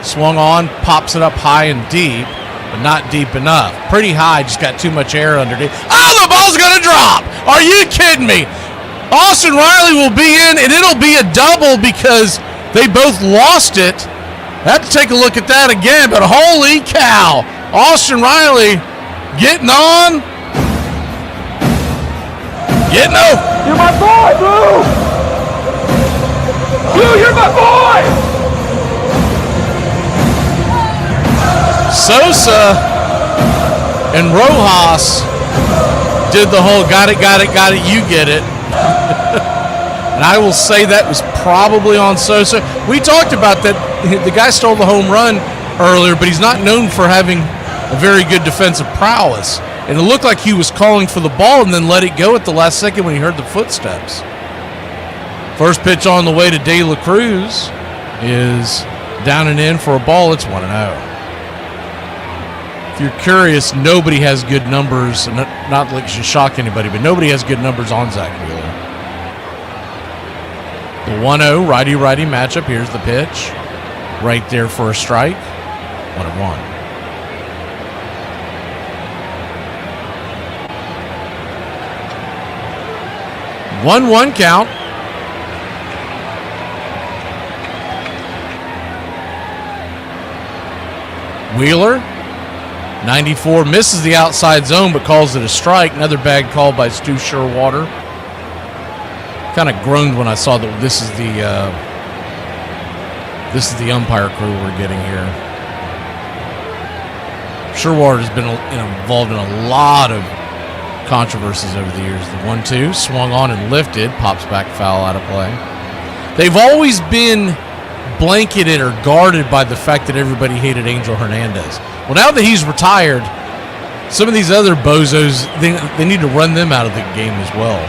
Swung on, pops it up high and deep, but not deep enough. Pretty high, just got too much air underneath. Oh, the ball's going to drop! Are you kidding me? Austin Riley will be in, and it'll be a double because they both lost it. I have to take a look at that again, but holy cow. Austin Riley getting on. Getting over. You're my boy, Blue! Blue, you're my boy! Sosa and Rojas did the whole got it, you get it. And I will say that was probably on Sosa. We talked about that. The guy stole the home run earlier, but he's not known for having a very good defensive prowess. And it looked like he was calling for the ball and then let it go at the last second when he heard the footsteps. First pitch on the way to De La Cruz is down and in for a ball. It's 1-0. If you're curious, nobody has good numbers, and not like it should shock anybody, but nobody has good numbers on Zach Wheeler. The 1-0 righty-righty matchup. Here's the pitch. Right there for a strike. 1-1. One count. Wheeler, 94, misses the outside zone but calls it a strike. Another bad call by Stu Sherwater. Kind of groaned when I saw that this is the umpire crew we're getting here. Sherwater has been involved in a lot of controversies over the years. The 1-2 swung on and lifted, pops back foul out of play. They've always been blanketed or guarded by the fact that everybody hated Angel Hernandez. Well, now that he's retired, some of these other bozos, they need to run them out of the game as well.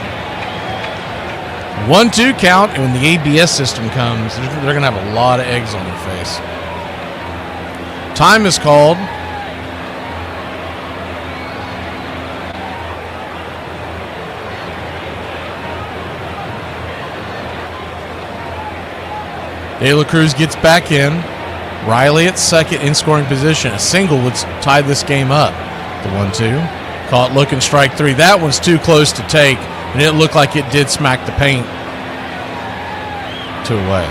1-2 count, and when the ABS system comes, they're going to have a lot of eggs on their face. Time is called. De La Cruz gets back in. Riley at second in scoring position. A single would tie this game up. The 1-2. Caught looking, strike 3. That one's too close to take, and it looked like it did smack the paint. 2 away.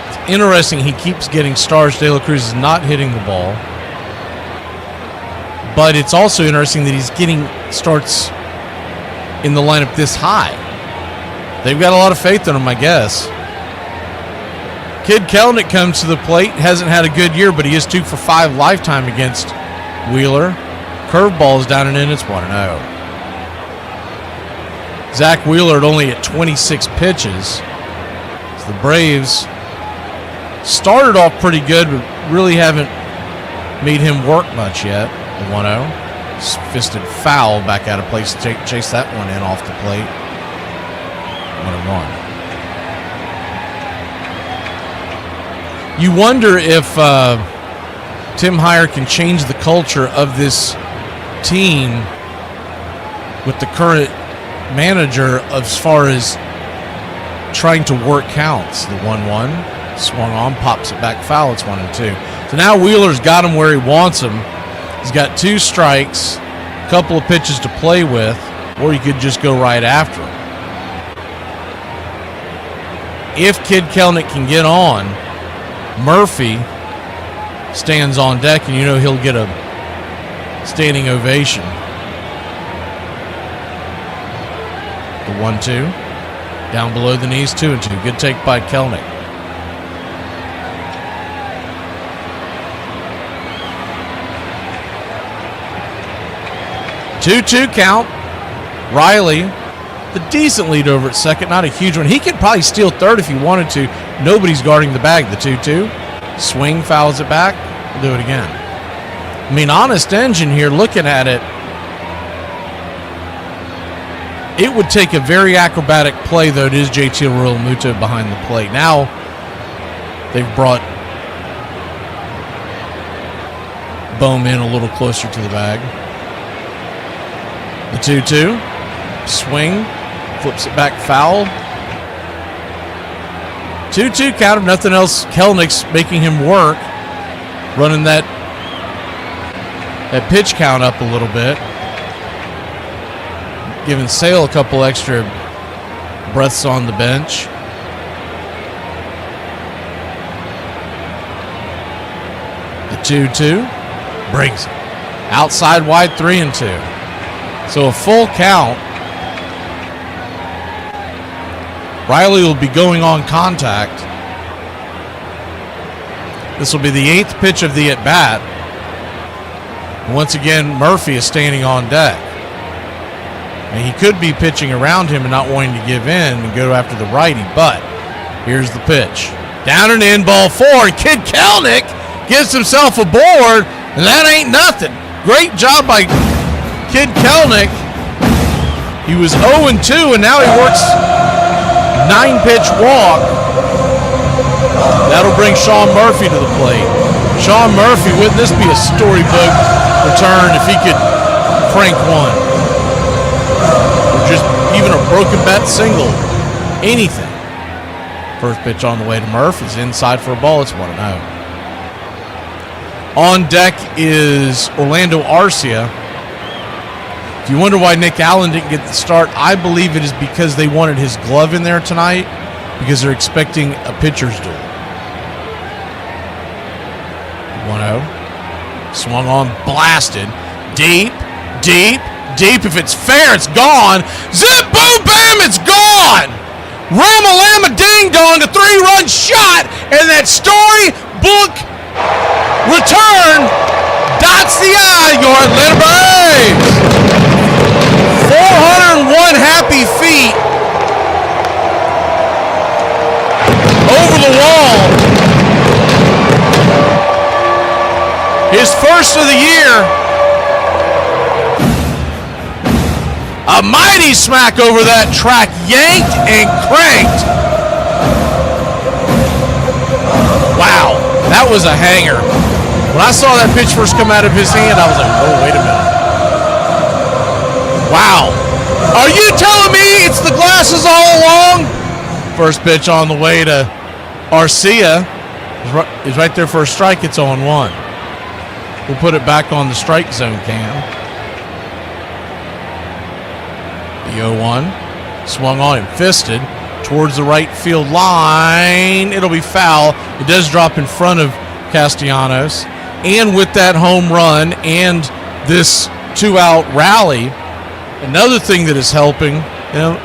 It's interesting, he keeps getting stars. De La Cruz is not hitting the ball. But it's also interesting that he's getting starts in the lineup this high. They've got a lot of faith in him, I guess. Kid Kelnick comes to the plate. Hasn't had a good year, but he is 2 for 5 lifetime against Wheeler. Curveball's down and in. It's 1-0. Zach Wheeler only at 26 pitches. So the Braves started off pretty good, but really haven't made him work much yet. The 1-0. Fisted foul back out of place to chase that one in off the plate. 1-1. You wonder if Tim Heyer can change the culture of this team with the current manager as far as trying to work counts. The 1-1 swung on, pops it back foul. It's 1-2. So now Wheeler's got him where he wants him. He's got 2 strikes, a couple of pitches to play with, or he could just go right after him. If Kid Kelnick can get on, Murphy stands on deck, and you know he'll get a standing ovation. The 1-2. Down below the knees, 2-2. Good take by Kelnick. Two count. Riley, the decent lead over at second, not a huge one. He could probably steal third if he wanted to. Nobody's guarding the bag. The 2-2. Swing, fouls it back. We'll do it again. I mean, honest engine here, looking at it, it would take a very acrobatic play, though. It is JT Realmuto behind the plate. Now they've brought Bowman a little closer to the bag. The 2-2. Swing. Flips it back foul. 2-2 count of nothing else. Kelnick's making him work. Running that pitch count up a little bit. Giving Sale a couple extra breaths on the bench. The 2-2 brings it. Outside wide, 3-2. So a full count. Riley will be going on contact. This will be the 8th pitch of the at-bat. Once again, Murphy is standing on deck. And he could be pitching around him and not wanting to give in and go after the righty, but here's the pitch. Down and in, ball 4. Kid Kelnick gives himself a board, and that ain't nothing. Great job by Kid Kelnick. He was 0-2, and now he works 9-pitch walk. That'll bring Sean Murphy to the plate. Sean Murphy, wouldn't this be a storybook return if he could crank one? Or just even a broken bat single. Anything. First pitch on the way to Murph is inside for a ball. It's 1-0. On deck is Orlando Arcia. If you wonder why Nick Allen didn't get the start, I believe it is because they wanted his glove in there tonight because they're expecting a pitcher's duel. 1-0. Swung on, blasted. Deep. If it's fair, it's gone. Zip, boom, bam, it's gone. Ramalama ding dong, a 3-run shot, and that storybook return dots the I, your Atlanta Braves. 401 happy feet over the wall. His first of the year. A mighty smack over that track, yanked and cranked. Wow, that was a hanger. When I saw that pitch first come out of his hand, I was like, oh, wait a minute. Wow. Are you telling me it's the glasses all along? First pitch on the way to Arcia is right there for a strike. It's 0-1. We'll put it back on the strike zone cam. The 0-1 swung on him, fisted towards the right field line. It'll be foul. It does drop in front of Castellanos. And with that home run and this 2-out rally, another thing that is helping,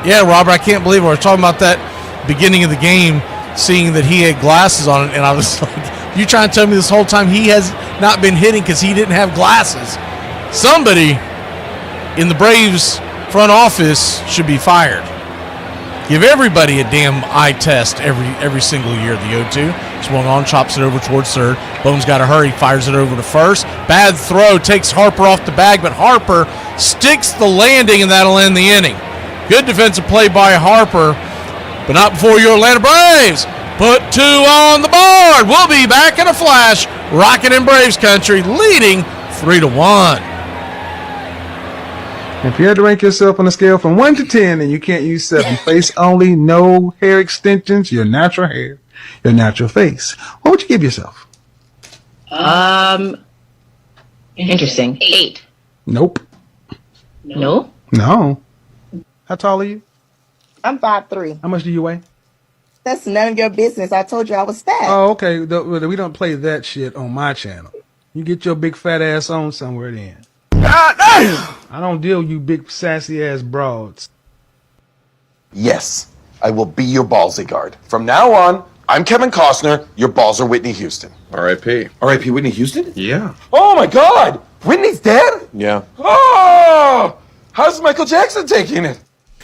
yeah, Robert, I can't believe it. I was talking about that beginning of the game, seeing that he had glasses on it, and I was like, you trying to tell me this whole time he has not been hitting because he didn't have glasses? Somebody in the Braves front office should be fired. Give everybody a damn eye test every single year. The 0-2 swung on, chops it over towards third. Bone's got to hurry, fires it over to first. Bad throw, takes Harper off the bag, but Harper sticks the landing, and that'll end the inning. Good defensive play by Harper, but not before your Atlanta Braves put 2 on the board. We'll be back in a flash. Rockin' in Braves country, leading 3-1. If you had to rank yourself on a scale from 1 to 10 and you can't use 7, face only, no hair extensions, your natural hair, your natural face, what would you give yourself? Interesting. 8. Nope. No? No. How tall are you? I'm 5'3". How much do you weigh? That's none of your business. I told you I was fat. Oh, okay. We don't play that shit on my channel. You get your big fat ass on somewhere then. I don't deal with you big sassy ass broads. Yes, I will be your ballsy guard. From now on, I'm Kevin Costner, your balls are Whitney Houston. R.I.P. R.I.P. Whitney Houston? Yeah. Oh my God! Whitney's dead? Yeah. Oh! How's Michael Jackson taking it?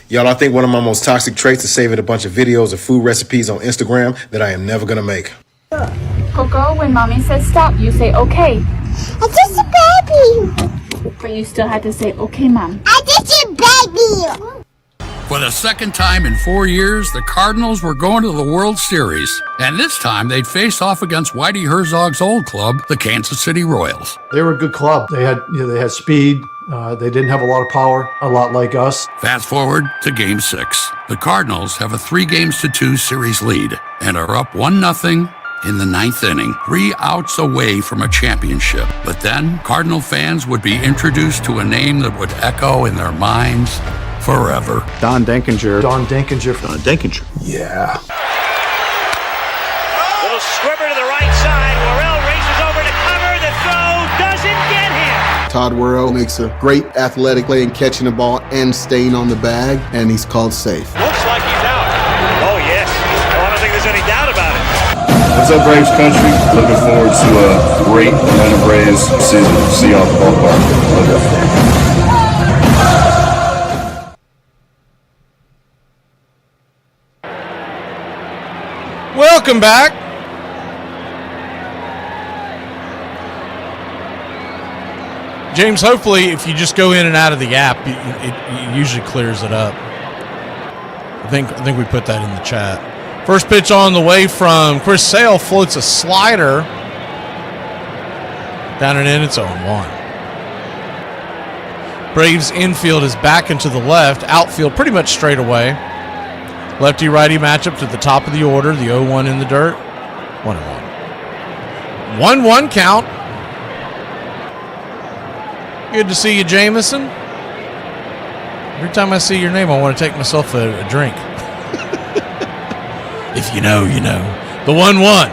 Y'all, I think one of my most toxic traits is saving a bunch of videos of food recipes on Instagram that I am never gonna make. Coco, when mommy says stop, you say okay. I'm just a baby. But you still had to say okay, mom. I'm just a baby. For the second time in 4 years, the Cardinals were going to the World Series. And this time, they'd face off against Whitey Herzog's old club, the Kansas City Royals. They were a good club. They had speed. They didn't have a lot of power, a lot like us. Fast forward to Game 6. The Cardinals have a 3-2 series lead and are up 1-0 in the 9th inning, 3 outs away from a championship. But then, Cardinal fans would be introduced to a name that would echo in their minds forever. Don Denkinger. Yeah. Little squibber to the right side. Worrell races over to cover. The throw doesn't get him. Todd Worrell makes a great athletic play in catching the ball and staying on the bag, and he's called safe. Looks like he's out. Oh, yes. I don't think there's any doubt about it. What's up, Braves country? Looking forward to a great Atlanta Braves season. See y'all at the ballpark. Welcome back. James, hopefully if you just go in and out of the app, it usually clears it up. I think we put that in the chat. First pitch on the way from Chris Sale, floats a slider. Down and in, it's 0-1. Braves infield is back into the left. Outfield pretty much straight away. Lefty-righty matchup to the top of the order. The 0-1 in the dirt. 1-1. 1-1 count. Good to see you, Jameson. Every time I see your name, I want to take myself a drink. If you know, you know. The 1-1.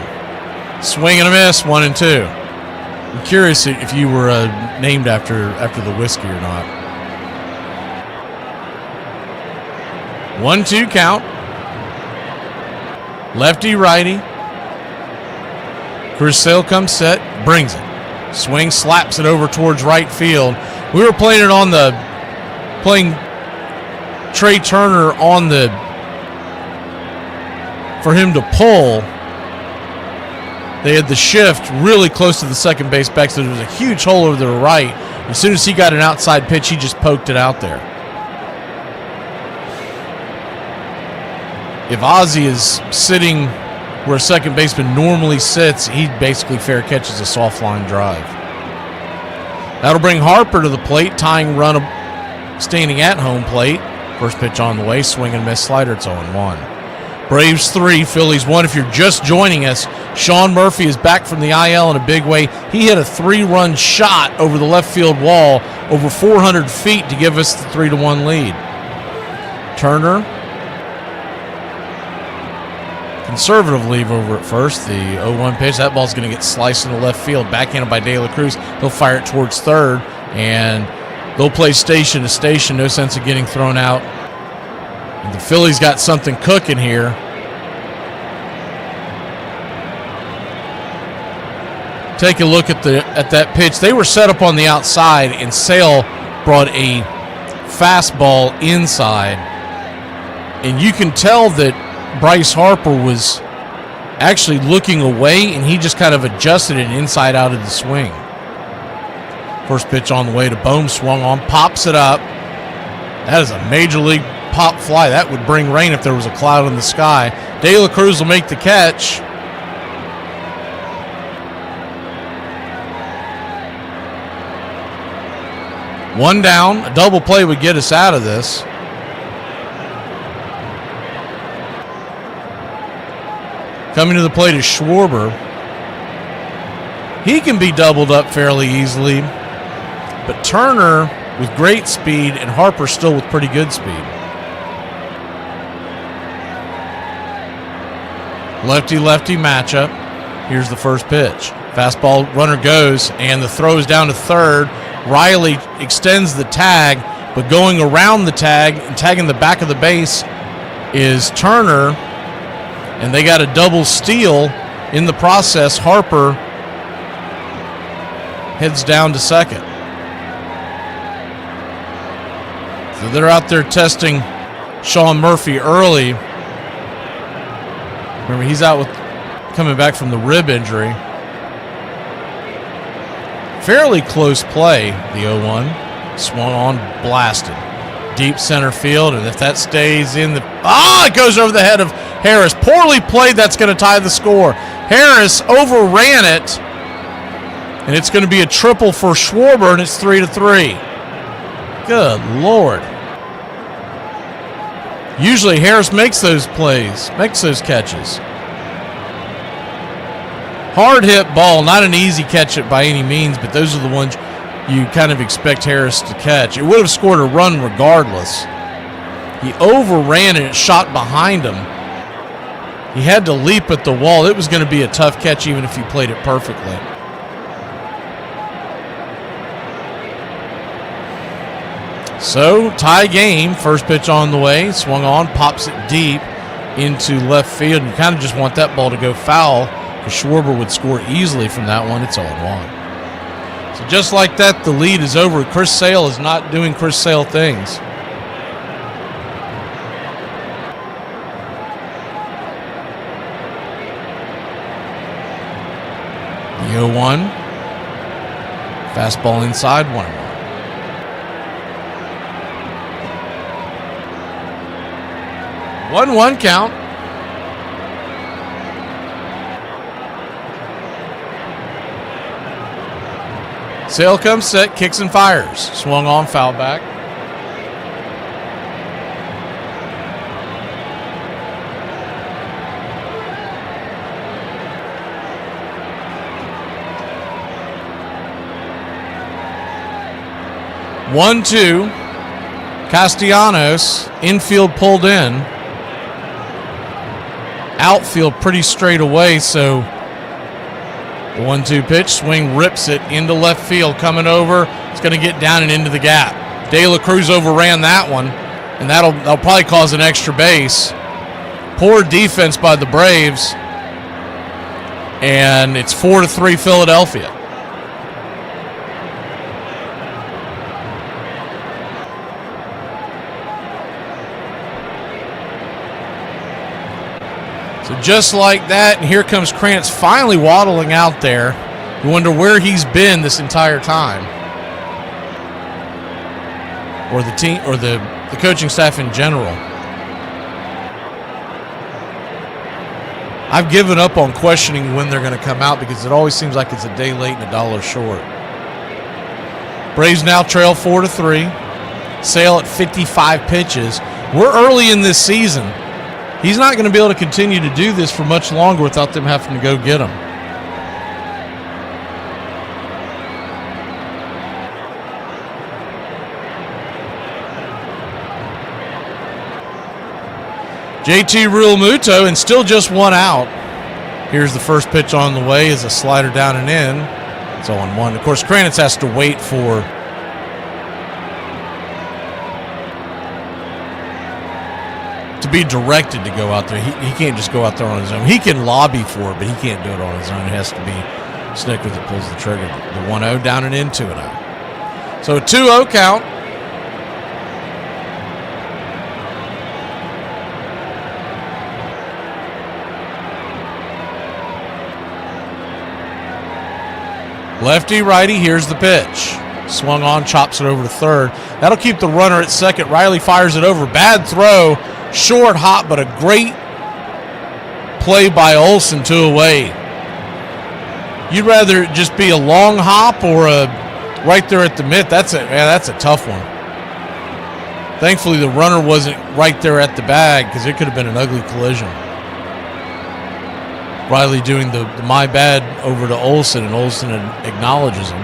Swing and a miss, 1-2. I'm curious if you were named after the whiskey or not. 1-2 count. Lefty, righty. Chris Sale comes set, brings it. Swing, slaps it over towards right field. We were playing Trey Turner for him to pull. They had the shift really close to the second base back, so there was a huge hole over to the right. As soon as he got an outside pitch, he just poked it out there. If Ozzie is sitting where a second baseman normally sits, he basically fair catches a soft line drive. That'll bring Harper to the plate, tying run standing at home plate. First pitch on the way, swing and miss slider, it's 0-1. Braves 3, Phillies 1. If you're just joining us, Sean Murphy is back from the IL in a big way. He hit a 3-run shot over the left field wall over 400 feet to give us the 3-1 lead. Turner, conservative leave over at first. The 0-1 pitch, that ball's going to get sliced into left field. Backhanded by De La Cruz. He'll fire it towards third, and they'll play station to station. No sense of getting thrown out. And the Phillies got something cooking here. Take a look at that pitch. They were set up on the outside, and Sale brought a fastball inside. And you can tell that Bryce Harper was actually looking away, and he just kind of adjusted it inside out of the swing. First pitch on the way to Bohm, swung on, pops it up. That is a major league pop fly. That would bring rain if there was a cloud in the sky. De La Cruz will make the catch. One down. A double play would get us out of this. Coming to the plate is Schwarber. He can be doubled up fairly easily, but Turner with great speed and Harper still with pretty good speed. Lefty-lefty matchup. Here's the first pitch. Fastball, runner goes, and the throw is down to third. Riley extends the tag, but going around the tag and tagging the back of the base is Turner, and they got a double steal in the process. Harper heads down to second. So they're out there testing Sean Murphy early. Remember, he's out with coming back from the rib injury. Fairly close play, the 0-1. Swung on, blasted. Deep center field, and if that stays in the... it goes over the head of Harris. Poorly played, that's going to tie the score. Harris overran it, and it's going to be a triple for Schwarber, and it's 3-3. Good Lord. Usually Harris makes those plays, makes those catches. Hard hit ball, not an easy catch it by any means, but those are the ones you kind of expect Harris to catch. It would have scored a run regardless. He overran it, shot behind him. He had to leap at the wall. It was going to be a tough catch even if he played it perfectly. So, tie game. First pitch on the way. Swung on, pops it deep into left field. You kind of just want that ball to go foul because Schwarber would score easily from that one. It's 0-1. So just like that, the lead is over. Chris Sale is not doing Chris Sale things. The 0-1. Fastball inside, 1-1. 1-1 count. Sale comes set, kicks and fires. Swung on, foul back. One-two. Castellanos, infield pulled in. Outfield pretty straight away, so the 1-2 pitch, swing rips it into left field, coming over. It's going to get down and into the gap. De La Cruz overran that one, and that'll probably cause an extra base. Poor defense by the Braves, and it's 4-3 Philadelphia. So just like that, and here comes Krantz finally waddling out there. You wonder where he's been this entire time. Or the team, or the coaching staff in general. I've given up on questioning when they're going to come out because it always seems like it's a day late and $1 short. Braves now trail 4-3. Sale at 55 pitches. We're early in this season. He's not going to be able to continue to do this for much longer without them having to go get him. JT Realmuto, and still just one out. Here's the first pitch on the way as a slider down and in. It's 0-1. Of course, Krantz has to wait for to be directed to go out there. He can't just go out there on his own. He can lobby for it, but he can't do it on his own. It has to be Snicker that pulls the trigger. The 1-0 down and in, 2-0. So a 2-0 count. Lefty, righty, here's the pitch. Swung on, chops it over to third. That'll keep the runner at second. Riley fires it over. Bad throw. Short hop, but a great play by Olsen, 2 away. You'd rather it just be a long hop or a right there at the mitt. That's a tough one. Thankfully, the runner wasn't right there at the bag because it could have been an ugly collision. Riley doing the my bad over to Olsen, and Olsen acknowledges him.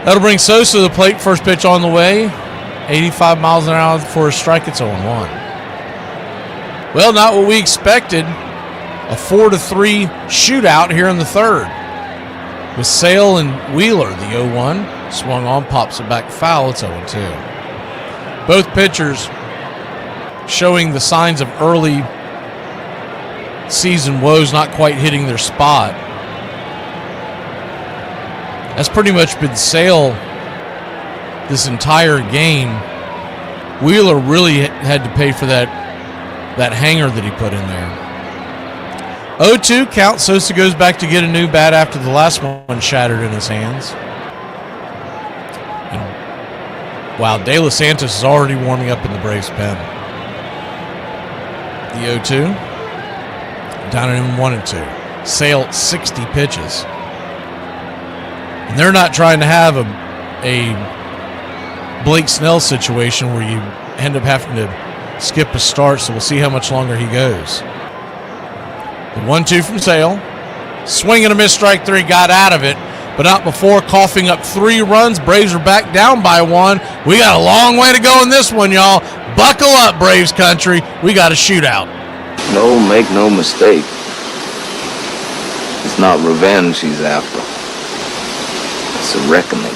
That'll bring Sosa to the plate. First pitch on the way. 85 miles an hour for a strike. It's 0-1. Well, not what we expected. A 4-3 shootout here in the third. With Sale and Wheeler, the 0-1. Swung on, pops it back foul. It's 0-2. Both pitchers showing the signs of early season woes, not quite hitting their spot. That's pretty much been Sale this entire game. Wheeler really had to pay for that hanger that he put in there. 0-2 count. Sosa goes back to get a new bat after the last one shattered in his hands. And, wow, De Los Santos is already warming up in the Braves pen. The 0-2. Down at him 1-2. Sale 60 pitches. And they're not trying to have a Blake Snell situation where you end up having to skip a start, so we'll see how much longer he goes. The 1-2 from Sale. Swing and a miss, strike three, got out of it, but not before coughing up 3 runs. Braves are back down by 1. We got a long way to go in this one, y'all. Buckle up, Braves country. We got a shootout. No, make no mistake. It's not revenge he's after. It's a reckoning.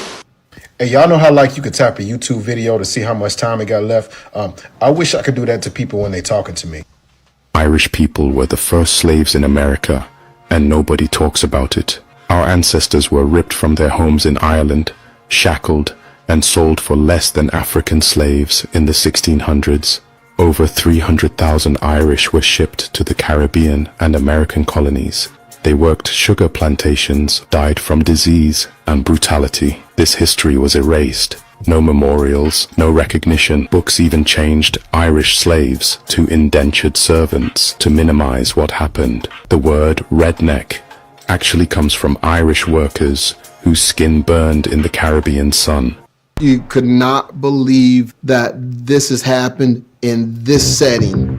Hey, y'all know how like you could tap a YouTube video to see how much time it got left? I wish I could do that to people when they talking to me. Irish people were the first slaves in America, and nobody talks about it. Our ancestors were ripped from their homes in Ireland, shackled, and sold for less than African slaves in the 1600s. Over 300,000 Irish were shipped to the Caribbean and American colonies. They worked sugar plantations, died from disease and brutality. This history was erased. No memorials, no recognition. Books even changed Irish slaves to indentured servants to minimize what happened. The word redneck actually comes from Irish workers whose skin burned in the Caribbean sun. You could not believe that this has happened in this setting,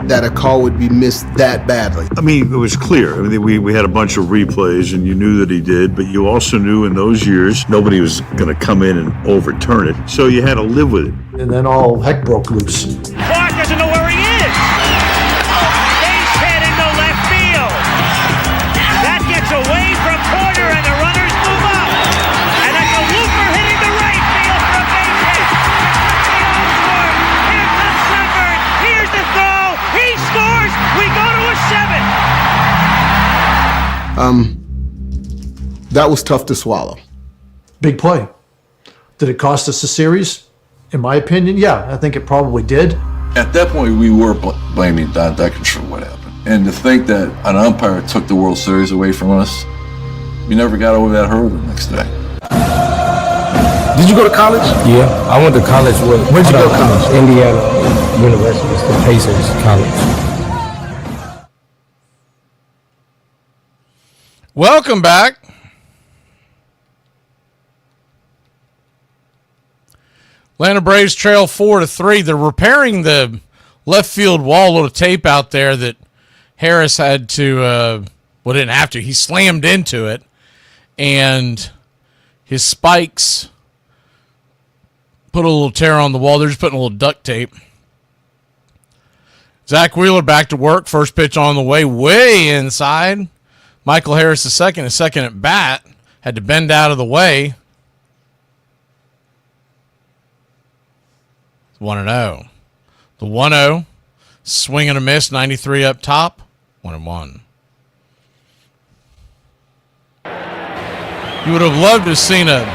that a call would be missed that badly. I mean, it was clear. I mean, we had a bunch of replays, and you knew that he did, but you also knew in those years nobody was going to come in and overturn it, so you had to live with it. And then all heck broke loose. Clark doesn't know where he is. Base hit into left field. That gets away from Porter, and the runners move up. And that's a looper hitting the right field for a base hit. Here comes Sunburn. Here's the throw. He scores. We go to a 7. That was tough to swallow. Big play. Did it cost us a series? In my opinion, yeah, I think it probably did. At that point, we were blaming Don Deckens for what happened. And to think that an umpire took the World Series away from us, we never got over that hurdle the next day. Did you go to college? Yeah, I went to college with... Where'd you go to college? Indiana University. It's the Pacers College. Welcome back. Atlanta Braves trail 4-3. They're repairing the left field wall. A little tape out there that Harris had to, didn't have to. He slammed into it, and his spikes put a little tear on the wall. They're just putting a little duct tape. Zach Wheeler back to work. First pitch on the way inside. Michael Harris his second at bat. Had to bend out of the way. 1-0. The 1-0. Swing and a miss. 93 up top. 1-1. You would have loved to have seen a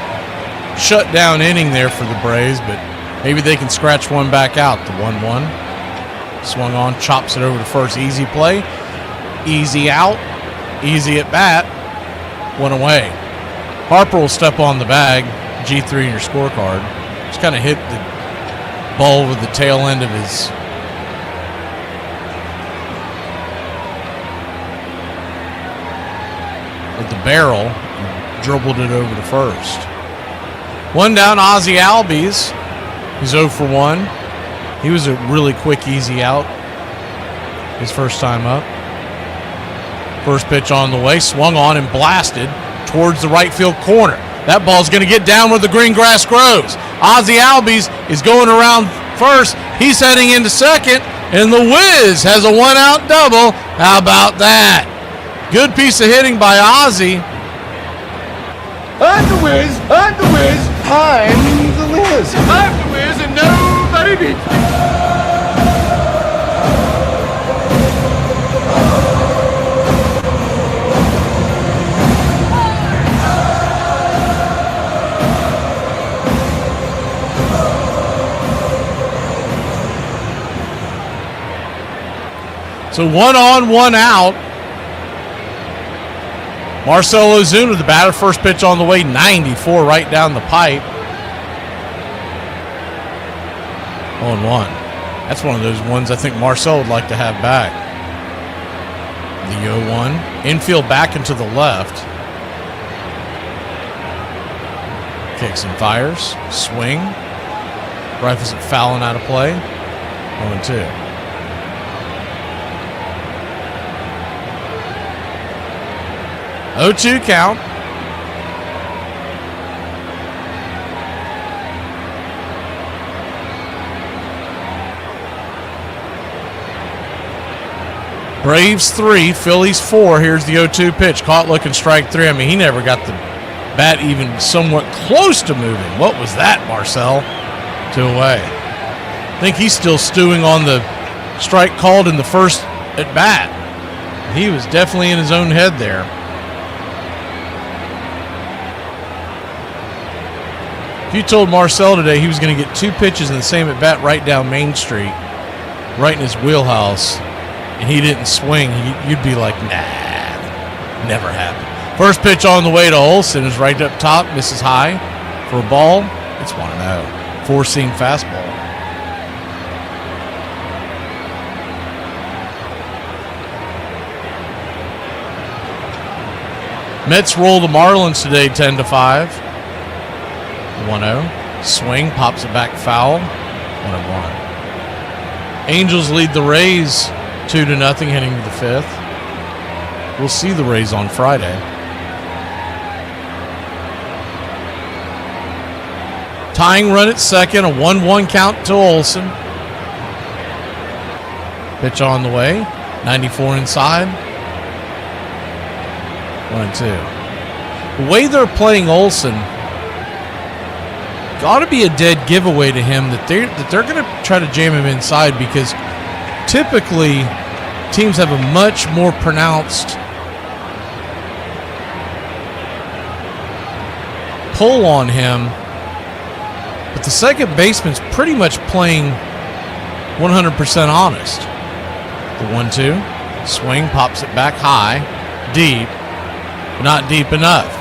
shutdown inning there for the Braves, but maybe they can scratch one back out. The 1-1. Swung on, chops it over to first. Easy play. Easy out. Easy at bat. 1 away. Harper will step on the bag. G3 in your scorecard. Just kind of hit the ball with the tail end of his barrel and dribbled it over to first. One down, Ozzie Albies. He's 0 for 1. He was a really quick, easy out his first time up. First pitch on the way, swung on and blasted towards the right field corner. That ball's going to get down where the green grass grows. Ozzie Albies is going around first. He's heading into second, and the Wiz has a one-out double. How about that? Good piece of hitting by Ozzie. I'm the Wiz, I'm the Wiz, I'm the Wiz. I'm the Wiz and nobody beats me. So 1 on, 1 out. Marcell Ozuna, the batter, first pitch on the way, 94 right down the pipe. 0-1. That's one of those ones I think Marcell would like to have back. The 0-1. Infield back and to the left. Kicks and fires. Swing. Rifles it fouling out of play. 0-2. Oh-2 count. Braves 3, Phillies 4. Here's the 0-2 pitch. Caught looking, strike 3. I mean, he never got the bat even somewhat close to moving. What was that, Marcell? 2 away. I think he's still stewing on the strike called in the first at bat. He was definitely in his own head there. If you told Marcell today he was going to get 2 pitches in the same at bat right down Main Street, right in his wheelhouse, and he didn't swing, you'd be like, nah, never happened. First pitch on the way to Olsen is right up top, misses high for a ball. It's 1-0. 4-seam fastball. Mets roll the Marlins today 10-5. 1-0. Swing, pops it back foul. 1-1. Angels lead the Rays 2-0 heading to the 5th. We'll see the Rays on Friday. Tying run at second, a 1-1 count to Olsen. Pitch on the way. 94 inside. 1-2. The way they're playing Olsen, ought to be a dead giveaway to him that they're going to try to jam him inside, because typically teams have a much more pronounced pull on him, but the second baseman's pretty much playing 100% honest. The 1-2 swing, pops it back high, deep, not deep enough.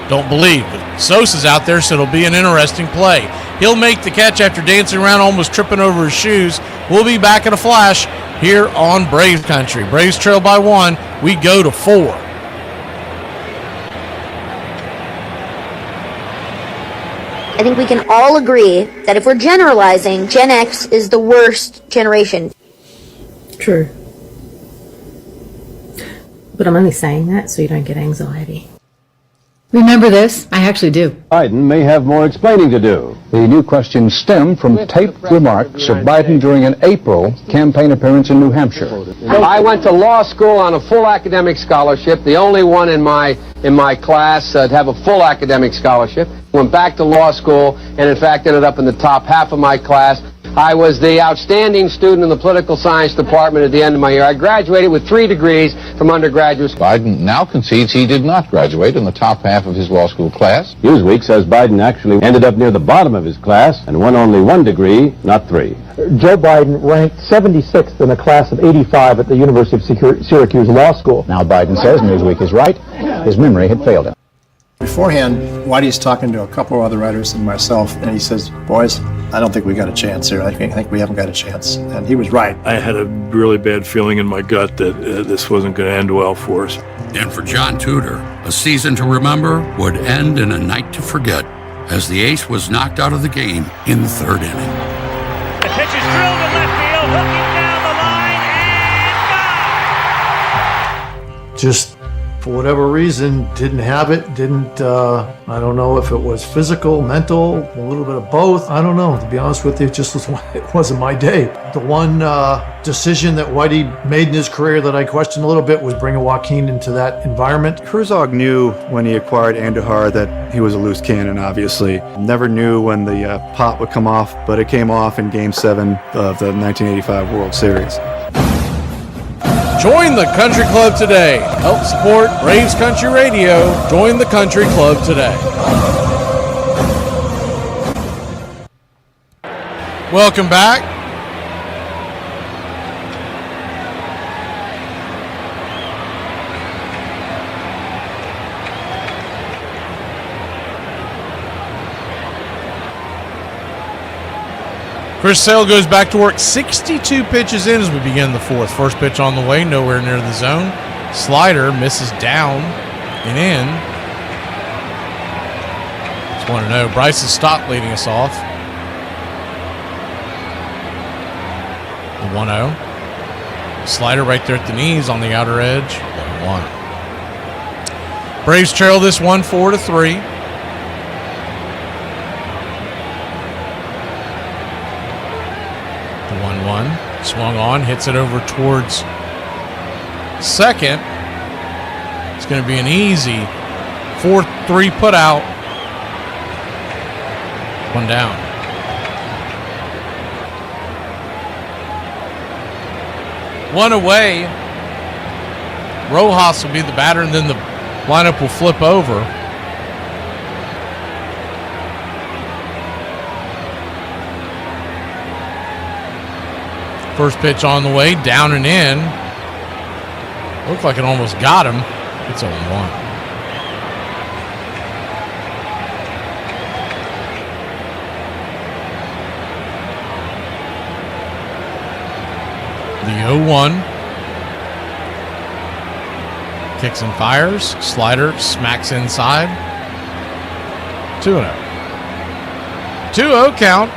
Don't believe, but Sosa's out there, so it'll be an interesting play. He'll make the catch after dancing around, almost tripping over his shoes. We'll be back in a flash here on Braves Country. Braves trail by 1. We go to 4. I think we can all agree that if we're generalizing, Gen X is the worst generation. True. But I'm only saying that so you don't get anxiety. Remember this? I actually do. Biden may have more explaining to do. The new questions stem from taped remarks of Biden during an April campaign appearance in New Hampshire. I went to law school on a full academic scholarship, the only one in my class to have a full academic scholarship. Went back to law school and in fact ended up in the top half of my class. I was the outstanding student in the political science department at the end of my year. I graduated with 3 degrees from undergraduate school. Biden now concedes he did not graduate in the top half of his law school class. Newsweek says Biden actually ended up near the bottom of his class and won only 1 degree, not 3. Joe Biden ranked 76th in a class of 85 at the University of Syracuse Law School. Now Biden says Newsweek is right. His memory had failed him. Beforehand, Whitey's talking to a couple of other writers and myself, and he says, boys, I don't think we got a chance here. I think we haven't got a chance. And he was right. I had a really bad feeling in my gut that this wasn't going to end well for us. And for John Tudor, a season to remember would end in a night to forget as the ace was knocked out of the game in the third inning. The pitch is drilled to left field, hooking down the line, and gone! Just for whatever reason, didn't have it, I don't know if it was physical, mental, a little bit of both. I don't know. To be honest with you, it wasn't my day. The one decision that Whitey made in his career that I questioned a little bit was bringing Joaquin into that environment. Herzog knew when he acquired Andujar that he was a loose cannon, obviously. Never knew when the pop would come off, but it came off in Game 7 of the 1985 World Series. Join the Country Club today. Help support Braves Country Radio. Join the Country Club today. Welcome back. Chris Sale goes back to work. 62 pitches in as we begin the fourth. First pitch on the way, nowhere near the zone. Slider misses down and in. Just 1-0. Bryson Stott leading us off. The 1-0. Slider right there at the knees on the outer edge. 1-1. Braves trail this one 4-3. The 1-1. Swung on, hits it over towards second. It's going to be an easy 4-3 put out. One down. One away. Rojas will be the batter, and then the lineup will flip over. First pitch on the way, down and in. Looked like it almost got him. It's 0-1. The 0-1. Kicks and fires. Slider smacks inside. 2-0. 2-0 count.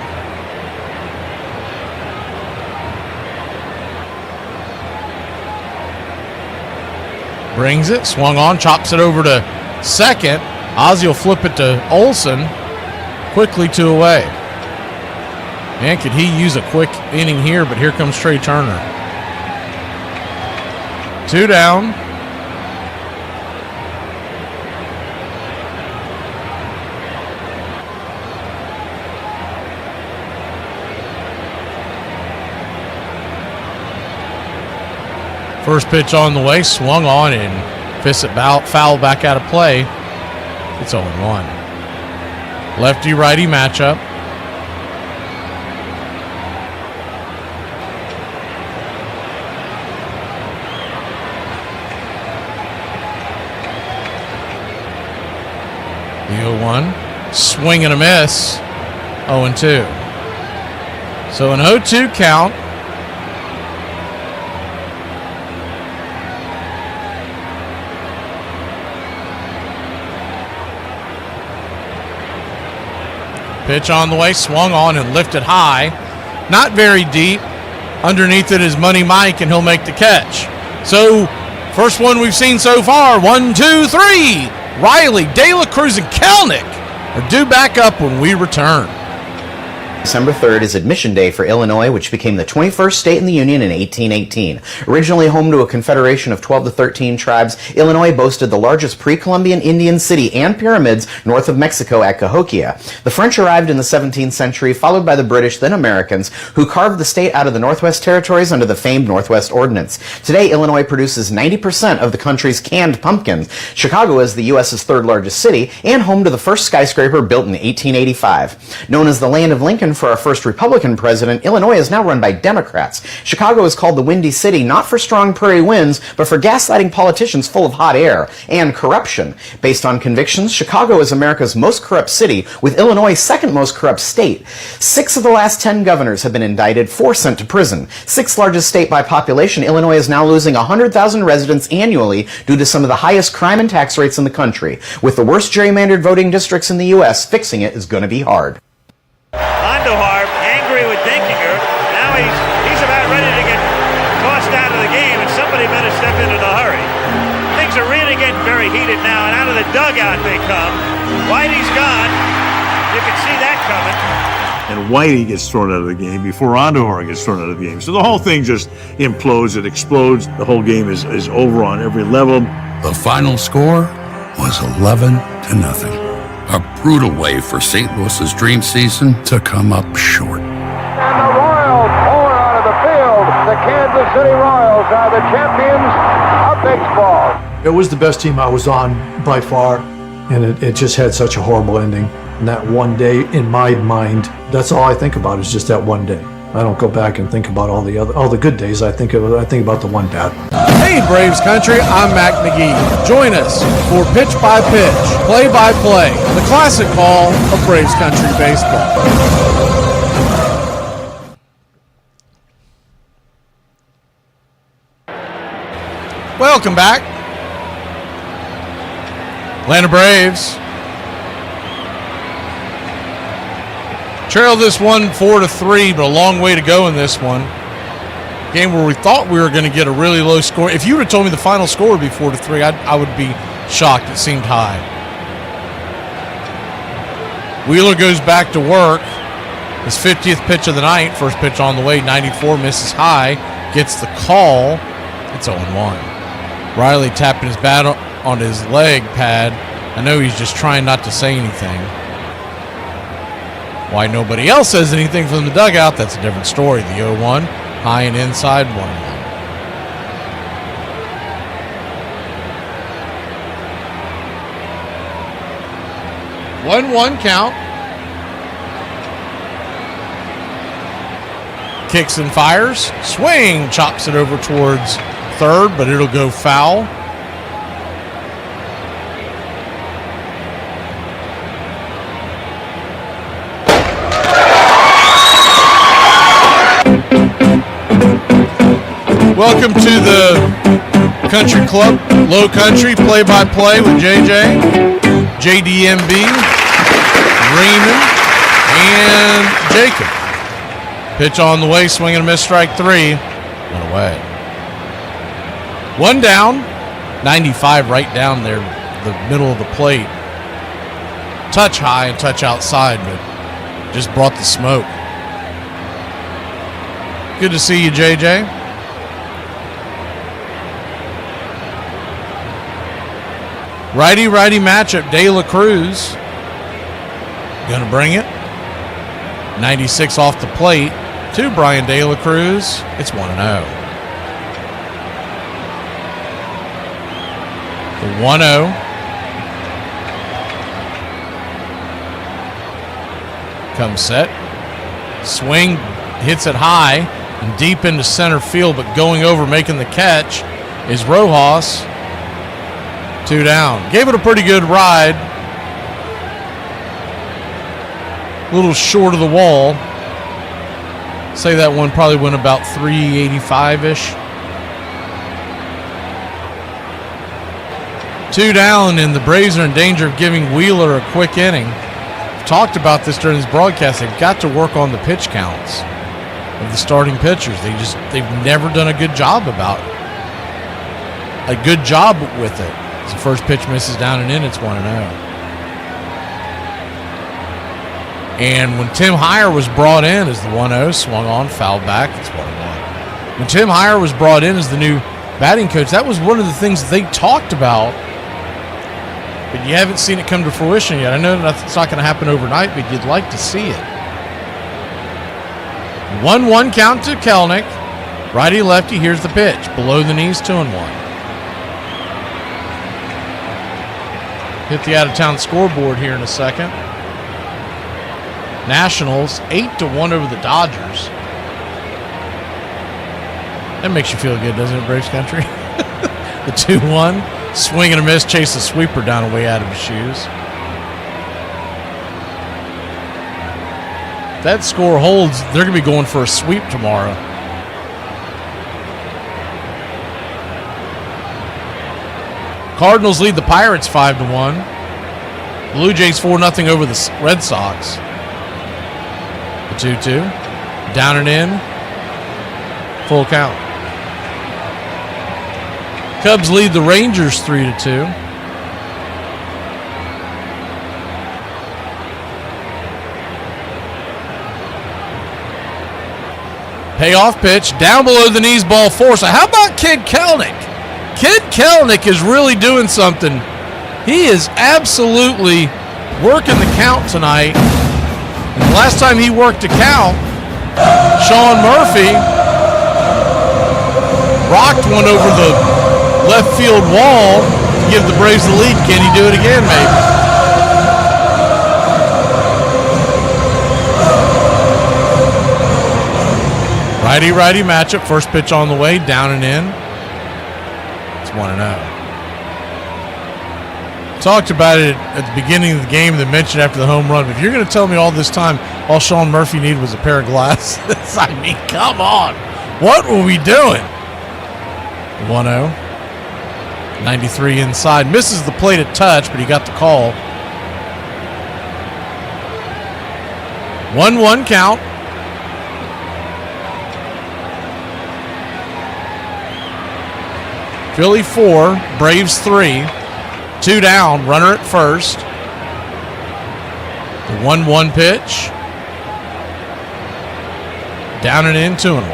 Brings it, swung on, chops it over to second. Ozzie will flip it to Olsen. Quickly 2 away. Man, could he use a quick inning here, but here comes Trey Turner. 2 down. First pitch on the way, swung on and fists it foul back out of play. It's 0-1. Lefty-righty matchup. The 0-1. Swing and a miss. 0-2. So an 0-2 count. Pitch on the way, swung on and lifted high. Not very deep. Underneath it is Money Mike, and he'll make the catch. So, first one we've seen so far. 1, 2, 3. Riley, De La Cruz, and Kelnick are due back up when we return. December 3rd is admission day for Illinois, which became the 21st state in the Union in 1818. Originally home to a confederation of 12 to 13 tribes, Illinois boasted the largest pre-Columbian Indian city and pyramids north of Mexico at Cahokia. The French arrived in the 17th century, followed by the British, then Americans, who carved the state out of the Northwest Territories under the famed Northwest Ordinance. Today, Illinois produces 90% of the country's canned pumpkins. Chicago is the U.S.'s third largest city and home to the first skyscraper built in 1885. Known as the Land of Lincoln and for our first Republican president, Illinois is now run by Democrats. Chicago is called the Windy City, not for strong prairie winds, but for gaslighting politicians full of hot air and corruption. Based on convictions, Chicago is America's most corrupt city, with Illinois' second most corrupt state. 6 of the last 10 governors have been indicted, 4 sent to prison. 6th largest state by population, Illinois is now losing 100,000 residents annually due to some of the highest crime and tax rates in the country. With the worst gerrymandered voting districts in the U.S., fixing it is going to be hard. Andujar angry with Dinkinger. Now he's about ready to get tossed out of the game, and somebody better step in a hurry. Things are really getting very heated now, and out of the dugout they come. Whitey's gone. You can see that coming. And Whitey gets thrown out of the game before Andujar gets thrown out of the game. So the whole thing just implodes, it explodes. The whole game is over on every level. The final score was 11-0. A brutal way for St. Louis's dream season to come up short. And the Royals pour out of the field. The Kansas City Royals are the champions of baseball. It was the best team I was on by far, and it just had such a horrible ending. And that one day, in my mind, that's all I think about is just that one day. I don't go back and think about all the good days. I think about the one bad. Hey Braves Country, I'm Mac McGee. Join us for Pitch by Pitch, Play by Play, the classic call of Braves Country baseball. Welcome back. Atlanta Braves trail this one 4-3, but a long way to go in this one. Game where we thought we were going to get a really low score. If you would have told me the final score would be 4-3, I would be shocked. It seemed high. Wheeler goes back to work. His 50th pitch of the night. First pitch on the way. 94, misses high. Gets the call. It's 0-1. Riley tapping his bat on his leg pad. I know he's just trying not to say anything. Why nobody else says anything from the dugout, that's a different story. The 0-1, high and inside, 1-1. 1-1 count. Kicks and fires. Swing, chops it over towards third, but it'll go foul. Welcome to the Country Club, Low Country, play-by-play with JJ, JDMB, Raymond, and Jacob. Pitch on the way, swing and a miss, strike 3, and away. One down, 95 right down there, the middle of the plate. Touch high and touch outside, but just brought the smoke. Good to see you, JJ. Righty-righty matchup, De La Cruz. Gonna bring it. 96 off the plate to Brian De La Cruz. It's 1-0. The 1-0. Comes set. Swing, hits it high and deep into center field, but going over, making the catch is Rojas. 2 down. Gave it a pretty good ride. A little short of the wall. Say that one probably went about 385-ish. 2 down, and the Braves are in danger of giving Wheeler a quick inning. We've talked about this during this broadcast. They've got to work on the pitch counts of the starting pitchers. They've never done a good job with it. The first pitch misses down and in, it's 1-0. And when Tim Heyer was brought in as the 1-0, swung on, fouled back, it's 1-1. When Tim Heyer was brought in as the new batting coach, that was one of the things they talked about, but you haven't seen it come to fruition yet. I know it's not going to happen overnight, but you'd like to see it. 1-1 count to Kelnick. Righty-lefty, here's the pitch. Below the knees, 2-1. Hit the out-of-town scoreboard here in a second. Nationals 8-1 over the Dodgers. That makes you feel good, doesn't it, Braves Country? The 2-1. Swing and a miss. Chase the sweeper down and way out of his shoes. If that score holds, they're going to be going for a sweep tomorrow. Cardinals lead the Pirates 5-1. Blue Jays 4-0 over the Red Sox. The 2-2. Down and in. Full count. Cubs lead the Rangers 3-2. Payoff pitch, down below the knees, ball four. So how about Kid Kelnick? Kid Kelnick is really doing something. He is absolutely working the count tonight. And the last time he worked a count, Sean Murphy rocked one over the left field wall to give the Braves the lead. Can he do it again, maybe? Righty-righty matchup. First pitch on the way, down and in. It's 1-0. Talked about it at the beginning of the game, then mentioned after the home run. But if you're going to tell me all this time all Sean Murphy needed was a pair of glasses, I mean, come on. What were we doing? 1-0. 93 inside. Misses the plate at touch, but he got the call. 1-1 count. Philly 4, Braves 3. 2 down, runner at first. The 1-1 pitch. Down and in, 2-1.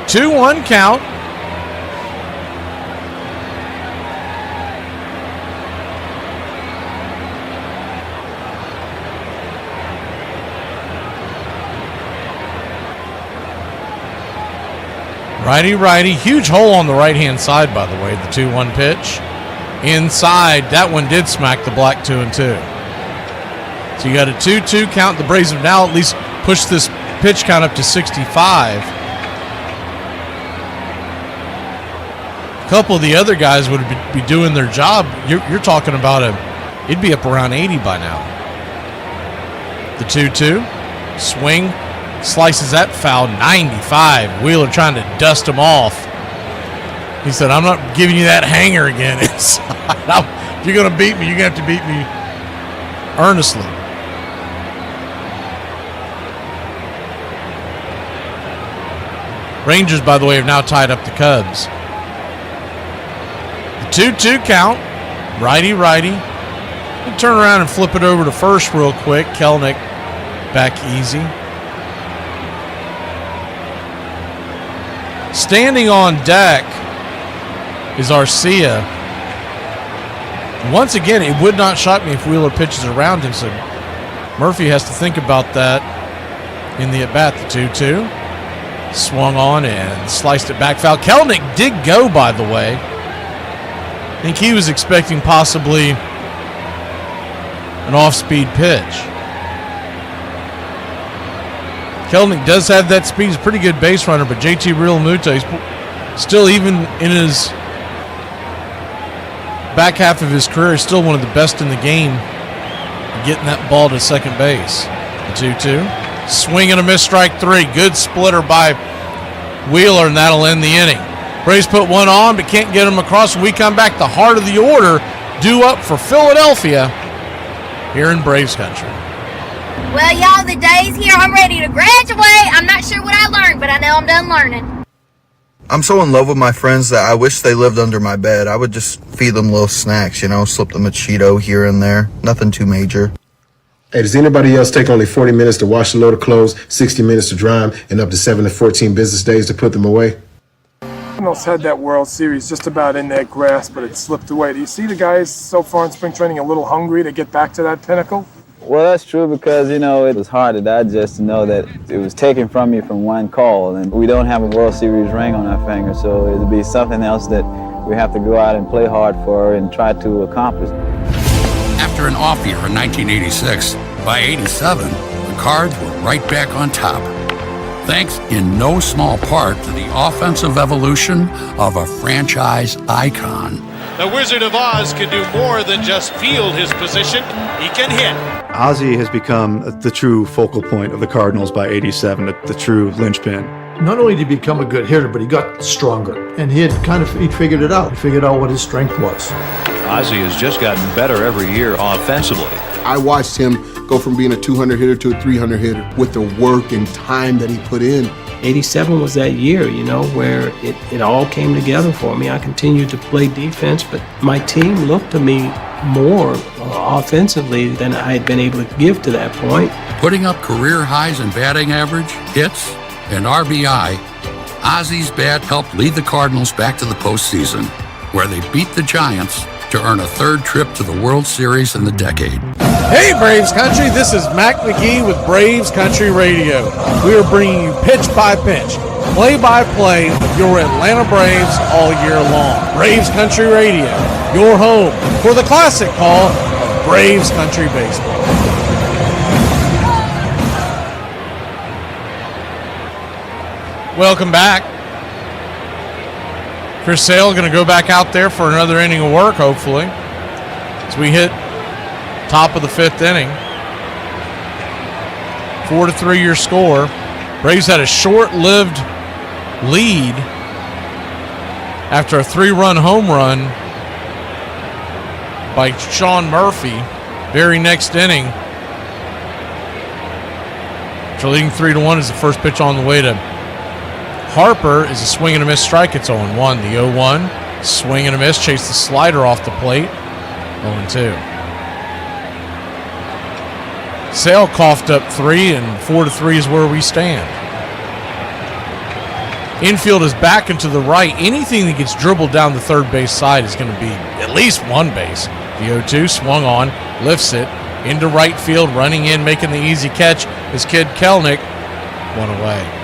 2-1 count. Righty-righty. Huge hole on the right-hand side, by the way, the 2-1 pitch. Inside. That one did smack the black 2-2. So you got a 2-2 count. The Braves have now at least pushed this pitch count up to 65. A couple of the other guys would be doing their job. You're talking about it'd be up around 80 by now. The 2-2. Swing. Slices that foul, 95. Wheeler trying to dust him off. He said, I'm not giving you that hanger again. If you're going to beat me, you're going to have to beat me earnestly. Rangers, by the way, have now tied up the Cubs. The 2-2 count. Righty-righty. Turn around and flip it over to first real quick. Kelnick back easy. Standing on deck is Arcia. Once again, it would not shock me if Wheeler pitches around him, so Murphy has to think about that in the at-bat. The 2-2. Swung on and sliced it back foul. Kelnick did go, by the way. I think he was expecting possibly an off-speed pitch. Kelnick does have that speed. He's a pretty good base runner, but JT Realmuto, he's still, even in his back half of his career, is still one of the best in the game getting that ball to second base. The 2-2. Swing and a miss, strike 3. Good splitter by Wheeler, and that'll end the inning. Braves put one on, but can't get him across. When we come back, the heart of the order due up for Philadelphia here in Braves Country. Well, y'all, the day's here. I'm ready to graduate. I'm not sure what I learned, but I know I'm done learning. I'm so in love with my friends that I wish they lived under my bed. I would just feed them little snacks, slip them a Cheeto here and there. Nothing too major. Hey, does anybody else take only 40 minutes to wash a load of clothes, 60 minutes to dry them, and up to 7 to 14 business days to put them away? Cardinals had that World Series just about in their grasp, but it slipped away. Do you see the guys so far in spring training a little hungry to get back to that pinnacle? Well, that's true because, you know, it was hard to digest to know that it was taken from you from one call, and we don't have a World Series ring on our finger, so it'll be something else that we have to go out and play hard for and try to accomplish. After an off year in 1986, by 87, the Cards were right back on top. Thanks in no small part to the offensive evolution of a franchise icon. The Wizard of Oz can do more than just field his position. He can hit. Ozzie has become the true focal point of the Cardinals by 87, the true linchpin. Not only did he become a good hitter, but he got stronger. And he figured it out. He figured out what his strength was. Ozzie has just gotten better every year offensively. I watched him go from being a 200 hitter to a 300 hitter with the work and time that he put in. 87 was that year, you know, where it all came together for me. I continued to play defense, but my team looked to me more offensively than I had been able to give to that point. Putting up career highs in batting average, hits, and RBI, Ozzie's bat helped lead the Cardinals back to the postseason, where they beat the Giants to earn a third trip to the World Series in the decade. Hey Braves Country, this is Mac McGee with Braves Country Radio. We are bringing you pitch by pitch, play by play of your Atlanta Braves all year long. Braves Country Radio, your home for the classic call of Braves Country Baseball. Welcome back. Chris Sale going to go back out there for another inning of work, hopefully, as we hit top of the fifth inning. 4-3 your score. Braves had a short-lived lead after a 3-run home run by Sean Murphy. Very next inning, after leading 3-1, is the first pitch on the way to Harper is a swing and a miss strike. It's 0-1. The 0-1, swing and a miss, chase the slider off the plate. 0-2. Sale coughed up 3, and 4-3 is where we stand. Infield is back and to the right. Anything that gets dribbled down the third base side is going to be at least one base. The 0-2 swung on, lifts it into right field, running in, making the easy catch is Kid Kelenic. One away.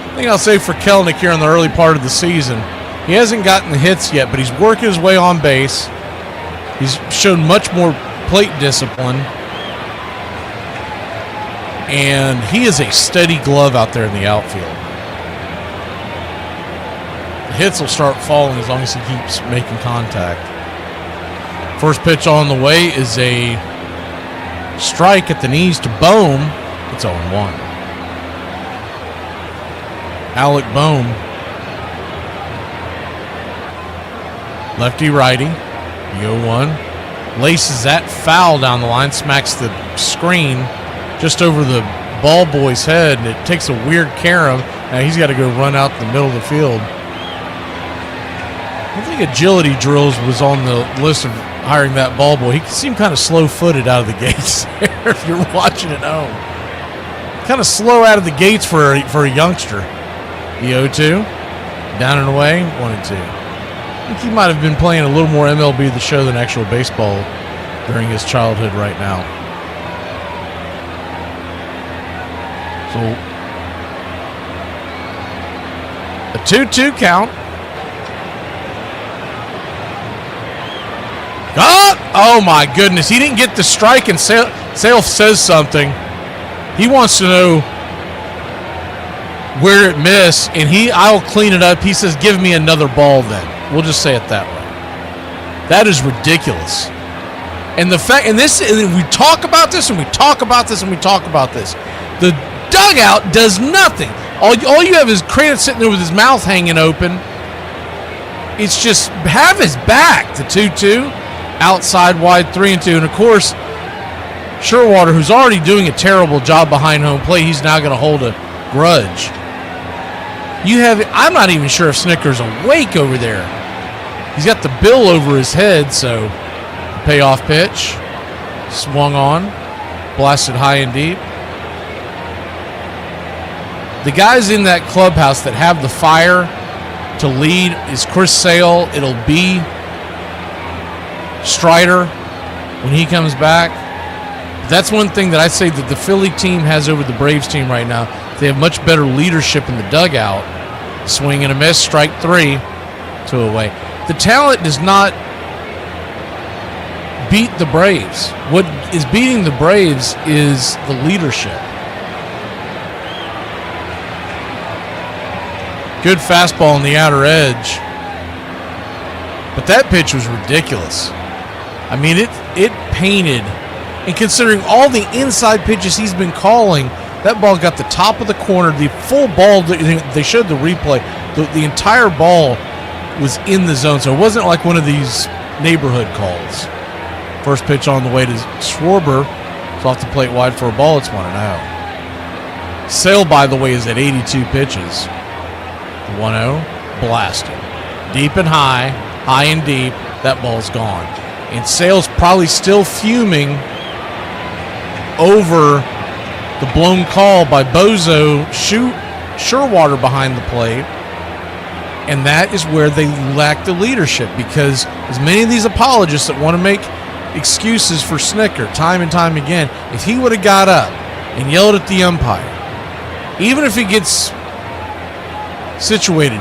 I think I'll say for Kelenic here in the early part of the season, he hasn't gotten the hits yet, but he's working his way on base. He's shown much more plate discipline. And he is a steady glove out there in the outfield. The hits will start falling as long as he keeps making contact. First pitch on the way is a strike at the knees to Bohm. It's 0-1. Alec Bohm, lefty-righty, the 0-1, laces that foul down the line, smacks the screen just over the ball boy's head, and it takes a weird carom. Now he's got to go run out the middle of the field. I don't think agility drills was on the list of hiring that ball boy. He seemed kind of slow-footed out of the gates there if you're watching at home. Kind of slow out of the gates for a youngster. The 0-2, down and away, 1-2. I think he might have been playing a little more MLB The Show than actual baseball during his childhood right now. So, a 2-2 count. Oh my goodness, he didn't get the strike, and Sale says something. He wants to know where it missed, and I'll clean it up. He says, give me another ball then. We'll just say it that way. That is ridiculous. And the fact, and we talk about this, and we talk about this, and we talk about this. The dugout does nothing. All you have is Cranon sitting there with his mouth hanging open. It's just have his back. The 2-2, outside wide 3-2, and of course, Sherwater, who's already doing a terrible job behind home plate, he's now going to hold a grudge. I'm not even sure if Snicker's awake over there. He's got the bill over his head, so payoff pitch. Swung on. Blasted high and deep. The guys in that clubhouse that have the fire to lead is Chris Sale. It'll be Strider when he comes back. that's one thing that I say that the Philly team has over the Braves team right now. They have much better leadership in the dugout. Swing and a miss, strike 3, 2 away. The talent does not beat the Braves. What is beating the Braves is the leadership. Good fastball on the outer edge. But that pitch was ridiculous. I mean, it painted. And considering all the inside pitches he's been calling, that ball got the top of the corner, the full ball. They showed the replay. The entire ball was in the zone, so it wasn't like one of these neighborhood calls. First pitch on the way to Schwarber. It's off the plate wide for a ball. It's 1-0. Sale, by the way, is at 82 pitches. 1-0, blasted. Deep and high, high and deep. That ball's gone. And Sale's probably still fuming over the blown call by Bozo, Surewater behind the plate. And that is where they lack the leadership, because as many of these apologists that want to make excuses for Snicker time and time again, if he would have got up and yelled at the umpire, even if he gets situated,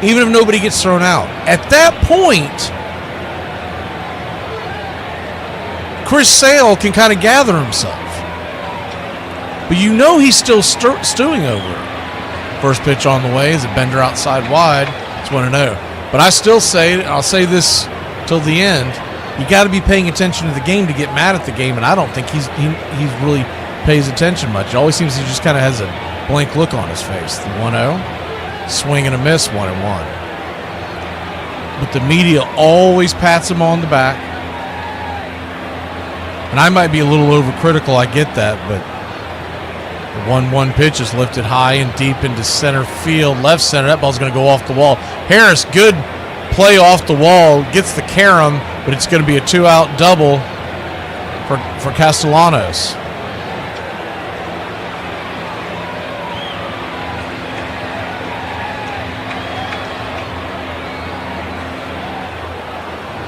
even if nobody gets thrown out, at that point, Chris Sale can kind of gather himself. But you know he's still stewing over it. First pitch on the way is a bender outside wide. It's 1-0. But I still say, and I'll say this till the end, you got to be paying attention to the game to get mad at the game, and I don't think he really pays attention much. It always seems he just kind of has a blank look on his face. The 1-0, swing and a miss, 1-1. But the media always pats him on the back. And I might be a little overcritical, I get that, but the 1-1 pitch is lifted high and deep into center field, left center. That ball's going to go off the wall. Harris, good play off the wall, gets the carom, but it's going to be a 2-out double for Castellanos.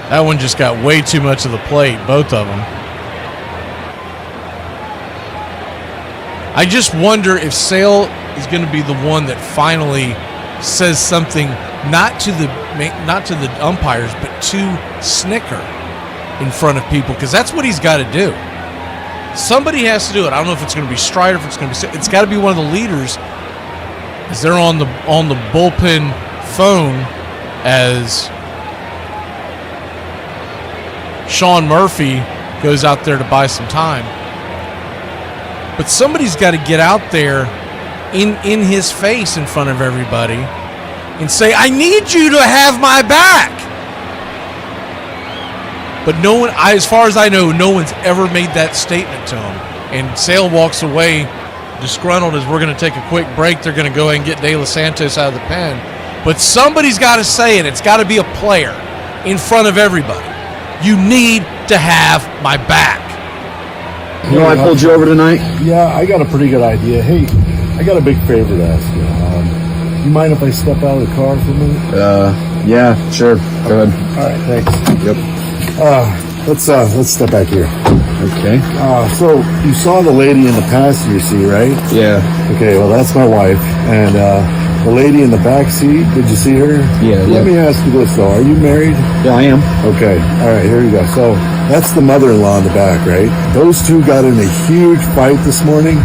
That one just got way too much of the plate, both of them. I just wonder if Sale is going to be the one that finally says something, not to the umpires, but to Snicker in front of people, because that's what he's got to do. Somebody has to do it. I don't know if it's going to be Strider, if it's going to be. It's got to be one of the leaders, as they're on the bullpen phone as Sean Murphy goes out there to buy some time. But somebody's got to get out there in his face in front of everybody and say, I need you to have my back. But no one, as far as I know, no one's ever made that statement to him. And Sale walks away disgruntled as we're going to take a quick break. They're going to go ahead and get De Los Santos out of the pen. But somebody's got to say it. It's got to be a player in front of everybody. You need to have my back. You know, I pulled you over tonight? Yeah, I got a pretty good idea. Hey, I got a big favor to ask you. You mind if I step out of the car for a minute? Yeah, sure. Go ahead. All right, thanks. Yep. Let's step back here. Okay. So you saw the lady in the passenger seat, right? Yeah. Okay, well, that's my wife. And the lady in the back seat, did you see her? Yeah. Let me ask you this, though. Are you married? Yeah, I am. Okay. All right, here you go. So that's the mother-in-law in the back, right? Those two got in a huge fight this morning,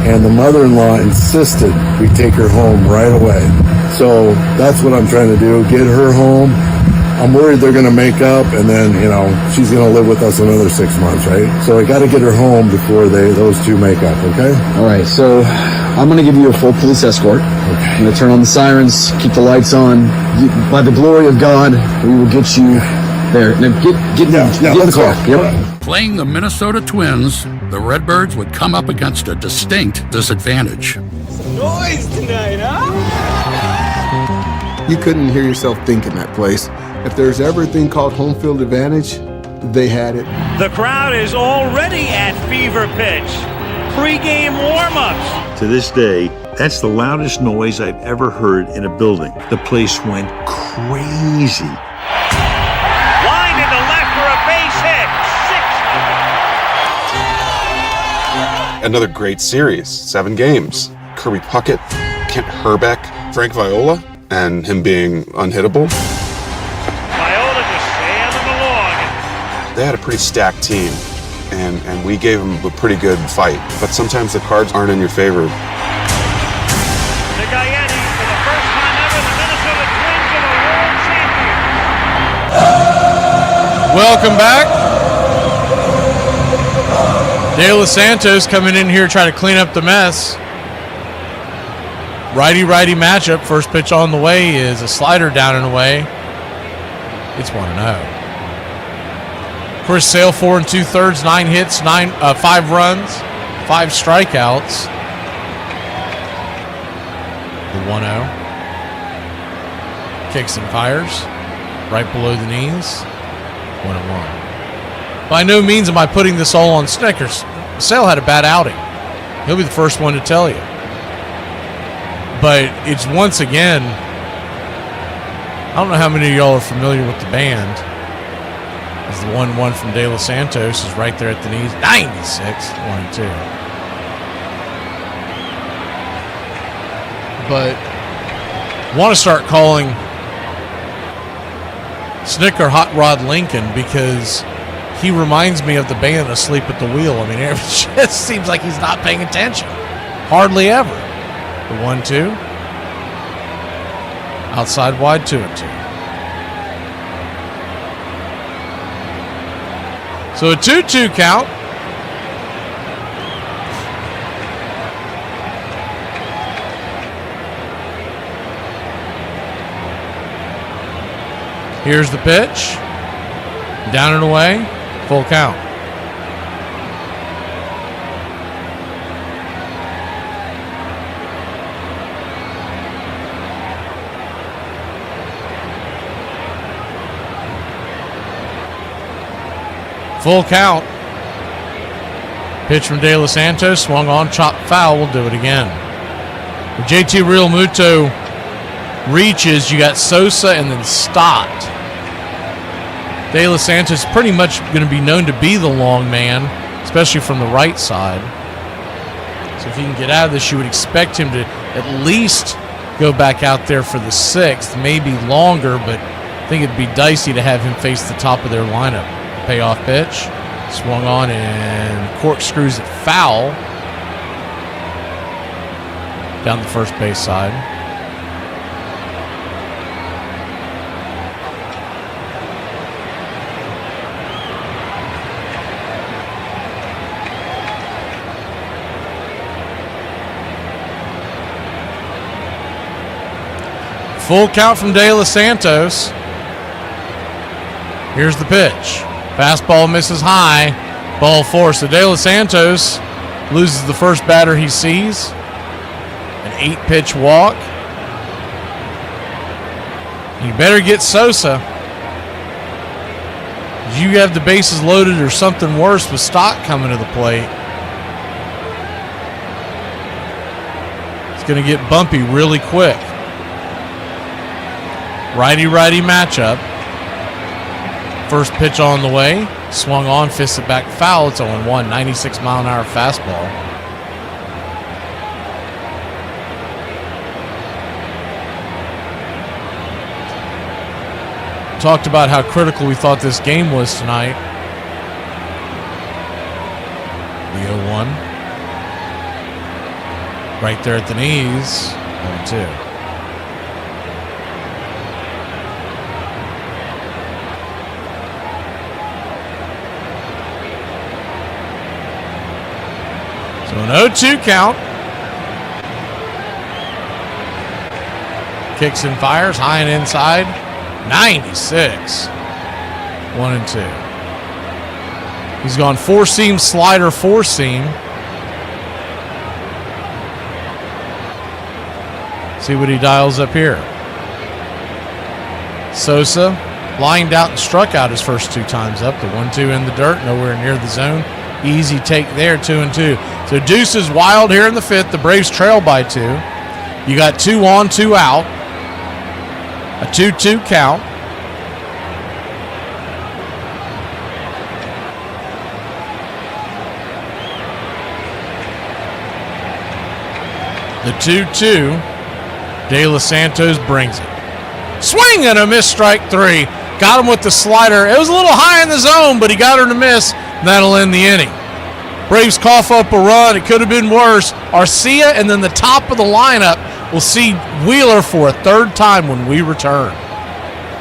and the mother-in-law insisted we take her home right away. So that's what I'm trying to do, get her home. I'm worried they're going to make up, and then, she's going to live with us another 6 months, right? So I got to get her home before those two make up, okay? All right, so I'm going to give you a full police escort. Okay. I'm going to turn on the sirens, keep the lights on. By the glory of God, we will get you there. Now get in the car. Yep. Playing the Minnesota Twins, the Redbirds would come up against a distinct disadvantage. Noise tonight, huh? You couldn't hear yourself think in that place. If there's ever a thing called home field advantage, they had it. The crowd is already at fever pitch. Pre-game warm-ups. To this day, that's the loudest noise I've ever heard in a building. The place went crazy. Line to the left for a base hit. 6. Another great series, 7 games. Kirby Puckett, Kent Herbeck, Frank Viola, and him being unhittable. Viola just sailing along. They had a pretty stacked team, and we gave them a pretty good fight. But sometimes the cards aren't in your favor. The Guyani, for the first time ever, the Minnesota Twins are the world champions. Welcome back. De Los Santos coming in here trying to clean up the mess. Righty-righty matchup. First pitch on the way is a slider down and away. It's 1-0. Chris Sale, 4 2/3, 9 hits, 5 runs, 5 strikeouts. The 1-0. Kicks and fires. Right below the knees. 1-1. By no means am I putting this all on Snickers. Sale had a bad outing. He'll be the first one to tell you. But it's once again, I don't know how many of y'all are familiar with the band. As the 1-1 from De Los Santos is right there at the knees. 96, 1-2. But I want to start calling Snicker Hot Rod Lincoln because he reminds me of the band Asleep at the Wheel. I mean, it just seems like he's not paying attention. Hardly ever. The 1-2. Outside wide, 2-2. So a 2-2 count. Here's the pitch. Down and away. Full count. Full count. Pitch from De Los Santos. Swung on, chopped foul. We'll do it again. When JT Realmuto reaches, you got Sosa and then Stott. De Los Santos pretty much going to be known to be the long man, especially from the right side. So if he can get out of this, you would expect him to at least go back out there for the 6th, maybe longer, but I think it'd be dicey to have him face the top of their lineup. Payoff pitch. Swung on and corkscrews it foul. Down the first base side. Full count from De Los Santos. Here's the pitch. Fastball misses high. Ball 4. So De Los Santos loses the first batter he sees. An 8-pitch walk. You better get Sosa. You have the bases loaded or something worse with Stott coming to the plate. It's going to get bumpy really quick. Righty-righty matchup. First pitch on the way. Swung on, fisted back foul. It's 0-1, 96-mile-an-hour fastball. Talked about how critical we thought this game was tonight. The 0-1. Right there at the knees. 0-2. So an 0-2 count. Kicks and fires, high and inside. 96. 1-2. He's gone 4-seam, slider, 4-seam. See what he dials up here. Sosa lined out and struck out his first 2 times up. The 1-2 in the dirt, nowhere near the zone. Easy take there, 2-2. So Deuce is wild here in the 5th. The Braves trail by 2. You got 2 on, 2 out. A 2-2 count. The 2-2. De Los Santos brings it. Swing and a miss, strike three. Got him with the slider. It was a little high in the zone, but he got her to miss. That'll end the inning. Braves cough up a run. It could have been worse. Arcia and then the top of the lineup will see Wheeler for a third time when we return.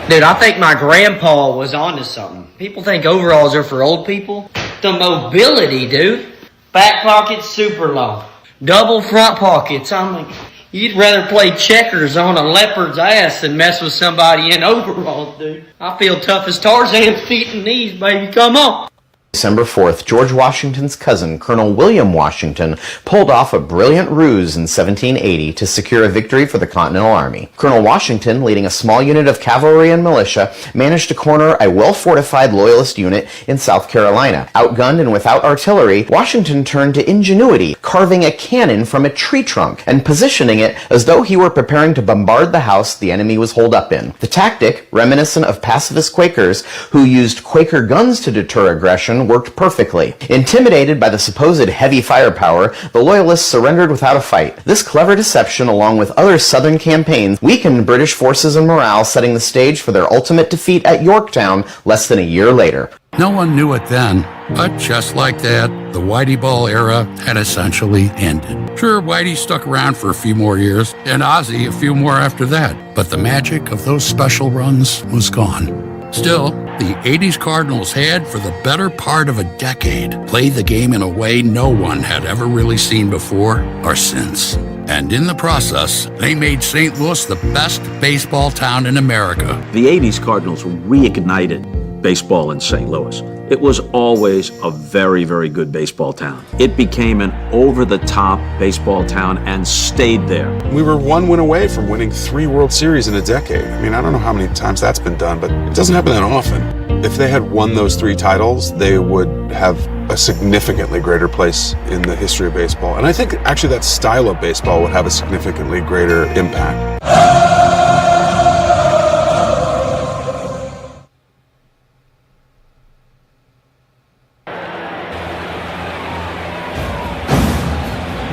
Dude, I think my grandpa was onto something. People think overalls are for old people. The mobility, dude. Back pockets super long. Double front pockets. I mean, you'd rather play checkers on a leopard's ass than mess with somebody in overalls, dude. I feel tough as Tarzan's feet and knees, baby. Come on. December 4th, George Washington's cousin, Colonel William Washington, pulled off a brilliant ruse in 1780 to secure a victory for the Continental Army. Colonel Washington, leading a small unit of cavalry and militia, managed to corner a well-fortified Loyalist unit in South Carolina. Outgunned and without artillery, Washington turned to ingenuity, carving a cannon from a tree trunk and positioning it as though he were preparing to bombard the house the enemy was holed up in. The tactic, reminiscent of pacifist Quakers who used Quaker guns to deter aggression, worked perfectly. Intimidated by the supposed heavy firepower, the Loyalists surrendered without a fight. This clever deception, along with other Southern campaigns, weakened British forces and morale, setting the stage for their ultimate defeat at Yorktown less than a year later. No one knew it then, but just like that, the Whitey Ball era had essentially ended. Sure, Whitey stuck around for a few more years, and Ozzie a few more after that, but the magic of those special runs was gone. Still, the 80s Cardinals had, for the better part of a decade, played the game in a way no one had ever really seen before or since. And in the process, they made St. Louis the best baseball town in America. The 80s Cardinals reignited baseball in St. Louis. It was always a very, very good baseball town. It became an over-the-top baseball town and stayed there. We were one win away from winning 3 World Series in a decade. I mean, I don't know how many times that's been done, but it doesn't happen that often. If they had won those 3 titles, they would have a significantly greater place in the history of baseball. And I think actually that style of baseball would have a significantly greater impact.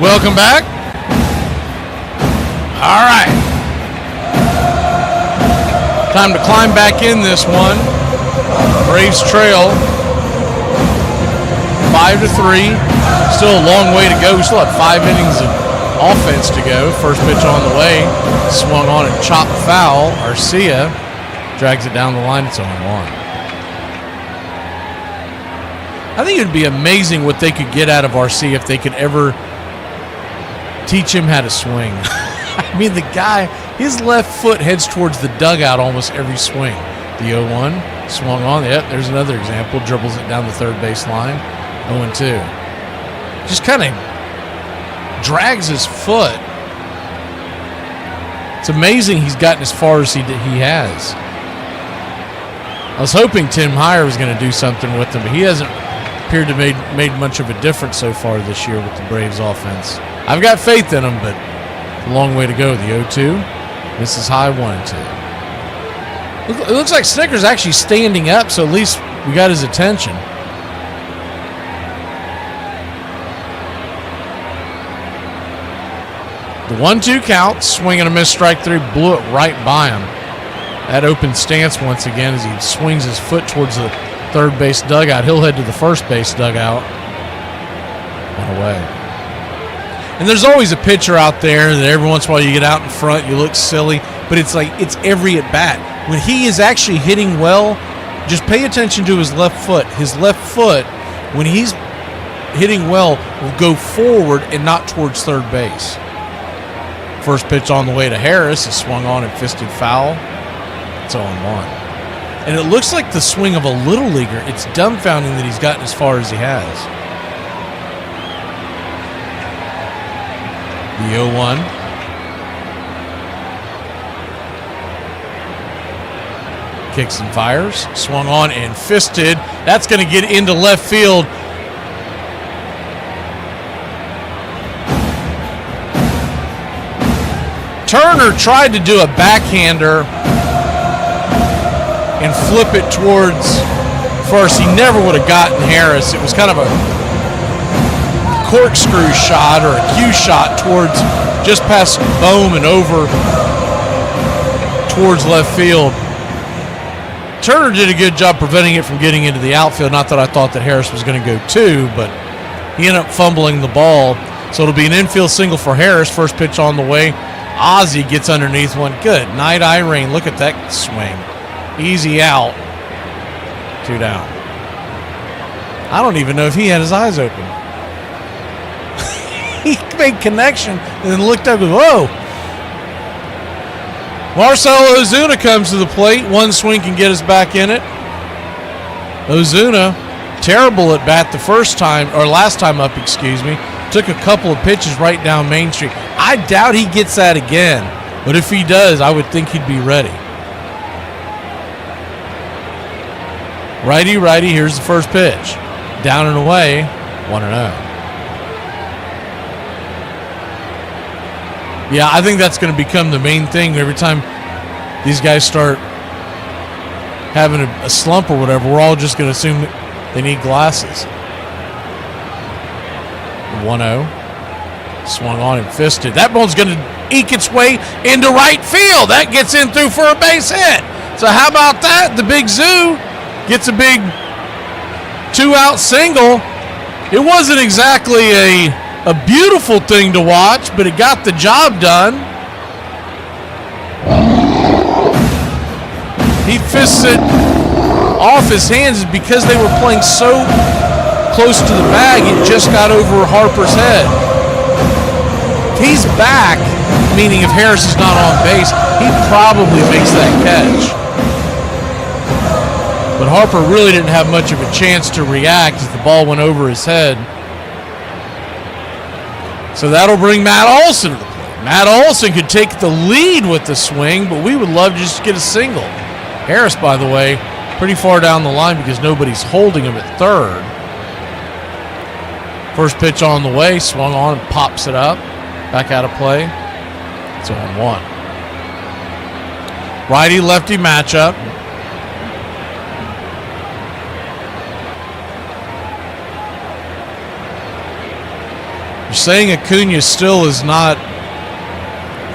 Welcome back. All right. Time to climb back in this one. Braves trail 5-3. Still a long way to go. We still have 5 innings of offense to go. First pitch on the way. Swung on and chopped foul. Arcia drags it down the line. It's 0-1. I think it would be amazing what they could get out of Arcia if they could ever teach him how to swing. I mean, the guy, his left foot heads towards the dugout almost every swing. The 0-1, swung on. Yep, there's another example. Dribbles it down the third base line. 0-2. Just kind of drags his foot. It's amazing he's gotten as far as he has. I was hoping Tim Hyer was going to do something with him, but he hasn't appeared to have made much of a difference so far this year with the Braves offense. I've got faith in him, but a long way to go. The 0-2. This is high 1-2. It looks like Snicker's actually standing up, so at least we got his attention. The 1-2 count, swing and a miss, strike 3, blew it right by him. That open stance once again as he swings his foot towards the third base dugout. He'll head to the first base dugout and away. And there's always a pitcher out there that every once in a while you get out in front, you look silly, but it's like it's every at bat. When he is actually hitting well, just pay attention to his left foot. His left foot, when he's hitting well, will go forward and not towards third base. First pitch on the way to Harris is swung on and fisted foul. It's 0-1. And it looks like the swing of a little leaguer. It's dumbfounding that he's gotten as far as he has. The 0-1. Kicks and fires. Swung on and fisted. That's going to get into left field. Turner tried to do a backhander and flip it towards first. He never would have gotten Harris. It was kind of a corkscrew shot or a cue shot towards just past Bohm and over towards left field. Turner did a good job preventing it from getting into the outfield. Not that I thought that Harris was going to go too, but he ended up fumbling the ball. So it'll be an infield single for Harris. First pitch on the way. Ozzie gets underneath one. Good night, Irene. Look at that swing. Easy out. 2 down. I don't even know if he had his eyes open. He made connection and then looked up and whoa. Marcelo Ozuna comes to the plate. One swing can get us back in it. Ozuna, terrible at bat the first time, or last time up, excuse me. Took a couple of pitches right down Main Street. I doubt he gets that again, but if he does, I would think he'd be ready. Righty, here's the first pitch. Down and away, 1-0. Yeah, I think that's going to become the main thing every time these guys start having a slump or whatever. We're all just going to assume they need glasses. 1-0. Swung on and fisted. That ball's going to eke its way into right field. That gets in through for a base hit. So how about that? The Big Zoo gets a big 2-out single. It wasn't exactly a beautiful thing to watch, but it got the job done. He fists it off his hands because they were playing so close to the bag, it just got over Harper's head. If he's back, meaning if Harris is not on base, he probably makes that catch. But Harper really didn't have much of a chance to react as the ball went over his head. So that'll bring Matt Olson to the plate. Matt Olson could take the lead with the swing, but we would love to just get a single. Harris, by the way, pretty far down the line because nobody's holding him at third. First pitch on the way, swung on and pops it up. Back out of play. It's 0-1. Righty-lefty matchup. You're saying Acuna still is not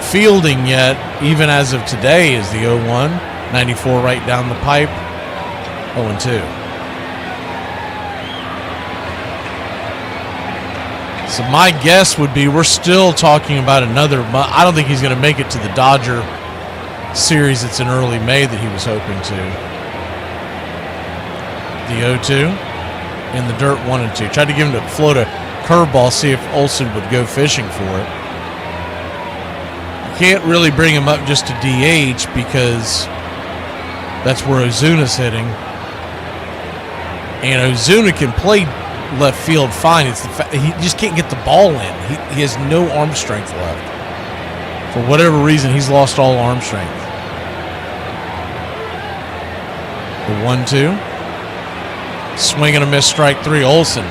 fielding yet, even as of today, is the 0-1. 94 right down the pipe. 0-2. So my guess would be we're still talking about another month. I don't think he's going to make it to the Dodger series. It's in early May that he was hoping to. The 0-2 in the dirt, 1-2. Tried to give him to float a curveball, see if Olsen would go fishing for it. You can't really bring him up just to DH because that's where Ozuna's hitting. And Ozuna can play left field fine. It's the fact he just can't get the ball in. He has no arm strength left. For whatever reason, he's lost all arm strength. The 1-2. Swing and a miss, strike 3. Olsen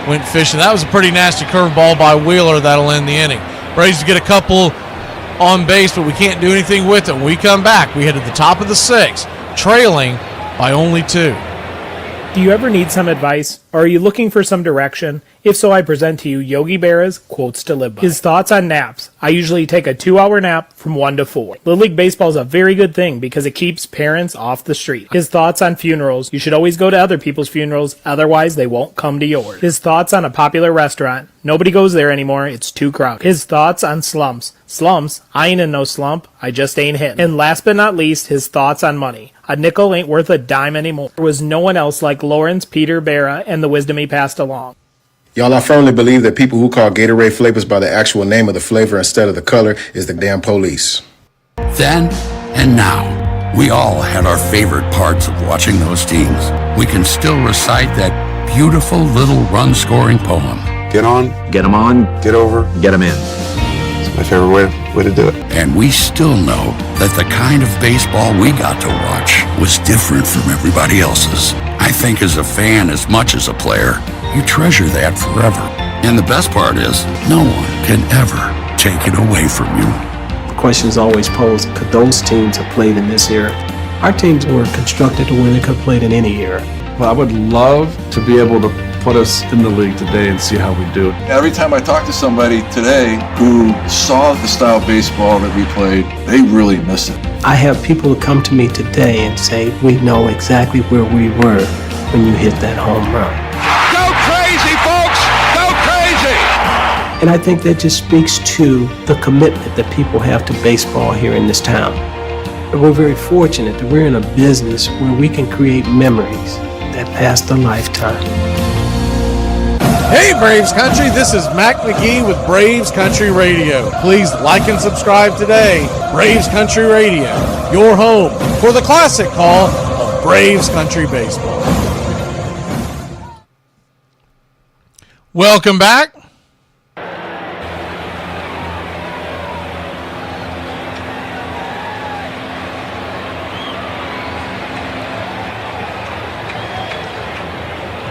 went fishing. That was a pretty nasty curveball by Wheeler. That'll end the inning. Braves get a couple on base, but we can't do anything with it. When we come back, we head to the top of the 6th, trailing by only 2. Do you ever need some advice? Or are you looking for some direction? If so, I present to you Yogi Berra's Quotes to Live By. His thoughts on naps. I usually take a 2-hour nap from 1 to 4. Little League Baseball is a very good thing because it keeps parents off the street. His thoughts on funerals. You should always go to other people's funerals, otherwise they won't come to yours. His thoughts on a popular restaurant. Nobody goes there anymore, it's too crowded. His thoughts on slumps. Slumps? I ain't in no slump, I just ain't hitting. And last but not least, his thoughts on money. A nickel ain't worth a dime anymore. There was no one else like Lawrence Peter Berra and the wisdom he passed along. Y'all, I firmly believe that people who call Gatorade flavors by the actual name of the flavor instead of the color is the damn police. Then and now, we all had our favorite parts of watching those teams. We can still recite that beautiful little run-scoring poem. Get on. Get them on. Get over. Get them in. It's my favorite way to do it. And we still know that the kind of baseball we got to watch was different from everybody else's. I think as a fan as much as a player, you treasure that forever. And the best part is, no one can ever take it away from you. The question is always posed, could those teams have played in this era? Our teams were constructed to where they could have played in any era. Well, I would love to be able to put us in the league today and see how we do it. Every time I talk to somebody today who saw the style of baseball that we played, they really miss it. I have people who come to me today and say, we know exactly where we were when you hit that home run. Go crazy, folks! Go crazy! And I think that just speaks to the commitment that people have to baseball here in this town. And we're very fortunate that we're in a business where we can create memories that last a lifetime. Hey Braves Country, this is Mac McGee with Braves Country Radio. Please like and subscribe today. Braves Country Radio, your home for the classic call of Braves Country Baseball. Welcome back.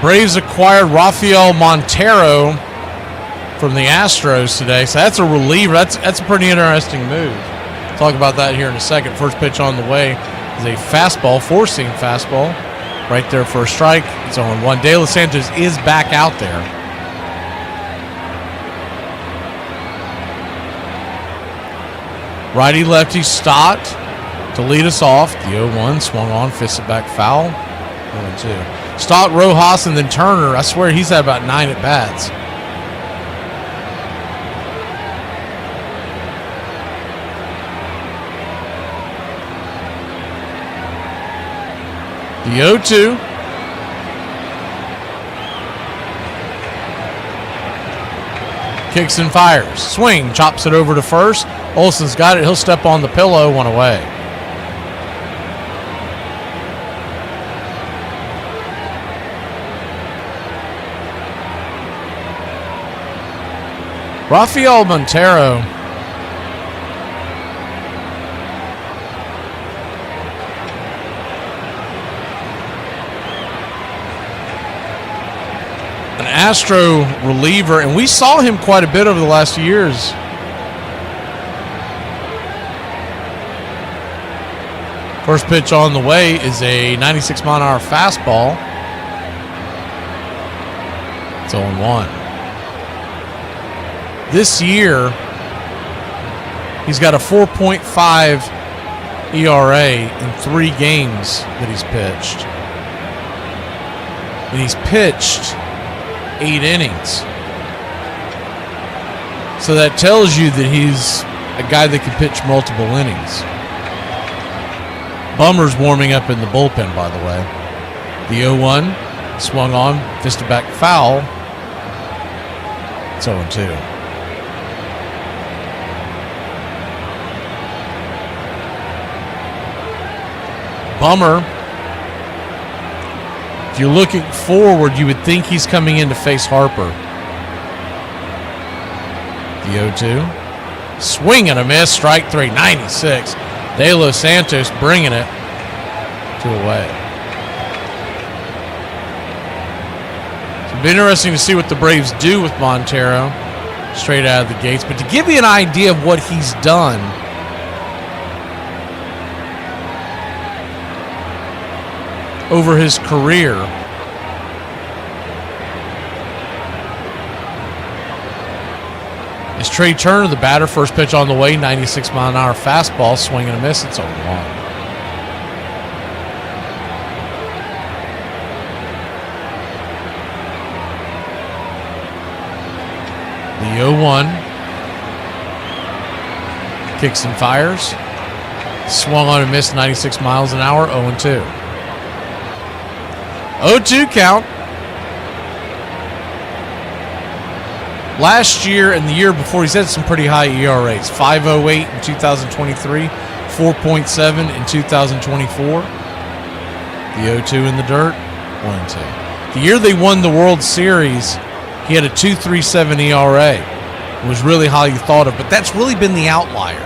Braves acquired Rafael Montero from the Astros today, so that's a reliever. That's a pretty interesting move. Talk about that here in a second. First pitch on the way is a fastball, four-seam fastball, right there for a strike. It's 0-1. De Los Santos is back out there. Righty-lefty Stott to lead us off. The 0-1 swung on, fisted back foul. 0-2. Stott, Rojas, and then Turner. I swear he's had about 9 at-bats. The 0-2. Kicks and fires. Swing, chops it over to first. Olson's got it. He'll step on the pillow, one away. Rafael Montero an Astro reliever, and we saw him quite a bit over the last few years. First pitch on the way is a 96-mile-an-hour fastball. It's 0-1. This year, he's got a 4.5 ERA in 3 games that he's pitched. And he's pitched 8 innings. So that tells you that he's a guy that can pitch multiple innings. Bummer's warming up in the bullpen, by the way. The 0-1 swung on, fisted back foul. It's 0-2. Bummer, if you're looking forward, you would think he's coming in to face Harper. The 0-2. Swing and a miss, strike 3, 96. De Los Santos bringing it 2 away. So it'll be interesting to see what the Braves do with Montero straight out of the gates. But to give you an idea of what he's done, over his career, is Trey Turner, the batter. First pitch on the way, 96-mile-an-hour fastball, swing and a miss. It's 0-1. The 0-1 kicks and fires, swung on and missed, 96 miles an hour. 0-2. 0-2 count. Last year and the year before, he's had some pretty high ERAs. 5.08 in 2023, 4.7 in 2024. The 0-2 in the dirt, 1-2. The year they won the World Series, he had a 2.37 ERA. It was really highly thought of, but that's really been the outlier.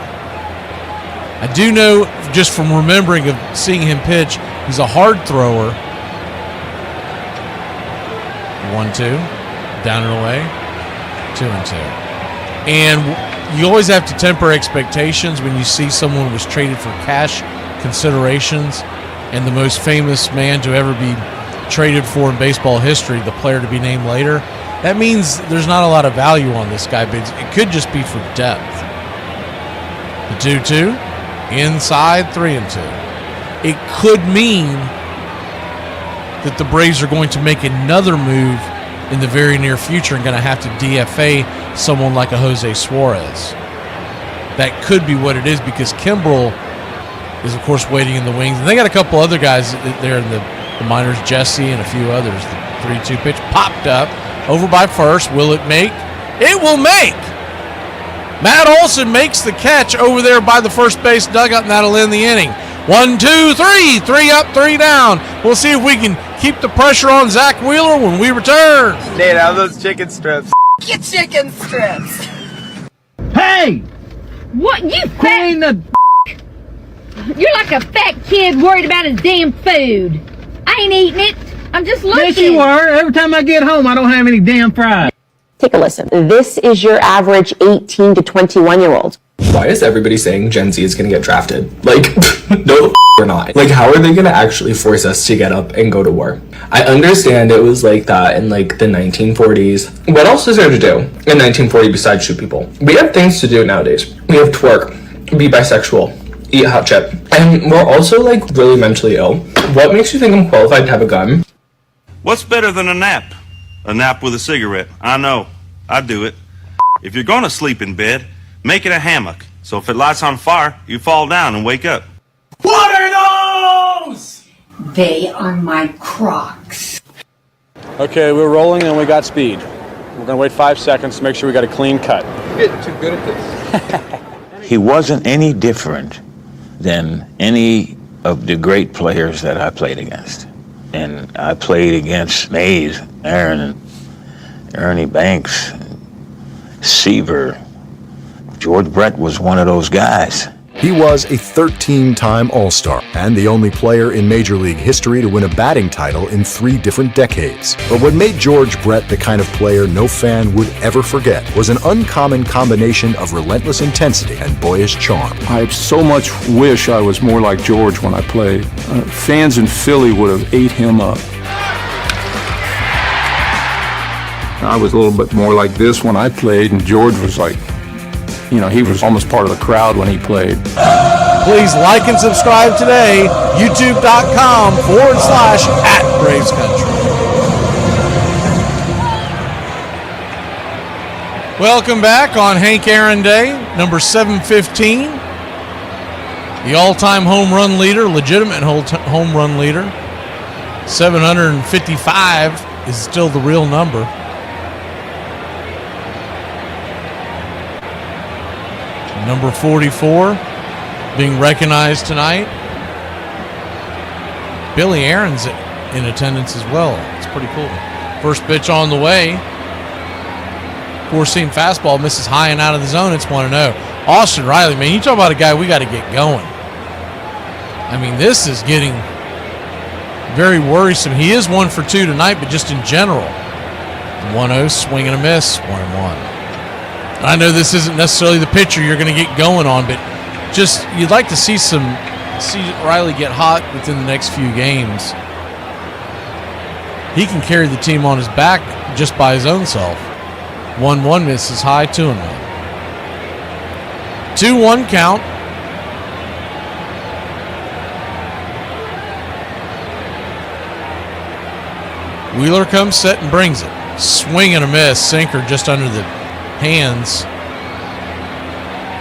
I do know, just from remembering of seeing him pitch, he's a hard thrower. 1-2, down and away, 2-2. And you always have to temper expectations when you see someone was traded for cash considerations and the most famous man to ever be traded for in baseball history, the player to be named later. That means there's not a lot of value on this guy, but it could just be for depth. The 2-2, inside 3-2. It could mean that the Braves are going to make another move in the very near future and going to have to DFA someone like a Jose Suarez. That could be what it is, because Kimbrel is, of course, waiting in the wings. And they got a couple other guys there in the minors, Jesse and a few others. The 3-2 pitch popped up over by first. Will it make? It will make! Matt Olson makes the catch over there by the first base dugout, and that'll end the inning. 1, 2, 3. 3 up, 3 down. We'll see if we can keep the pressure on Zach Wheeler when we return. Nate, how those chicken strips? Your chicken strips. Hey! What, you fat... You're like a fat kid worried about his damn food. I ain't eating it. I'm just looking. Yes, you are. Every time I get home, I don't have any damn fries. Take a listen. This is your average 18 to 21-year-old. Why is everybody saying Gen Z is going to get drafted? Like, no, we're not. Like, how are they going to actually force us to get up and go to war? I understand it was like that in, like, the 1940s. What else is there to do in 1940 besides shoot people? We have things to do nowadays. We have twerk, be bisexual, eat hot chip. And we're also, like, really mentally ill. What makes you think I'm qualified to have a gun? What's better than a nap? A nap with a cigarette. I know. I do it. If you're going to sleep in bed, make it a hammock. So if it lights on fire, you fall down and wake up. What are those? They are my Crocs. Okay, we're rolling and we got speed. We're gonna wait 5 seconds to make sure we got a clean cut. You're getting too good at this. He wasn't any different than any of the great players that I played against. And I played against Mays, Aaron, Ernie Banks, Seaver. George Brett was one of those guys. He was a 13-time All-Star and the only player in Major League history to win a batting title in 3 different decades. But what made George Brett the kind of player no fan would ever forget was an uncommon combination of relentless intensity and boyish charm. I so much wish I was more like George when I played. Fans in Philly would have ate him up. I was a little bit more like this when I played, and George was like, you know, he was almost part of the crowd when he played. Please like and subscribe today, youtube.com/@BravesCountry. Welcome back on Hank Aaron Day, number 715. The all-time home run leader, legitimate home run leader. 755 is still the real number. Number 44 being recognized tonight. Billy Aaron's in attendance as well. It's pretty cool. First pitch on the way. Four-seam fastball misses high and out of the zone. It's 1-0. Austin Riley, man, you talk about a guy we got to get going. I mean, this is getting very worrisome. He is 1 for 2 tonight, but just in general. 1-0, swing and a miss, 1-1. I know this isn't necessarily the pitcher you're going to get going on, but just you'd like to see Riley get hot within the next few games. He can carry the team on his back just by his own self. 1-1 misses high, 2-1. 2-1 count. Wheeler comes set and brings it. Swing and a miss, sinker just under the hands.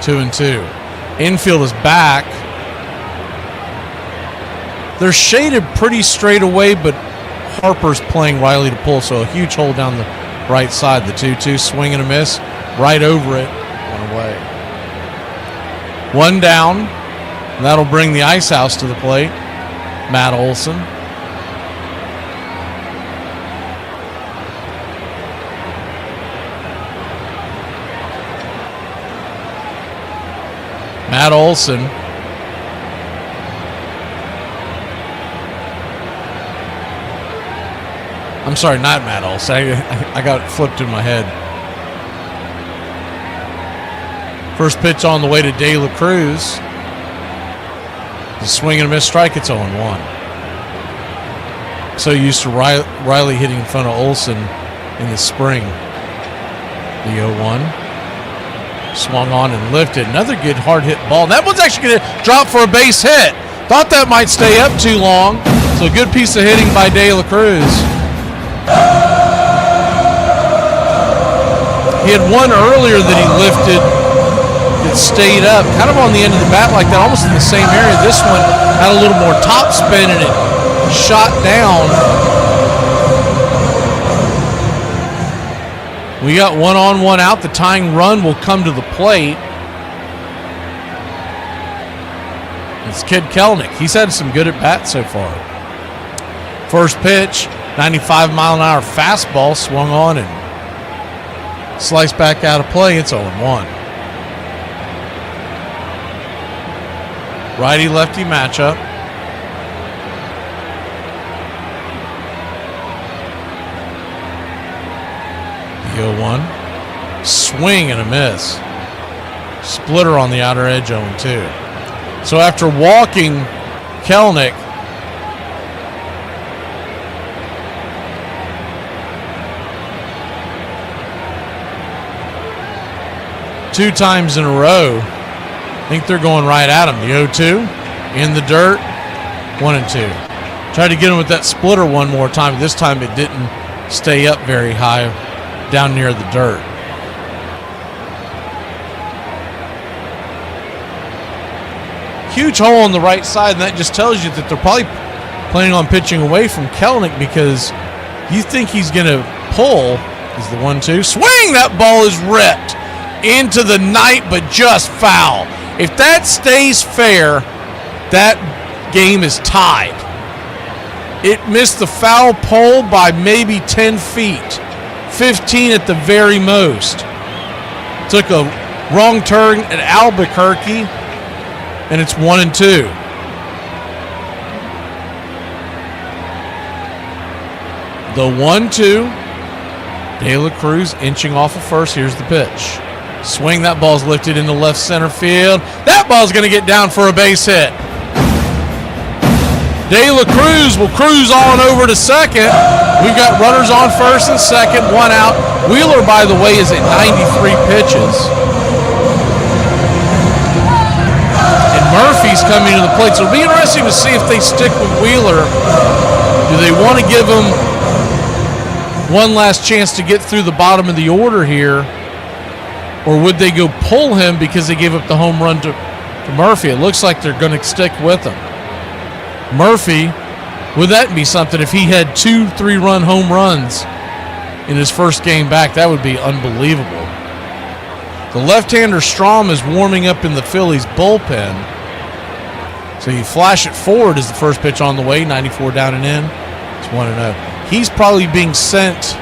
2-2. Infield is back. They're shaded pretty straight away, but Harper's playing Riley to pull, so a huge hole down the right side. The 2-2, swing and a miss, right over it, 1 away. 1 down, and that'll bring the Ice House to the plate. Matt Olson. Matt Olson. I'm sorry, not Matt Olson. I got it flipped in my head. First pitch on the way to De La Cruz. The swing and a miss strike. It's 0-1. So used to Riley hitting in front of Olsen in the spring. The 0-1. Swung on and lifted. Another good hard hit ball. That one's actually going to drop for a base hit. Thought that might stay up too long. So a good piece of hitting by De La Cruz. He had one earlier that he lifted that stayed up, kind of on the end of the bat like that, almost in the same area. This one had a little more top spin and it shot down. We got 1 on, 1 out. The tying run will come to the plate. It's Kid Kelenic. He's had some good at-bats so far. First pitch, 95-mile-an-hour fastball, swung on and sliced back out of play. It's 0-1. Righty-lefty matchup. The 0-1. Swing and a miss. Splitter on the outer edge, 0-2. So after walking Kelenic, two times in a row, I think they're going right at him. The 0-2 in the dirt, 1-2. Tried to get him with that splitter one more time. This time it didn't stay up very high down near the dirt. Huge hole on the right side, and that just tells you that they're probably planning on pitching away from Kelenic because you think he's going to pull. Is the 1-2. Swing! That ball is ripped into the night, but just foul. If that stays fair, that game is tied. It missed the foul pole by maybe 10 feet. 15 at the very most. Took a wrong turn at Albuquerque, and it's 1-2. The 1-2. De La Cruz inching off of first. Here's the pitch. Swing. That ball's lifted into left center field. That ball's going to get down for a base hit. De La Cruz will cruise on over to second. We've got runners on first and second, 1 out. Wheeler, by the way, is at 93 pitches. And Murphy's coming to the plate. So it'll be interesting to see if they stick with Wheeler. Do they want to give him one last chance to get through the bottom of the order here? Or would they go pull him because they gave up the home run to Murphy? It looks like they're going to stick with him. Murphy, would that be something if he had 2 3-run home runs in his first game back? That would be unbelievable. The left-hander Strom is warming up in the Phillies bullpen. So you flash it forward as the first pitch on the way, 94 down and in. It's 1-0. He's probably being sent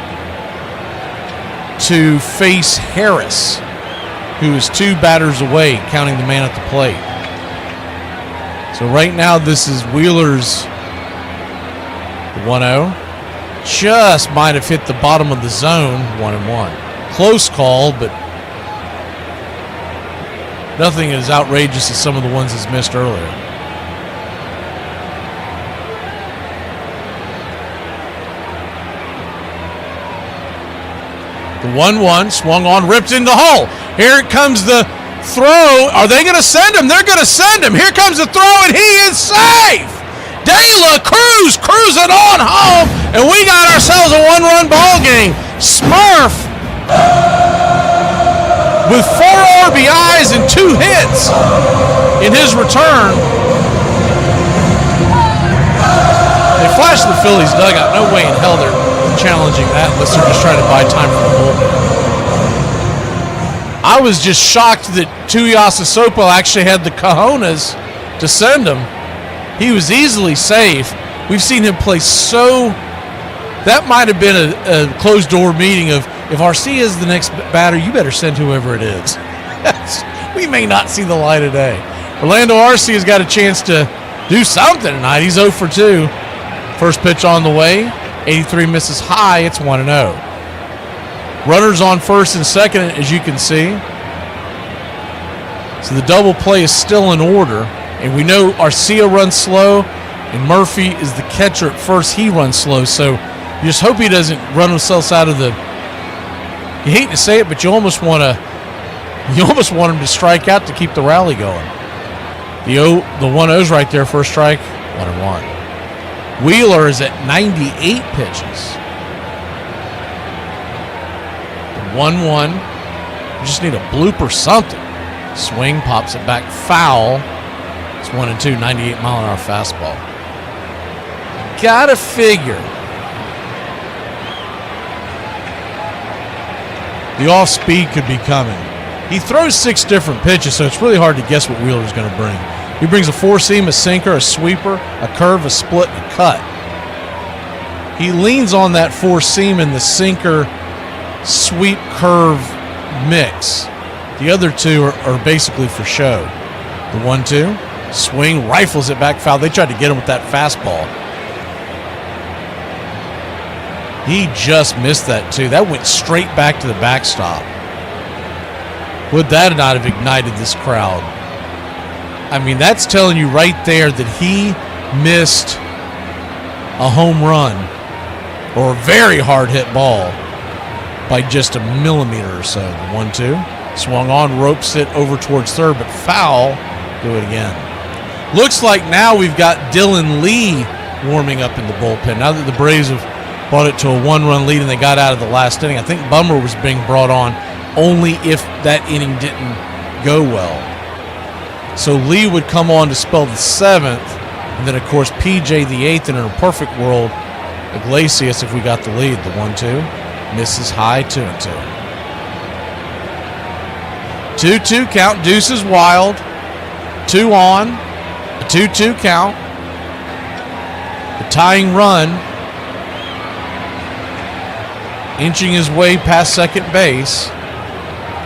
to face Harris, who is 2 batters away, counting the man at the plate. So right now, this is Wheeler's 1-0. Just might have hit the bottom of the zone, 1-1. Close call, but nothing as outrageous as some of the ones he's missed earlier. The 1-1 swung on, ripped into the hole. Here it comes the throw. Are they going to send him? They're going to send him. Here comes the throw, and he is safe. De La Cruz cruising on home, and we got ourselves a 1-run ball game. Smurf with 4 RBIs and 2 hits in his return. They flashed the Phillies dugout. No way in hell they're challenging that unless they're just trying to buy time for the bullpen. I was just shocked that Tuiasosopo actually had the cojones to send him. He was easily safe. We've seen him play so... That might have been a closed-door meeting of, if Arcia is the next batter, you better send whoever it is. We may not see the light of day. Orlando Arcia's got a chance to do something tonight. He's 0 for 2. First pitch on the way. 83 misses high. It's 1-0. Runners on first and second, as you can see. So the double play is still in order. And we know Arcia runs slow. And Murphy is the catcher at first. He runs slow, so you just hope he doesn't run himself out of the. You hate to say it, but you almost want him to strike out to keep the rally going. The 1-0's right there, first strike, 1-1. Wheeler is at 98 pitches. The 1-1. You just need a bloop or something. Swing, pops it back, foul. It's 1-2, 98-mile-an-hour fastball. Gotta figure the off-speed could be coming. He throws 6 different pitches, so it's really hard to guess what Wheeler's going to bring. He brings a four-seam, a sinker, a sweeper, a curve, a split, and a cut. He leans on that four-seam and the sinker, sweep, curve mix. The other two are basically for show. The 1-2, swing, rifles it back, foul. They tried to get him with that fastball. He just missed that, too. That went straight back to the backstop. Would that not have ignited this crowd? I mean, that's telling you right there that he missed a home run or a very hard hit ball by just a millimeter or so. The 1-2, swung on, ropes it over towards third, but foul. Do it again. Looks like now we've got Dylan Lee warming up in the bullpen. Now that the Braves have brought it to a 1-run lead and they got out of the last inning, I think Bummer was being brought on only if that inning didn't go well. So Lee would come on to spell the 7th, and then, of course, PJ the 8th, and in a perfect world, Iglesias if we got the lead. The 1-2, misses high, 2-2. 2-2 count, deuces wild, 2 on, a 2-2 count. The tying run, inching his way past second base.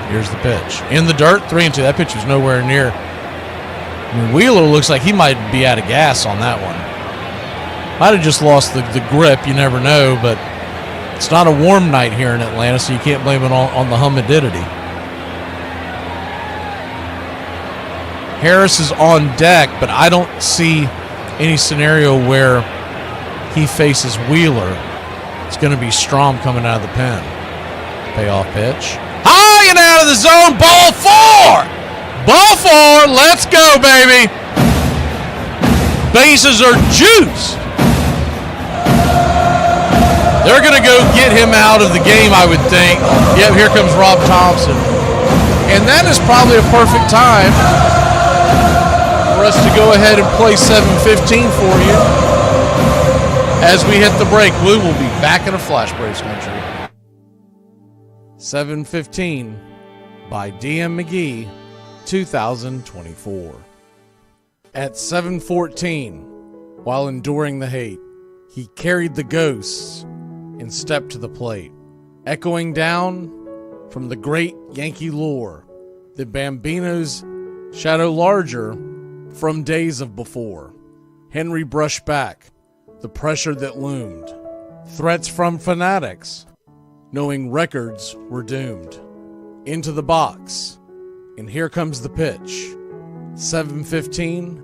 Here's the pitch. In the dirt, 3-2. That pitch was nowhere near. I mean, Wheeler looks like he might be out of gas on that one. Might have just lost the grip. You never know, but it's not a warm night here in Atlanta, so you can't blame it on the humidity. Harris is on deck, but I don't see any scenario where he faces Wheeler. It's going to be Strom coming out of the pen. Payoff pitch. High and out of the zone. Ball 4. Ball 4. Let's go, baby. Bases are juiced. They're going to go get him out of the game, I would think. Yep, here comes Rob Thompson. And that is probably a perfect time for us to go ahead and play 7:15 for you. As we hit the break, we will be back in a Flash Braves country. 7:15 by DM McGee, 2024. At 7:14, while enduring the hate, he carried the ghosts and stepped to the plate, echoing down from the great Yankee lore, the Bambino's shadow larger from days of before. Henry brushed back the pressure that loomed, threats from fanatics, knowing records were doomed. Into the box, and here comes the pitch. 7:15,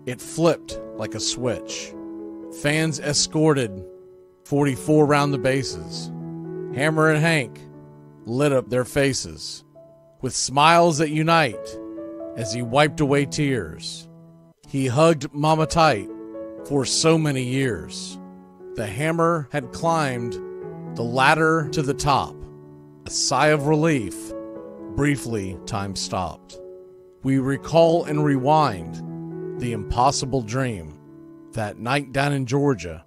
it flipped like a switch. Fans escorted 44 round the bases. Hammer and Hank lit up their faces with smiles that unite as he wiped away tears. He hugged Mama tight for so many years. The Hammer had climbed the ladder to the top. A sigh of relief. Briefly, time stopped. We recall and rewind the impossible dream. That night down in Georgia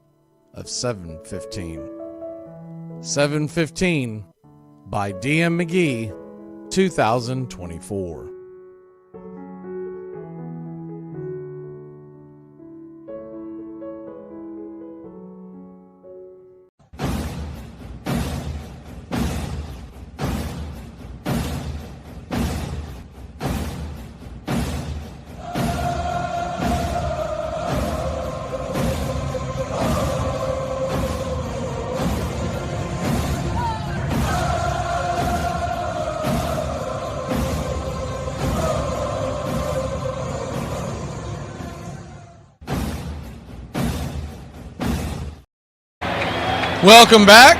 of 7:15. 7:15 by DM McGee, 2024. Welcome back.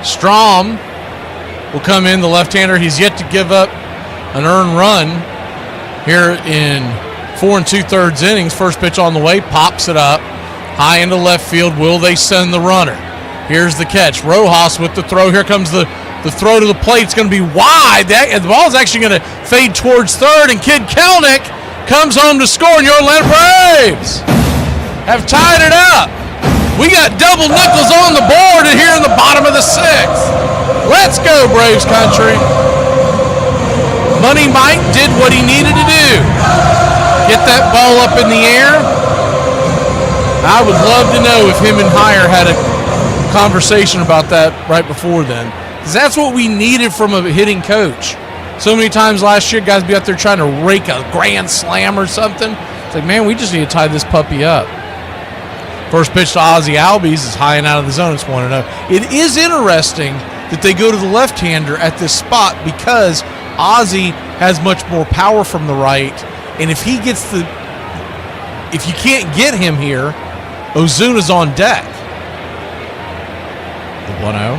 Strom will come in, the left-hander. He's yet to give up an earned run here in 4 2/3 innings. First pitch on the way, pops it up high into left field. Will they send the runner? Here's the catch. Rojas with the throw. Here comes the throw to the plate. It's going to be wide. The ball is actually going to fade towards third, and Kid Kelnick comes home to score, and your Atlanta Braves have tied it up. We got double nickels on the board here in the bottom of the 6th. Let's go, Braves country. Money Mike did what he needed to do. Get that ball up in the air. I would love to know if him and Heyer had a conversation about that right before then. Because that's what we needed from a hitting coach. So many times last year, guys be out there trying to rake a grand slam or something. It's like, man, we just need to tie this puppy up. First pitch to Ozzie Albies is high and out of the zone. It's 1-0. It is interesting that they go to the left-hander at this spot because Ozzie has much more power from the right. And if you can't get him here, Ozuna's on deck. The 1-0.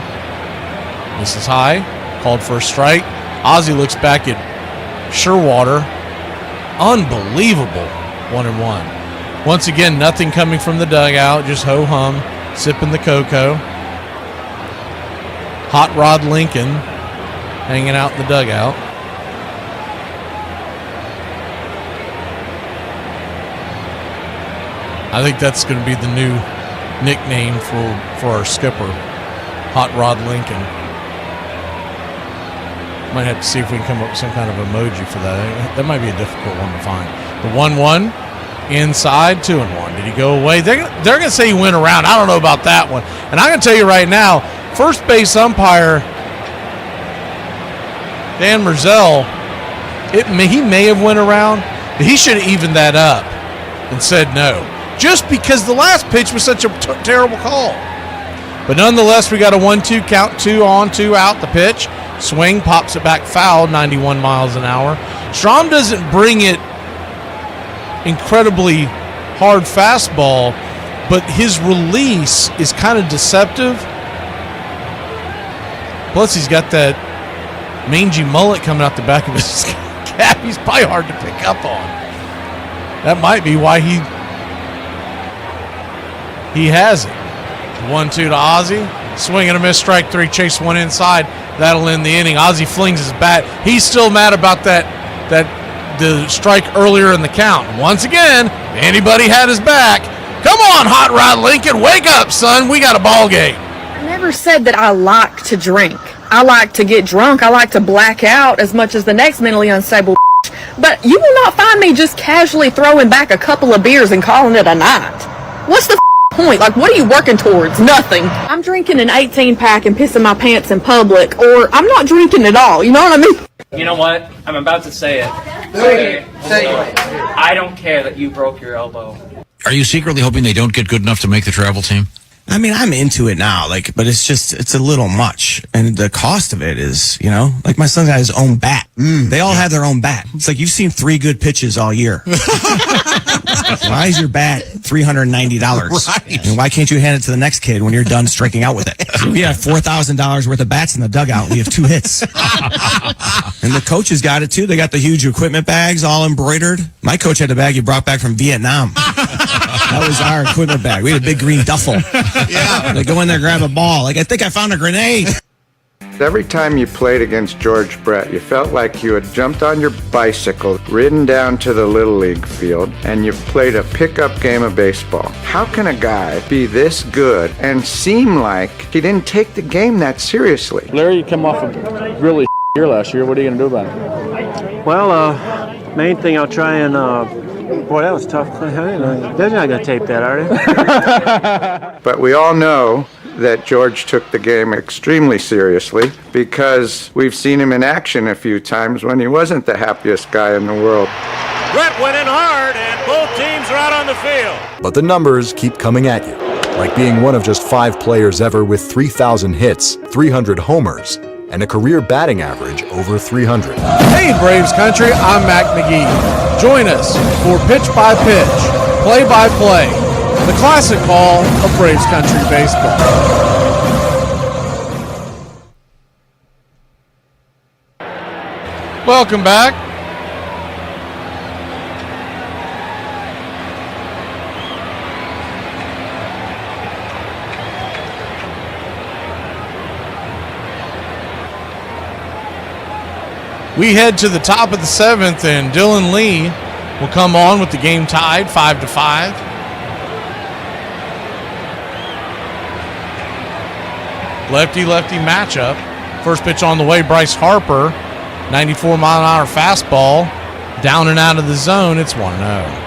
This is high. Called for a strike. Ozzie looks back at Sherwater. Unbelievable. 1-1. Once again, nothing coming from the dugout. Just ho-hum. Sipping the cocoa. Hot Rod Lincoln hanging out in the dugout. I think that's going to be the new nickname for our skipper, Hot Rod Lincoln. Might have to see if we can come up with some kind of emoji for that. That might be a difficult one to find. The 1-1 inside, 2-1. Did he go away? They're going to say he went around. I don't know about that one. And I'm going to tell you right now, first base umpire Dan Merzell, he may have went around, but he should have evened that up and said no. Just because the last pitch was such a terrible call. But nonetheless, we got a 1-2 count, 2 on, 2 out. The pitch, swing, pops it back foul, 91 miles an hour. Strom doesn't bring it incredibly hard fastball, but his release is kind of deceptive. Plus, he's got that mangy mullet coming out the back of his cap. He's probably hard to pick up on. That might be why he has it. 1-2 to Ozzie. Swing and a miss, strike 3, chase one inside. That'll end the inning. Ozzie flings his bat. He's still mad about the strike earlier in the count. Once again, anybody had his back. Come on, Hot Rod Lincoln. Wake up, son. We got a ball game. I never said that I like to drink. I like to get drunk. I like to black out as much as the next mentally unstable. But you will not find me just casually throwing back a couple of beers and calling it a night. What's the point? Like, what are you working towards? Nothing. I'm drinking an 18-pack and pissing my pants in public, or I'm not drinking at all. You know what I mean? You know what? I'm about to say it. Say it. I don't care that you broke your elbow. Are you secretly hoping they don't get good enough to make the travel team? I mean, I'm into it now, but it's a little much. And the cost of it is, like my son got his own bat. They all have their own bat. It's like, you've seen 3 good pitches all year. Why is your bat $390? Right. And why can't you hand it to the next kid when you're done striking out with it? We have $4,000 worth of bats in the dugout. We have 2 hits. And the coaches got it too. They got the huge equipment bags all embroidered. My coach had a bag he brought back from Vietnam. That was our equipment bag. We had a big green duffel. Yeah. They go in there, grab a ball. I think I found a grenade. Every time you played against George Brett, you felt like you had jumped on your bicycle, ridden down to the Little League field, and you played a pickup game of baseball. How can a guy be this good and seem like he didn't take the game that seriously? Larry, you come off a really year last year. What are you going to do about it? Well, main thing I'll try and... Boy, that was tough. They're not going to tape that, are they? But we all know that George took the game extremely seriously because we've seen him in action a few times when he wasn't the happiest guy in the world. Brett went in hard, and both teams are out on the field. But the numbers keep coming at you, like being one of just 5 players ever with 3,000 hits, 300 homers, and a career batting average over 300. Hey Braves Country, I'm Mac McGee. Join us for Pitch by Pitch, Play by Play, the classic call of Braves Country baseball. Welcome back. We head to the top of the 7th, and Dylan Lee will come on with the game tied 5-5. Lefty-lefty matchup. First pitch on the way, Bryce Harper. 94-mile-an-hour fastball. Down and out of the zone. It's 1-0.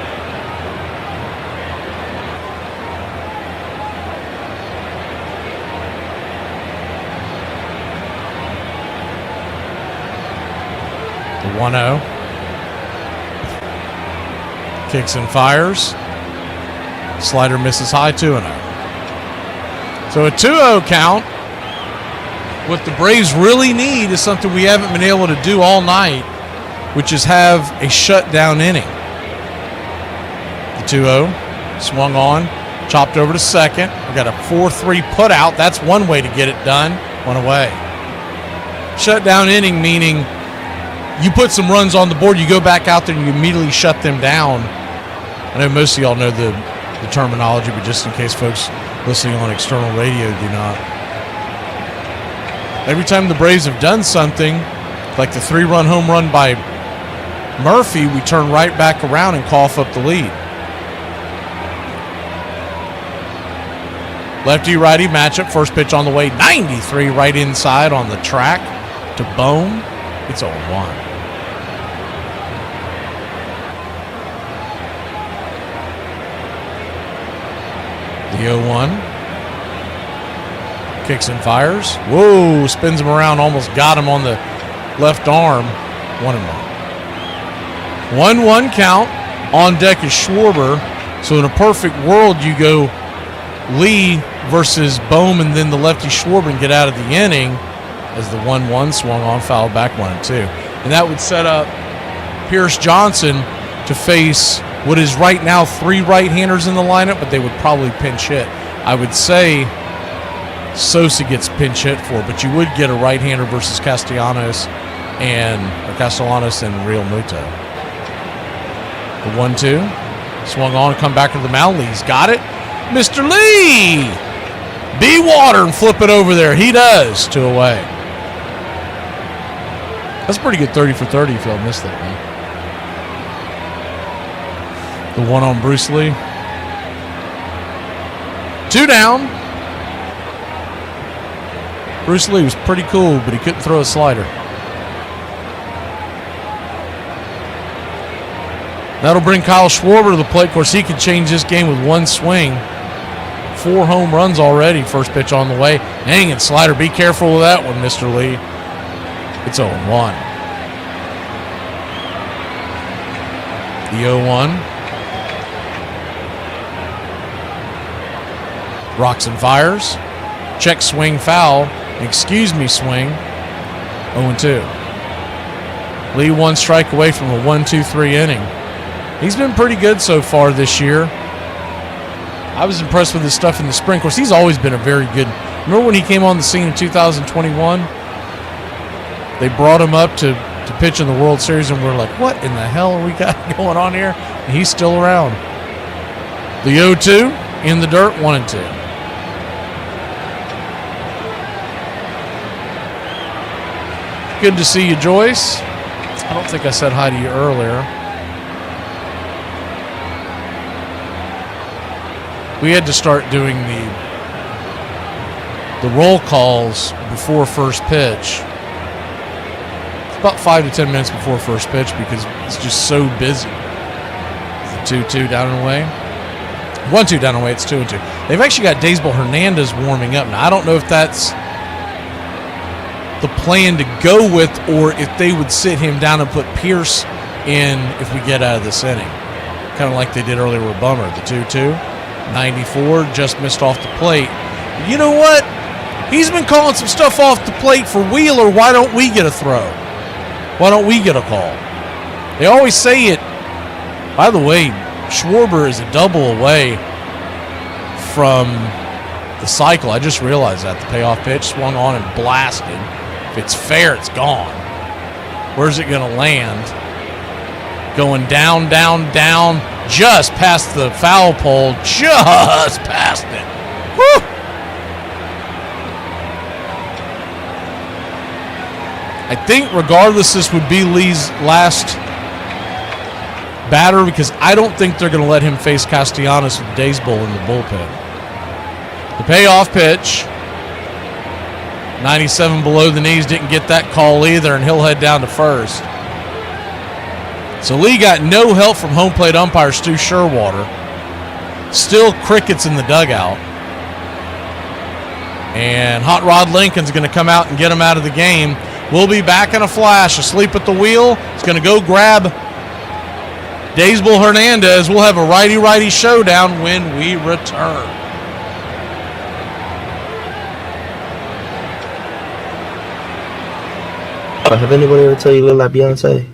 The 1-0. Kicks and fires. Slider misses high, 2-0. So a 2-0 count. What the Braves really need is something we haven't been able to do all night, which is have a shutdown inning. The 2-0 swung on, chopped over to second. We got a 4-3 put out. That's one way to get it done. One away. Shutdown inning meaning you put some runs on the board, you go back out there and you immediately shut them down. I know most of y'all know the terminology, but just in case folks listening on external radio do not. Every time the Braves have done something, like the 3-run home run by Murphy, we turn right back around and cough up the lead. Lefty-righty matchup, first pitch on the way, 93 right inside on the track to Bohm. It's 0-1. The 0-1. Kicks and fires. Whoa, spins him around, almost got him on the left arm. 1-1. 1-1 count. On deck is Schwarber. So in a perfect world, you go Lee versus Bohm and then the lefty Schwarber and get out of the inning as the 1-1 swung on, fouled back 1-2. And that would set up Pierce Johnson to face what is right now 3 right-handers in the lineup, but they would probably pinch hit. I would say Sosa gets pinch hit for, but you would get a right-hander versus Castellanos and Real Muto. The 1-2 swung on, come back to the mound. Lee's got it. Mr. Lee! Be water and flip it over there. He does. 2 away. That's a pretty good 30 for 30 if y'all missed that, man. The 1 on Bruce Lee. 2 down. Bruce Lee was pretty cool, but he couldn't throw a slider. That'll bring Kyle Schwarber to the plate. Of course, he could change this game with 1 swing. 4 home runs already. First pitch on the way. Hanging slider. Be careful with that one, Mr. Lee. It's 0-1. The 0-1. Rocks and fires. Check swing foul. Excuse me swing. 0-2. Lee 1 strike away from a 1-2-3 inning. He's been pretty good so far this year. I was impressed with his stuff in the spring. Of course, he's always been a very good. Remember when he came on the scene in 2021? They brought him up to pitch in the World Series, and we're like, what in the hell are we got going on here? And he's still around. The 0-2 in the dirt, 1-2. Good to see you, Joyce. I don't think I said hi to you earlier. We had to start doing the roll calls before first pitch. It's about 5 to 10 minutes before first pitch because it's just so busy. It's a 2-2 down and away. 1-2 down and away. It's 2-2. They've actually got Daysbel Hernandez warming up. Now, I don't know if that's the plan to go with or if they would sit him down and put Pierce in if we get out of this inning. Kind of like they did earlier with Bummer. The 2-2. 94, just missed off the plate. You know what? He's been calling some stuff off the plate for Wheeler. Why don't we get a throw? Why don't we get a call? They always say it. By the way, Schwarber is a double away from the cycle. I just realized that. The payoff pitch swung on and blasted. If it's fair, it's gone. Where's it going to land? Going down, down, down, just past the foul pole, just past it. Woo! I think regardless, this would be Lee's last batter because I don't think they're going to let him face Castellanos with Days Bowl in the bullpen. The payoff pitch, 97 below the knees, didn't get that call either, and he'll head down to first. So Lee got no help from home plate umpire Stu Sherwater. Still crickets in the dugout. And Hot Rod Lincoln's going to come out and get him out of the game. We'll be back in a flash. Asleep at the wheel. It's going to go grab Daysbull Hernandez. We'll have a righty-righty showdown when we return. Have anybody ever tell you you look like Beyonce?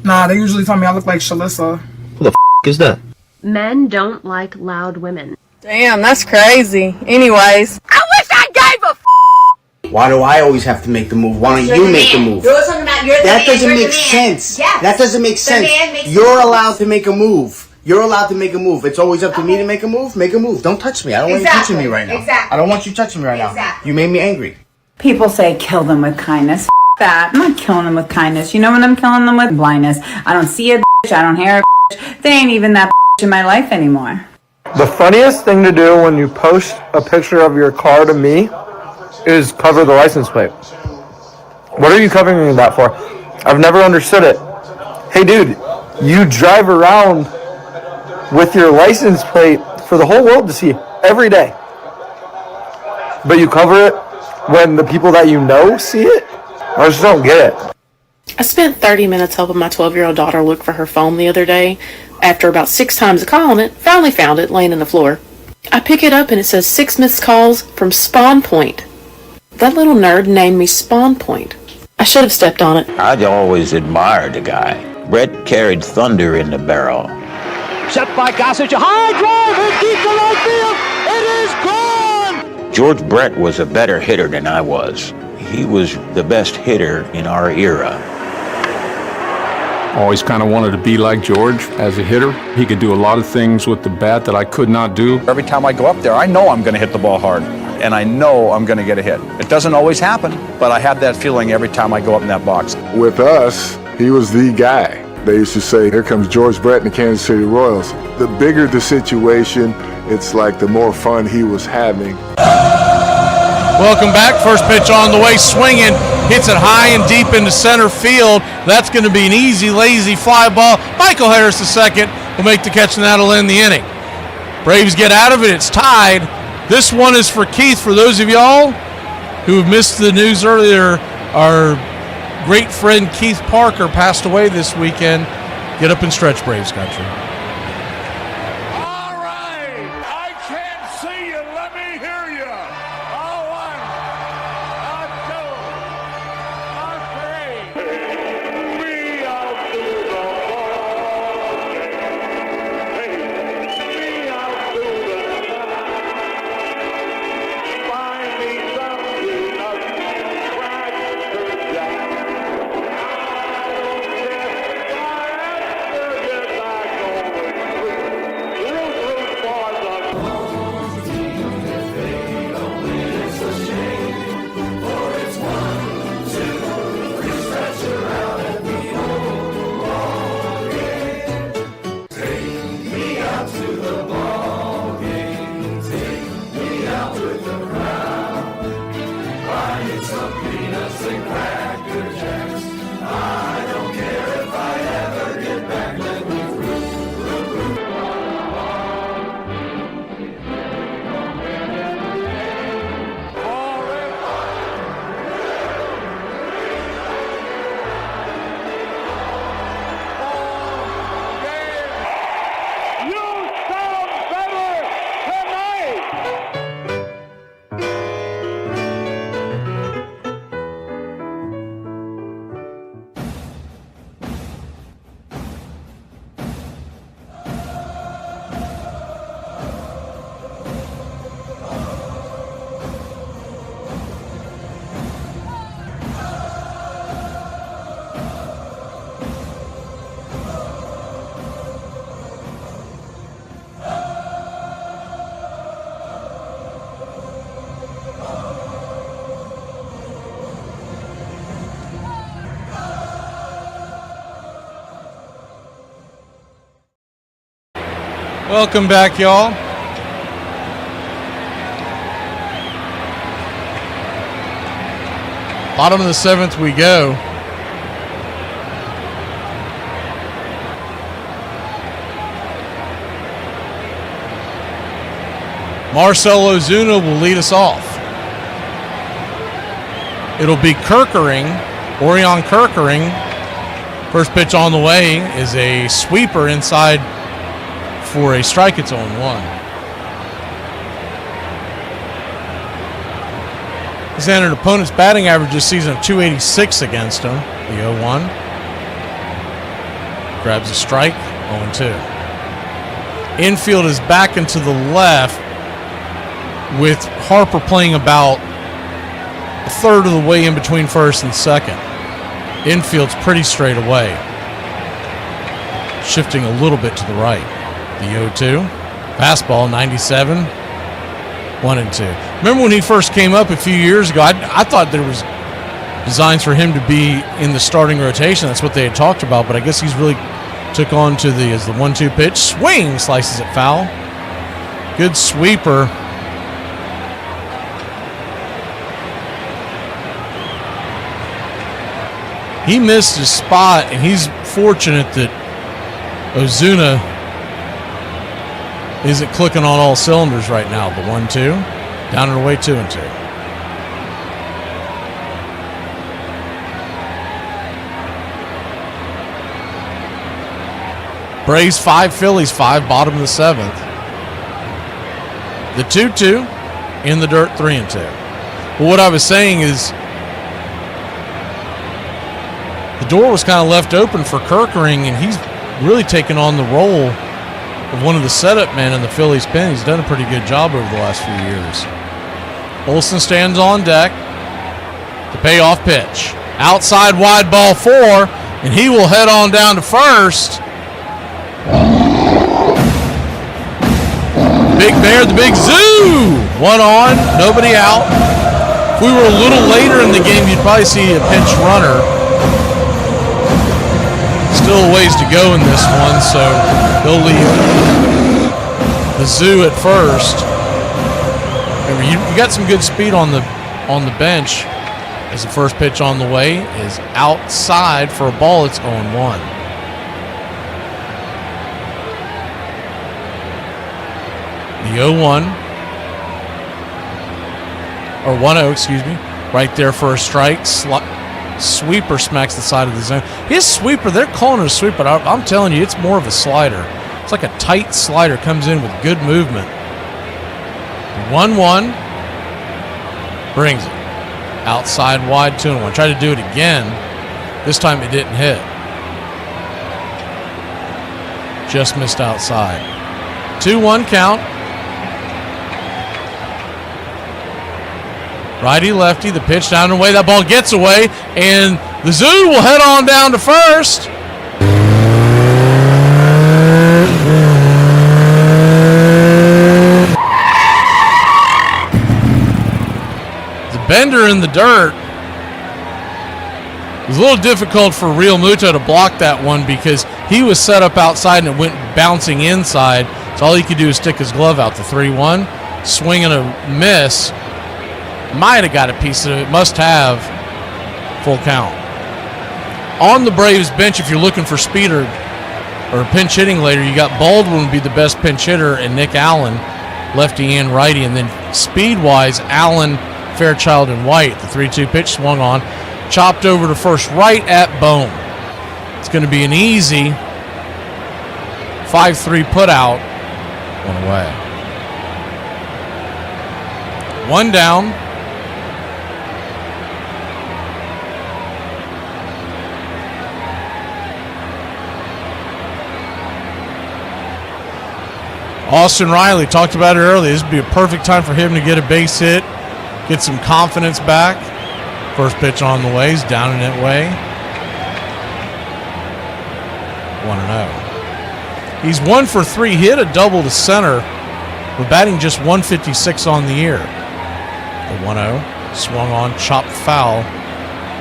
Nah, they usually tell me I look like Shalissa. Who the is that? Men don't like loud women. Damn, that's crazy. Anyways. I wish I gave a Why do I always have to make the move? Why don't you make the move? That doesn't make sense. That doesn't make sense. You're allowed to make a move. You're allowed to make a move. It's always up to me to make a move. Make a move. Don't touch me. I don't want you touching me right now. I don't want you touching me right now. You made me angry. People say kill them with kindness. That. I'm not killing them with kindness. You know what I'm killing them with? Blindness. I don't see a bitch. I don't hear a bitch. They ain't even that bitch in my life anymore. The funniest thing to do when you post a picture of your car to me is cover the license plate. What are you covering that for? I've never understood it. Hey dude, you drive around with your license plate for the whole world to see every day. But you cover it when the people that you know see it? I just don't get it. I spent 30 minutes helping my 12-year-old daughter look for her phone the other day. After about 6 times of calling it, finally found it laying on the floor. I pick it up and it says 6 missed calls from Spawn Point. That little nerd named me Spawn Point. I should have stepped on it. I'd always admired the guy. Brett carried thunder in the barrel. Set by Gossage, a high drive and deep to right field. It is gone! George Brett was a better hitter than I was. He was the best hitter in our era. Always kind of wanted to be like George as a hitter. He could do a lot of things with the bat that I could not do. Every time I go up there, I know I'm going to hit the ball hard, and I know I'm going to get a hit. It doesn't always happen, but I have that feeling every time I go up in that box. With us, he was the guy. They used to say, here comes George Brett and the Kansas City Royals. The bigger the situation, it's like the more fun he was having. Welcome back. First pitch on the way, swinging. Hits it high and deep into center field. That's going to be an easy, lazy fly ball. Michael Harris, the second, will make the catch, and that'll end the inning. Braves get out of it. It's tied. This one is for Keith. For those of y'all who have missed the news earlier, our great friend Keith Parker passed away this weekend. Get up and stretch, Braves country. Welcome back, y'all. Bottom of the 7th we go. Marcell Ozuna will lead us off. It'll be Orion Kirkering. First pitch on the way is a sweeper inside for a strike. It's 0-1. He's had an opponent's batting average this season of 286 against him. The 0-1. Grabs a strike, 0-2. Infield is back and to the left with Harper playing about a third of the way in between first and second. Infield's pretty straight away. Shifting a little bit to the right. The 0-2. Fastball, 97. 1-2. Remember when he first came up a few years ago, I thought there was designs for him to be in the starting rotation. That's what they had talked about, but I guess he's really took on to the 1-2 pitch. Swing, slices it foul. Good sweeper. He missed his spot, and he's fortunate that Ozuna isn't clicking on all cylinders right now. The 1-2, down and away, 2-2. Braves 5, Phillies 5, bottom of the 7th. The 2-2, in the dirt, 3-2. Well, what I was saying is the door was kind of left open for Kirkering, and he's really taken on the role of one of the setup men in the Phillies pen. He's done a pretty good job over the last few years. Olsen stands on deck. The payoff pitch. Outside wide ball 4, and he will head on down to first. Big Bear, the Big Zoo. 1 on, nobody out. If we were a little later in the game, you'd probably see a pinch runner. Still a ways to go in this one, so they'll leave the Zoo at first. Remember, you got some good speed on the bench, as the first pitch on the way is outside for a ball. It's 0-1. The 0-1 or 1-0, excuse me, right there for a strike. Sweeper smacks the side of the zone. His sweeper, they're calling it a sweeper. I'm telling you, it's more of a slider. It's like a tight slider, comes in with good movement. 1-1, brings it. Outside wide, 2-1. Tried to do it again. This time it didn't hit. Just missed outside. 2-1 count. Righty, lefty, the pitch down and away. That ball gets away, and the Zoo will head on down to first. The bender in the dirt. It was a little difficult for Real Muto to block that one because he was set up outside and it went bouncing inside. So all he could do is stick his glove out. The 3-1, swing and a miss. Might have got a piece of it. Must have. Full count. On the Braves bench, if you're looking for speed or pinch hitting later, you got Baldwin would be the best pinch hitter and Nick Allen, lefty and righty. And then speed-wise, Allen, Fairchild, and White. The 3-2 pitch swung on. Chopped over to first right at Bohm. It's going to be an easy 5-3 put out. One away. One down. Austin Riley, talked about it earlier. This would be a perfect time for him to get a base hit, get some confidence back. First pitch on the way, he's down and away. 1-0. He's 1 for 3, hit a double to center. We're batting just 156 on the year. The 1-0, swung on, chopped foul.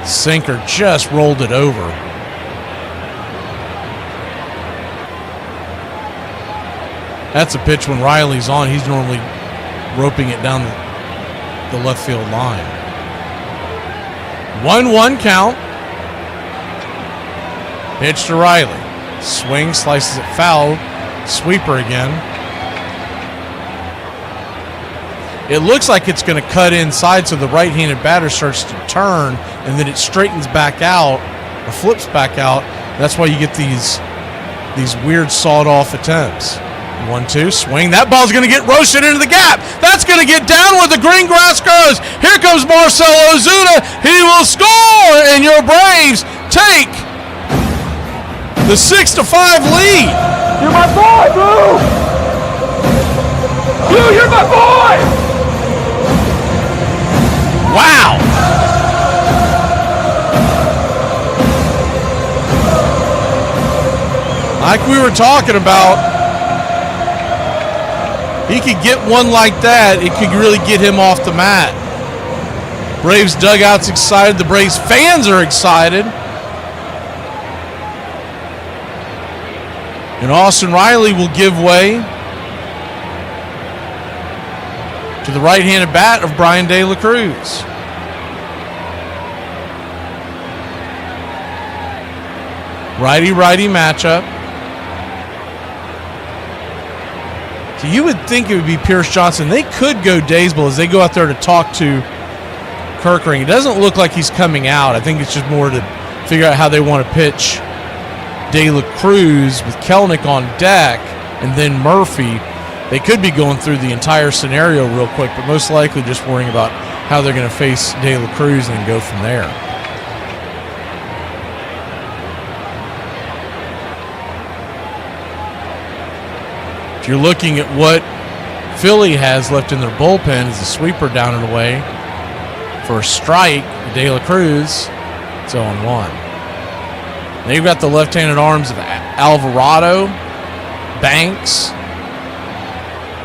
Sinker just rolled it over. That's a pitch when Riley's on. He's normally roping it down the left field line. 1-1 count. Pitch to Riley. Swing, slices it foul. Sweeper again. It looks like it's going to cut inside, so the right-handed batter starts to turn, and then it straightens back out, or flips back out. That's why you get these weird sawed-off attempts. 1-2, swing. That ball's going to get roasted into the gap. That's going to get down where the green grass grows. Here comes Marcell Ozuna. He will score, and your Braves take the 6-5 lead. You're my boy, Blue! Blue, you're my boy! Wow! Like we were talking about, he could get one like that. It could really get him off the mat. Braves dugout's excited. The Braves fans are excited. And Austin Riley will give way to the right-handed bat of Brian De La Cruz. Righty-righty matchup. So you would think it would be Pierce Johnson. They could go Daysbel as they go out there to talk to Kerkering. It doesn't look like he's coming out. I think it's just more to figure out how they want to pitch De La Cruz with Kelenic on deck and then Murphy. They could be going through the entire scenario real quick, but most likely just worrying about how they're going to face De La Cruz and then go from there. If you're looking at what Philly has left in their bullpen, is a sweeper down and away for a strike. De La Cruz, it's 0-1. They've got the left-handed arms of Alvarado, Banks.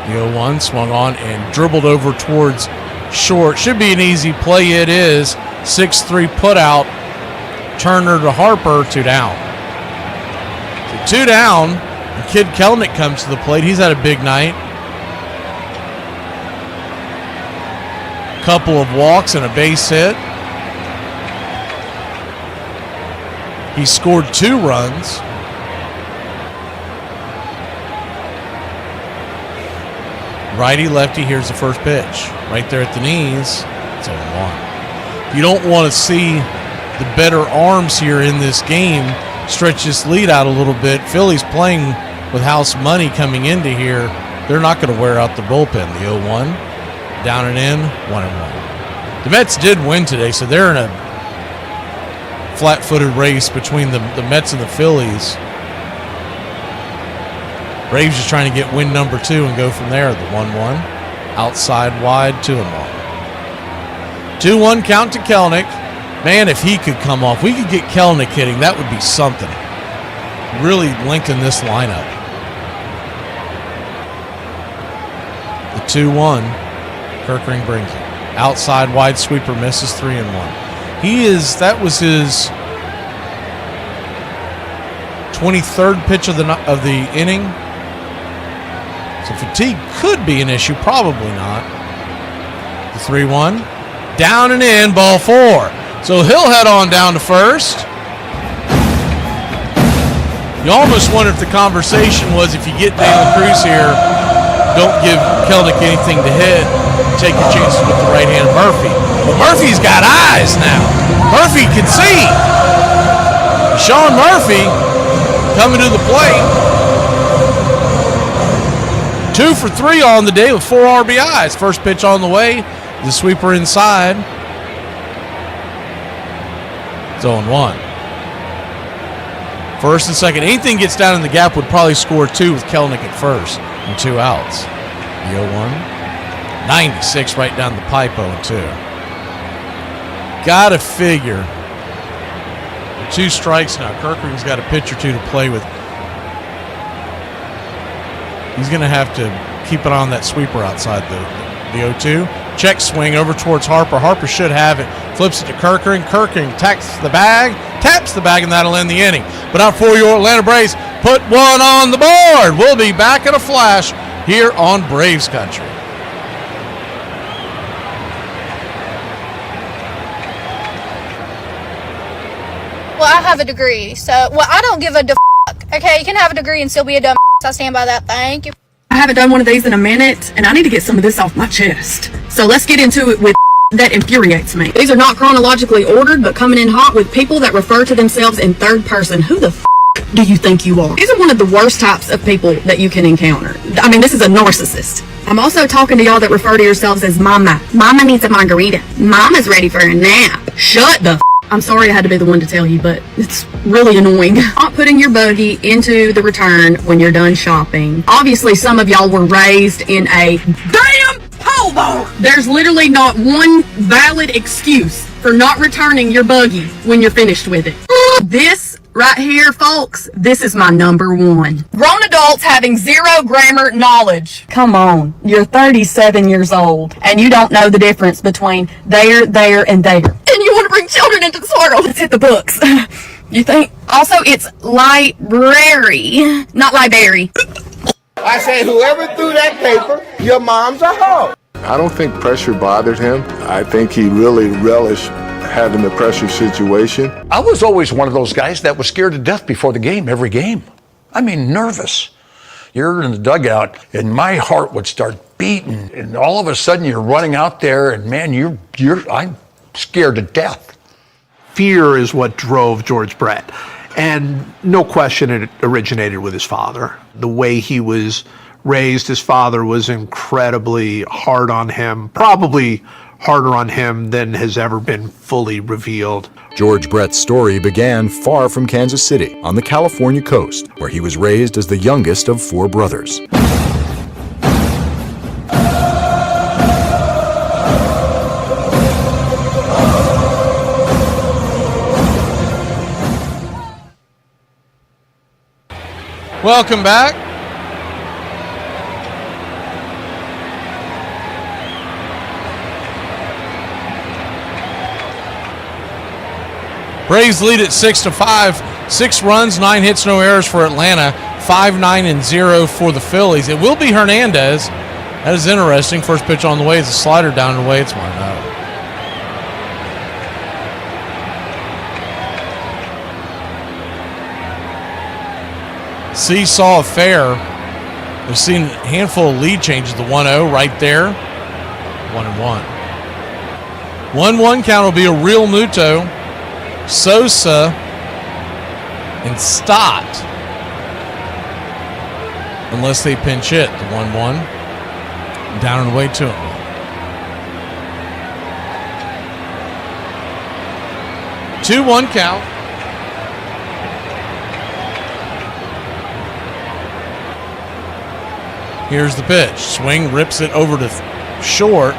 The 0-1 swung on and dribbled over towards short. Should be an easy play. It is. 6-3 put out. Turner to Harper, 2 down. So 2 down. And Kid Kelenic comes to the plate. He's had a big night. Couple of walks and a base hit. He scored 2 runs. Righty, lefty, here's the first pitch. Right there at the knees, it's 0-1. If you don't want to see the better arms here in this game stretch this lead out a little bit, Philly's playing with house money coming into here. They're not going to wear out the bullpen. The 0-1, down and in, 1-1. The Mets did win today, so they're in a flat-footed race between the Mets and the Phillies. Braves just trying to get win number 2 and go from there. The 1-1, outside wide, 2-1. 2-1 count to Kelenic. Man, if he could come off, we could get Kelenic hitting. That would be something. Really lengthen this lineup. The 2-1, Kerkering brings it. Outside wide sweeper misses, 3-1. That was his 23rd pitch of the inning. So fatigue could be an issue, probably not. The 3-1, down and in, ball 4. So he'll head on down to first. You almost wonder if the conversation was, if you get De La Cruz here, don't give Kelenic anything to hit. Take your chances with the right-handed Murphy. But Murphy's got eyes now. Murphy can see. Sean Murphy coming to the plate. 2 for 3 on the day with 4 RBIs. First pitch on the way. The sweeper inside. It's 0-1. First and second. Anything gets down in the gap would probably score 2 with Kelenic at first and 2 outs. The 0-1. 96 right down the pipe, 0-2. Gotta figure. 2 strikes now. Kerkering's got a pitch or 2 to play with. He's going to have to keep it on that sweeper outside the 0-2. Check swing over towards Harper. Harper should have it. Flips it to Kerkering. Kerkering attacks the bag. taps the bag, and that'll end the inning. But out for your Atlanta Braves, put one on the board. We'll be back in a flash here on Braves Country. Well, I have a degree, so, I don't give a okay? You can have a degree and still be a dumb. I stand by that. Thank you. I haven't done one of these in a minute, and I need to get some of this off my chest. So let's get into it with that infuriates me. These are not chronologically ordered, but coming in hot with people that refer to themselves in third person. Who the do you think you are? These are one of the worst types of people that you can encounter. I mean, this is a narcissist. I'm also talking to y'all that refer to yourselves as mama. Mama needs a margarita. Mama's ready for a nap. Shut the I'm sorry I had to be the one to tell you, but it's really annoying. Not putting your buggy into the return when you're done shopping. Obviously, some of y'all were raised in a damn pole barn. There's literally not one valid excuse for not returning your buggy when you're finished with it. This right here, folks, this is my number one. Grown adults having zero grammar knowledge. Come on, you're 37 years old, and you don't know the difference between there, and there. And you want to bring children into this world. Let's hit the books. You think? Also, it's library, not library. I say, whoever threw that paper, your mom's a hoe. I don't think pressure bothered him. I think he really relished having the pressure situation. I was always one of those guys that was scared to death before the game, every game. I mean, nervous. You're in the dugout, and my heart would start beating, and all of a sudden you're running out there, and man, I'm scared to death. Fear is what drove George Brett, and no question it originated with his father. The way he was raised, his father was incredibly hard on him, probably harder on him than has ever been fully revealed. George Brett's story began far from Kansas City, on the California coast, where he was raised as the youngest of 4 brothers. Welcome back. Braves lead at 6-5. 6 runs, 9 hits, no errors for Atlanta. 5-9-0 for the Phillies. It will be Hernandez. That is interesting. First pitch on the way is a slider down and away. It's 1-0. Seesaw affair. We've seen a handful of lead changes. The 1-0 right there. 1-1. 1-1 count will be a real Muto. Sosa and Stott, unless they pinch hit. The 1-1 down and away 2-1. Two 2-1 count. Here's the pitch. Swing, rips it over to short.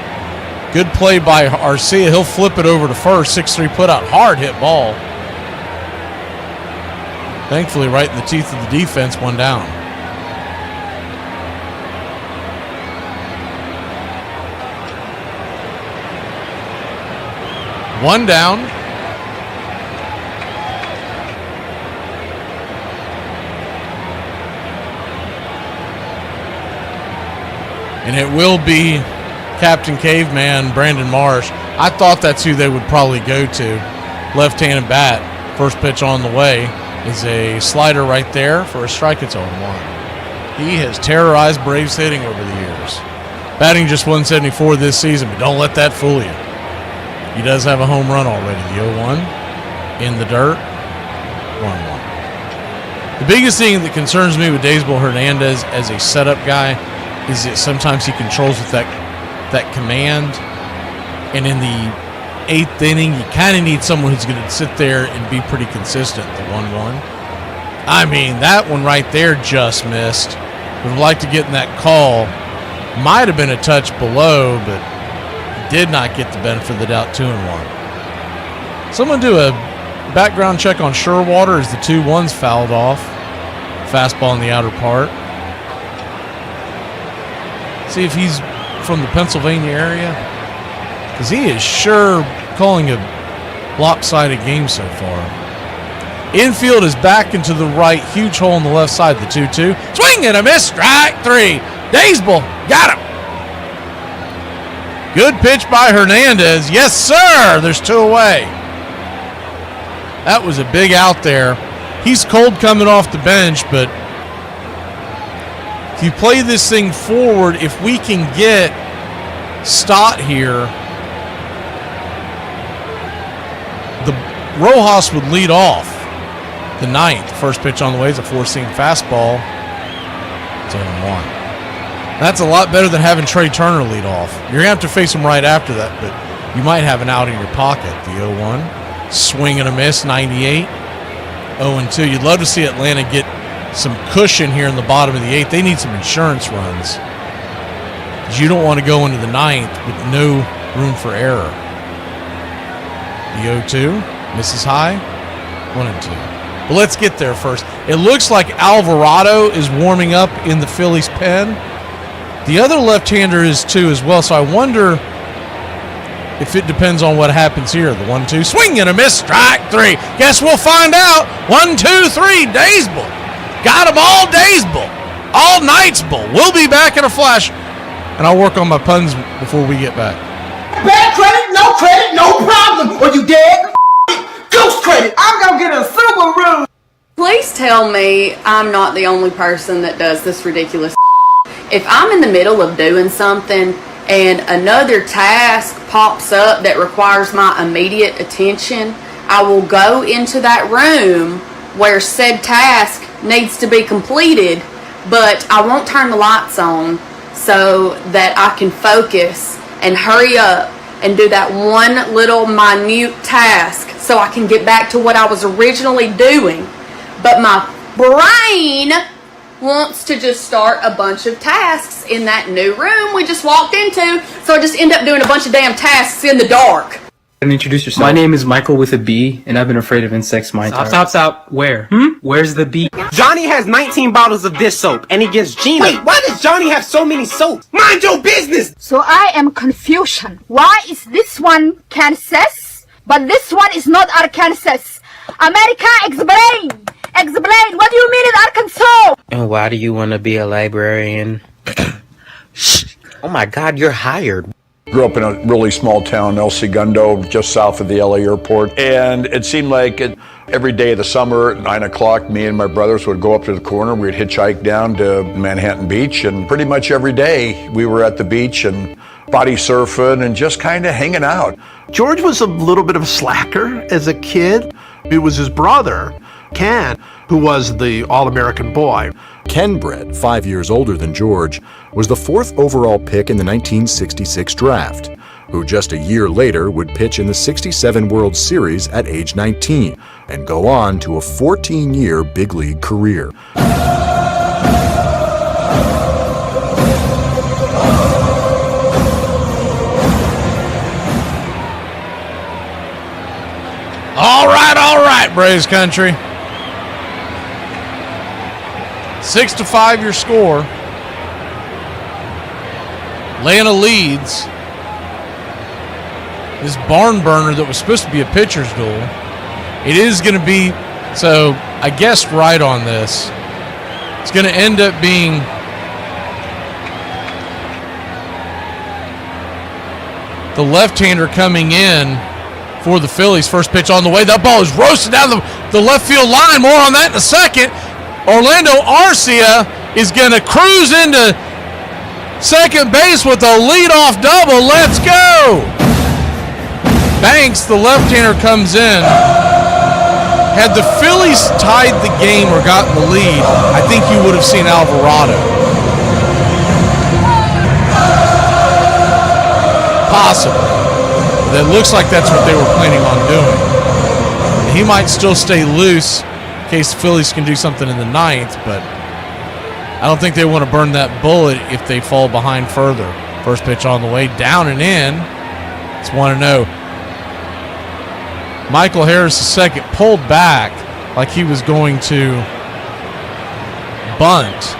Good play by Arcia. He'll flip it over to first. 6-3 put out. Hard hit ball. Thankfully, right in the teeth of the defense, 1 down. One down. And it will be Captain Caveman, Brandon Marsh. I thought that's who they would probably go to. Left-handed bat. First pitch on the way is a slider right there for a strike. It's 0-1. He has terrorized Braves hitting over the years. Batting just 174 this season, but don't let that fool you. He does have a home run already. The 0-1 in the dirt. 1-1. The biggest thing that concerns me with Daysbel Hernandez as a setup guy is that sometimes he controls with that command, and in the 8th inning you kind of need someone who's going to sit there and be pretty consistent. The 1-1, I mean, that one right there just missed. Would like to get in that call. Might have been a touch below, but did not get the benefit of the doubt. 2-1. Someone do a background check on Sherwater as the 2-1's fouled off. Fastball in the outer part. See if he's from the Pennsylvania area, because he is sure calling a lopsided game so far. Infield is back into the right. Huge hole on the left side. The 2-2. Swing and a miss. Strike 3. Daysbel got him. Good pitch by Hernandez. Yes, sir. There's 2 away. That was a big out there. He's cold coming off the bench, but if you play this thing forward, if we can get Stott here, the Rojas would lead off the 9th. First pitch on the way is a 4-seam fastball. It's 0-1. That's a lot better than having Trey Turner lead off. You're going to have to face him right after that, but you might have an out in your pocket. The 0-1. Swing and a miss, 98. 0-2. You'd love to see Atlanta get some cushion here in the bottom of the 8th. They need some insurance runs. You don't want to go into the 9th with no room for error. The 0-2. Misses high. 1-2. But let's get there first. It looks like Alvarado is warming up in the Phillies pen. The other left-hander is too as well, so I wonder if it depends on what happens here. The 1-2, swing and a miss, strike 3. Guess we'll find out. 1, 2, 3, Daysbel. Got him all Daysbel. All Nightsbel. We'll be back in a flash, and I'll work on my puns before we get back. Bad credit, no problem. Or you dead? Ghost credit. I'm gonna get a Subaru. Please tell me I'm not the only person that does this ridiculous. If I'm in the middle of doing something and another task pops up that requires my immediate attention, I will go into that room where said task needs to be completed, but I won't turn the lights on so that I can focus and hurry up and do that one little minute task so I can get back to what I was originally doing. But my brain wants to just start a bunch of tasks in that new room we just walked into, so I just end up doing a bunch of damn tasks in the dark. And introduce yourself. My name is Michael with a B, and I've been afraid of insects my entire life. Stop. Where? Where's the B? Johnny has 19 bottles of dish soap, and he gets Gina. Wait, why does Johnny have so many soaps? Mind your business! So I am confusion. Why is this one Kansas, but this one is not Arkansas? America, explain! Explain, what do you mean in Arkansas? And why do you want to be a librarian? Oh my God, you're hired. Grew up in a really small town, El Segundo, just south of the LA airport. And it seemed like every day of the summer at 9 o'clock, me and my brothers would go up to the corner. We'd hitchhike down to Manhattan Beach. And pretty much every day we were at the beach and body surfing and just kind of hanging out. George was a little bit of a slacker as a kid. It was his brother, Ken, who was the All-American boy. Ken Brett, 5 years older than George, was the 4th overall pick in the 1966 draft, who just a year later would pitch in the '67 World Series at age 19 and go on to a 14-year big league career. All right, Braves country. 6-5 your score. Atlanta leads. This barn burner that was supposed to be a pitcher's duel, it is going to be, so I guessed right on this. It's going to end up being the left-hander coming in for the Phillies. First pitch on the way. That ball is roasted down the left field line. More on that in a second. Orlando Arcia is going to cruise into second base with a leadoff double. Let's go! Banks, the left-hander, comes in. Had the Phillies tied the game or gotten the lead, I think you would have seen Alvarado. Possibly. It looks like that's what they were planning on doing. He might still stay loose in case the Phillies can do something in the 9th, but I don't think they want to burn that bullet if they fall behind further. First pitch on the way, down and in. It's 1-0. Michael Harris, the second, pulled back like he was going to bunt.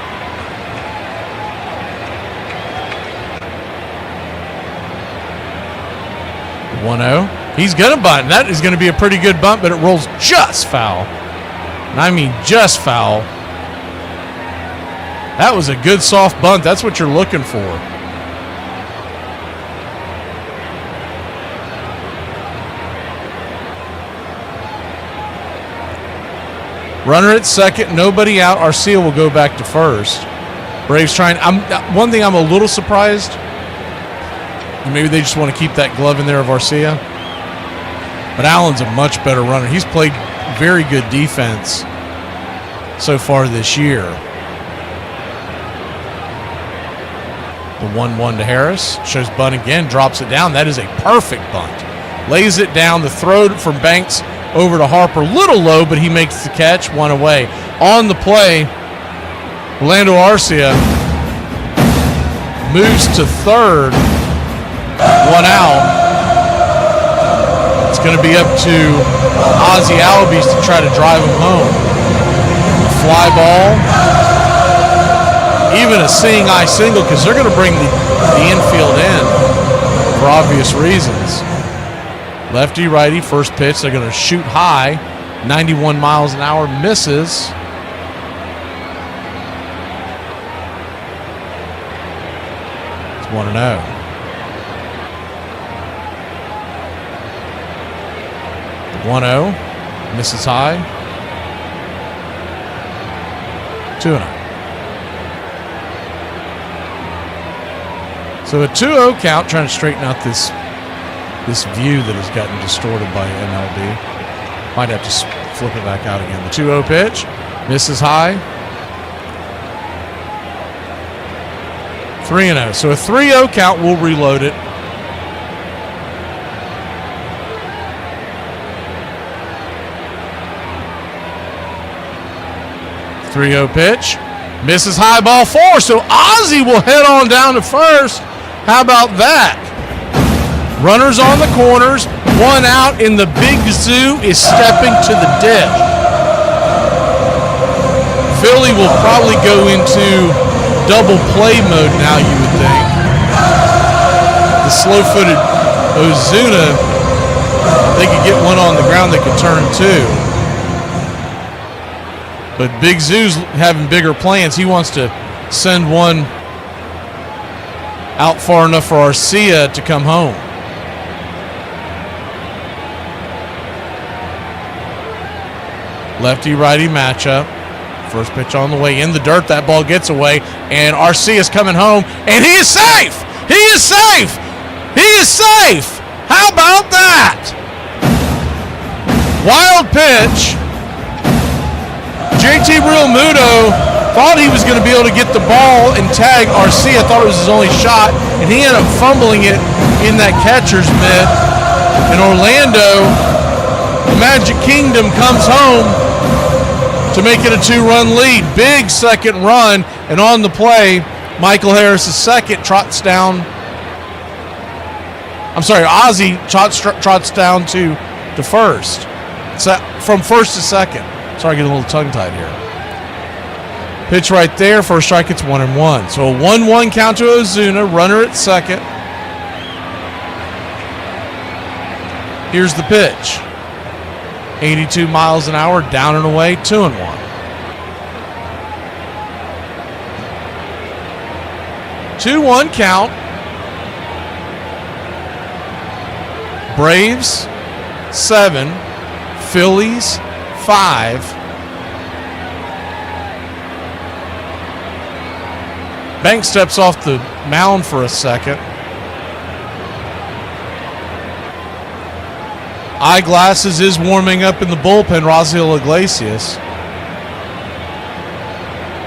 He's going to bunt. That is going to be a pretty good bunt, but it rolls just foul. And I mean just foul. That was a good soft bunt. That's what you're looking for. Runner at second, nobody out. Arcia will go back to first. Braves trying. One thing I'm a little surprised. Maybe they just want to keep that glove in there of Arcia. But Allen's a much better runner. He's played very good defense so far this year. The 1-1 to Harris. Shows bunt again. Drops it down. That is a perfect bunt. Lays it down. The throw from Banks over to Harper. Little low, but he makes the catch. One away. On the play, Orlando Arcia moves to third. One out. It's going to be up to Ozzie Albies to try to drive him home. Fly ball. Even a seeing eye single because they're going to bring the infield in for obvious reasons. Lefty, righty, first pitch. They're going to shoot high. 91 miles an hour. Misses. It's 1-0. The 1-0. Misses high. 2-0. So a 2-0 count, trying to straighten out this view that has gotten distorted by MLB. Might have to flip it back out again. The 2-0 pitch, misses high. 3-0. So a 3-0 count, we'll reload it. .30 pitch, misses high, ball 4. So Ozzie will head on down to first. How about that? Runners on the corners, one out, and the Big Zoo is stepping to the ditch. Philly will probably go into double play mode now, you would think. The slow-footed Ozuna, they could get one on the ground that could turn 2. But Big Zoo's having bigger plans. He wants to send one out far enough for Arcia to come home. Lefty-righty matchup. First pitch on the way in the dirt. That ball gets away, and Arcia's coming home, and he is safe! He is safe! He is safe! How about that? Wild pitch. JT Realmuto thought he was going to be able to get the ball and tag Arcia. Thought it was his only shot, and he ended up fumbling it in that catcher's mitt. And Orlando, the Magic Kingdom, comes home to make it a 2-run lead. Big second run, and on the play, Michael Harris' second trots down. I'm sorry, Ozzie trots down to first. So from first to second. Sorry, getting a little tongue-tied here. Pitch right there. First strike, it's 1-1. So a 1-1 count to Ozuna. Runner at second. Here's the pitch. 82 miles an hour, down and away, 2-1. Two-one count. Braves 7, Phillies 5. Banks steps off the mound for a second. Eyeglasses is warming up in the bullpen, Raziel Iglesias.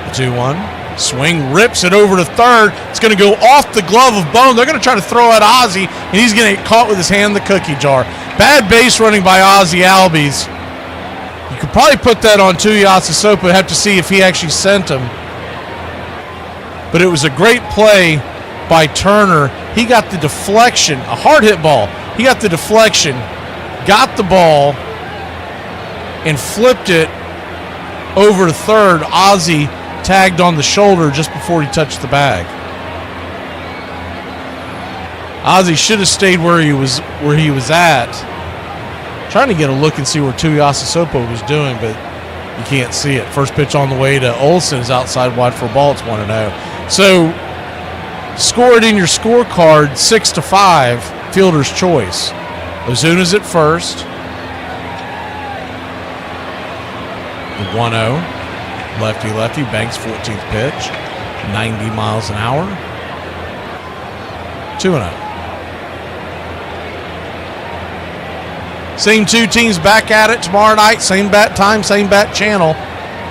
The 2-1. Swing, rips it over to third. It's going to go off the glove of Bone. They're going to try to throw at Ozzie, and he's going to get caught with his hand in the cookie jar. Bad base running by Ozzie Albies. You could probably put that on Tuiasa Sopa. Have to see if he actually sent him. But it was a great play by Turner. He got the deflection, a hard hit ball. He got the deflection, got the ball, and flipped it over to third. Ozzie tagged on the shoulder just before he touched the bag. Ozzie should have stayed where he was at. Trying to get a look and see where Tuiasa Sopo was doing, but You can't see it. First pitch on the way to Olsen is outside wide for a ball. It's 1-0. So score it in your scorecard 6-5, fielder's choice. Ozuna's at first. The 1-0. Lefty. Banks 14th pitch. 90 miles an hour. 2-0. Same two teams back at it tomorrow night. Same bat time, same bat channel.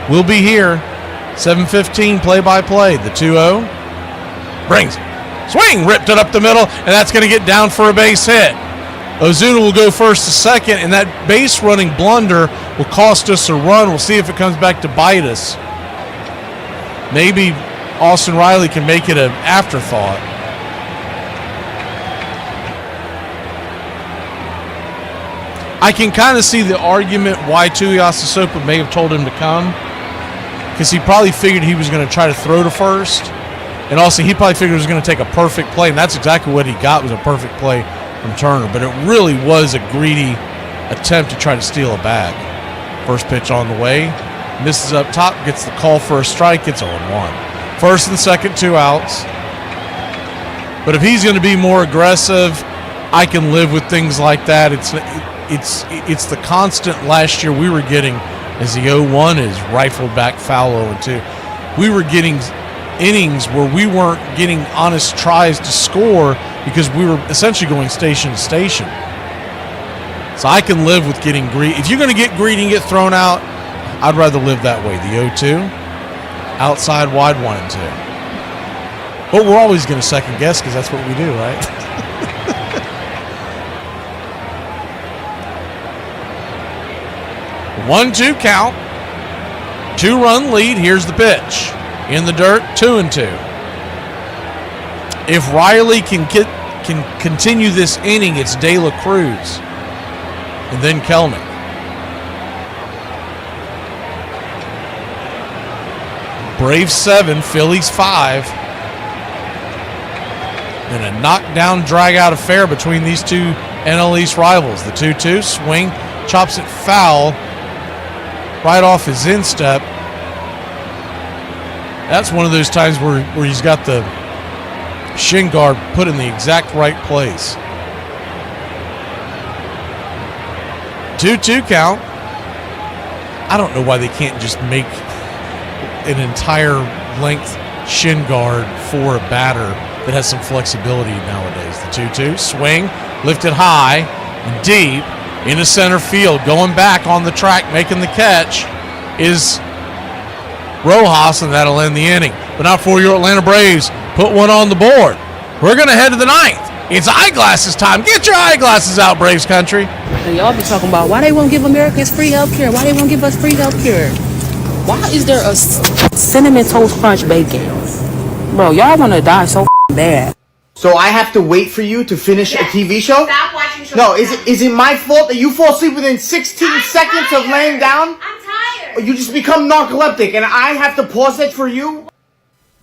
We'll be here. 7:15 play-by-play. The 2-0. Brings it. Swing! Ripped it up the middle, and that's going to get down for a base hit. Ozuna will go first to second, and that base running blunder will cost us a run. We'll see if it comes back to bite us. Maybe Austin Riley can make it an afterthought. I can kind of see the argument why Tuiasosopo may have told him to come, because he probably figured he was going to try to throw to first, and also he probably figured it was going to take a perfect play, and that's exactly what he got, was a perfect play from Turner. But it really was a greedy attempt to try to steal a bag. First pitch on the way, misses up top, gets the call for a strike, it's 0-1. First and second, 2 outs. But if he's going to be more aggressive, I can live with things like that. It's the constant last year we were getting, as the 0-1 is rifled back foul 0-2. We were getting innings where we weren't getting honest tries to score because we were essentially going station to station. So I can live with getting greedy. If you're going to get greedy and get thrown out, I'd rather live that way. The 0-2, outside wide 1-2. But we're always going to second guess because that's what we do, right? 1-2 count. 2-run lead. Here's the pitch. In the dirt, 2-2. If Riley can continue this inning, it's De La Cruz. And then Kelnick. Braves 7, Phillies 5. And a knockdown, drag-out affair between these two NL East rivals. The 2-2 swing, chops it foul. Right off his instep. That's one of those times where he's got the shin guard put in the exact right place. 2-2 count. I don't know why they can't just make an entire length shin guard for a batter that has some flexibility nowadays. The 2-2 swing, lifted high and deep. Into center field, going back on the track, making the catch is Rojas, and that'll end the inning. But not for your Atlanta Braves. Put one on the board. We're going to head to the 9th. It's eyeglasses time. Get your eyeglasses out, Braves country. And y'all be talking about why they won't give Americans free health care. Why they won't give us free health care. Why is there a Cinnamon Toast Crunch bacon? Bro, y'all want to die so bad. So I have to wait for you to finish a TV show? Stop watching shows. No, is it my fault that you fall asleep within 16 seconds of laying down? I'm tired. Or you just become narcoleptic and I have to pause it for you?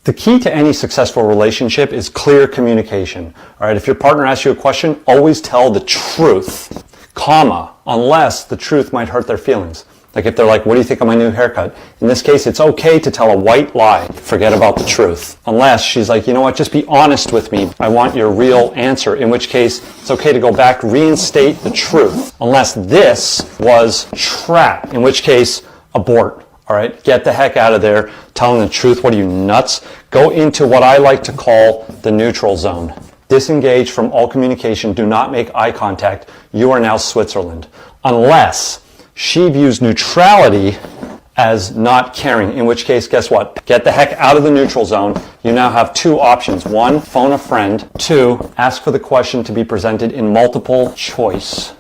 The key to any successful relationship is clear communication. All right, if your partner asks you a question, always tell the truth, unless the truth might hurt their feelings. Like if they're like, what do you think of my new haircut? In this case, it's okay to tell a white lie. Forget about the truth. Unless she's like, you know what, just be honest with me. I want your real answer. In which case, it's okay to go back, reinstate the truth. Unless this was trap. In which case, abort. All right, get the heck out of there. Telling the truth. What are you, nuts? Go into what I like to call the neutral zone. Disengage from all communication. Do not make eye contact. You are now Switzerland. Unless she views neutrality as not caring, in which case, guess what? Get the heck out of the neutral zone. You now have 2 options. 1, phone a friend. 2, ask for the question to be presented in multiple choice.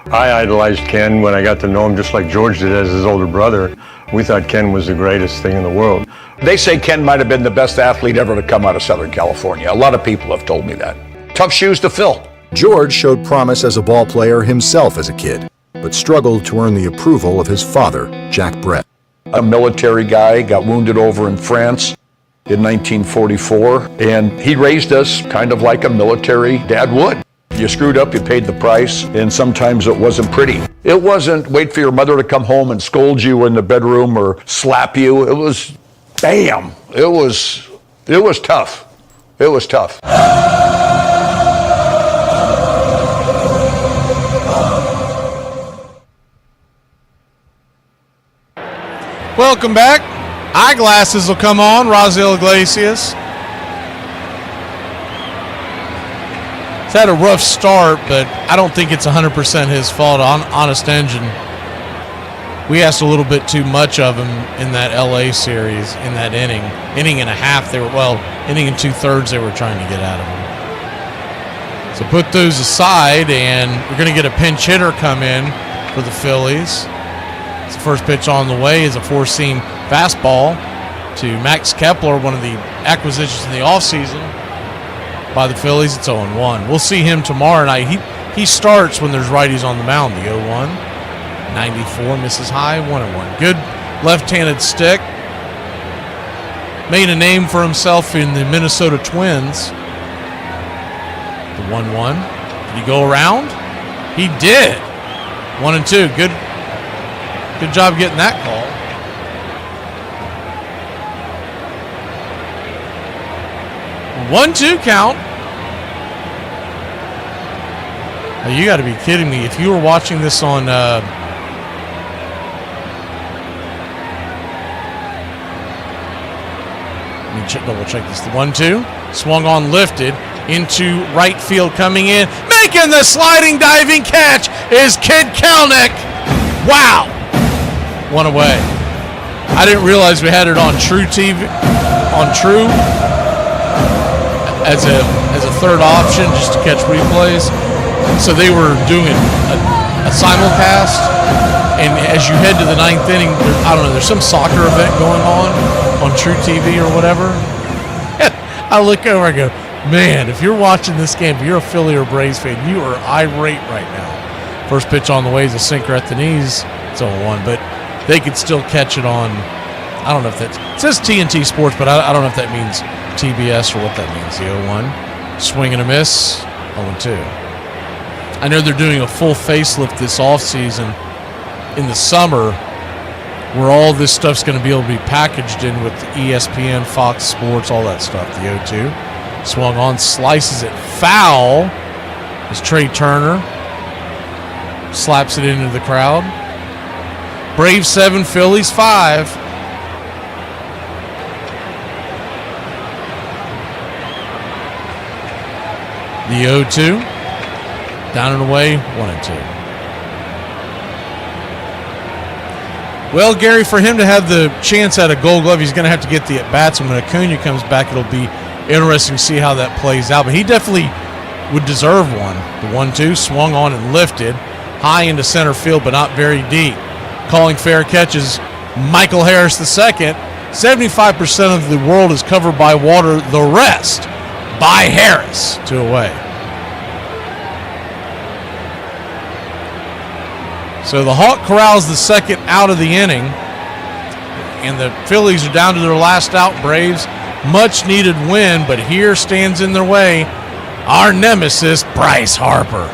I idolized Ken when I got to know him, just like George did as his older brother. We thought Ken was the greatest thing in the world. They say Ken might have been the best athlete ever to come out of Southern California. A lot of people have told me that. Tough shoes to fill. George showed promise as a ball player himself as a kid, but struggled to earn the approval of his father, Jack Brett. A military guy, got wounded over in France in 1944, and he raised us kind of like a military dad would. you screwed up, you paid the price, and sometimes it wasn't pretty. It wasn't wait for your mother to come home and scold you in the bedroom or slap you. It was bam. It was tough. It was tough. Welcome back. Eyeglasses will come on. Raziel Iglesias. He's had a rough start, but I don't think it's 100% his fault. Honest Engine, we asked a little bit too much of him in that LA series, in that inning and a half. Inning and 2/3 they were trying to get out of him. So put those aside, and we're going to get a pinch hitter come in for the Phillies. The first pitch on the way is a four-seam fastball to Max Kepler, one of the acquisitions in the offseason by the Phillies. It's 0-1. We'll see him tomorrow night. He starts when there's righties on the mound. The 0-1. 94 misses high. 1-1. Good left-handed stick. Made a name for himself in the Minnesota Twins. The 1-1. Did he go around? He did. 1-2. Good job getting that call. A 1-2 count. Now, you got to be kidding me. If you were watching this on let me double check this. The 1-2 swung on, lifted into right field, coming in, making the sliding diving catch is Kid Kelnick. Wow. One away. I didn't realize we had it on True TV, on True, as a third option just to catch replays. So they were doing a simulcast, and as you head to the ninth inning, I don't know, there's some soccer event going on True TV or whatever. I look over and go, man, if you're watching this game, if you're a Philly or Braves fan, you are irate right now. First pitch on the way is a sinker at the knees. It's 0-1, but they could still catch it on, I don't know if that's, it says TNT Sports, but I don't know if that means TBS or what that means. The 0-1, swing and a miss, 0-2. I know they're doing a full facelift this offseason in the summer where all this stuff's going to be able to be packaged in with ESPN, Fox Sports, all that stuff. The 0-2, swung on, slices it foul as Trey Turner slaps it into the crowd. Braves 7, Phillies 5. The 0-2. Down and away, 1-2. Well, Gary, for him to have the chance at a Gold Glove, he's going to have to get the at-bats. And when Acuna comes back, it'll be interesting to see how that plays out. But he definitely would deserve one. The 1-2, swung on and lifted. High into center field, but not very deep. Calling fair catches, Michael Harris II. 75% of the world is covered by water. The rest by Harris. 2 away. So the Hawk corrals the second out of the inning, and the Phillies are down to their last out. Braves, much needed win, but here stands in their way our nemesis, Bryce Harper.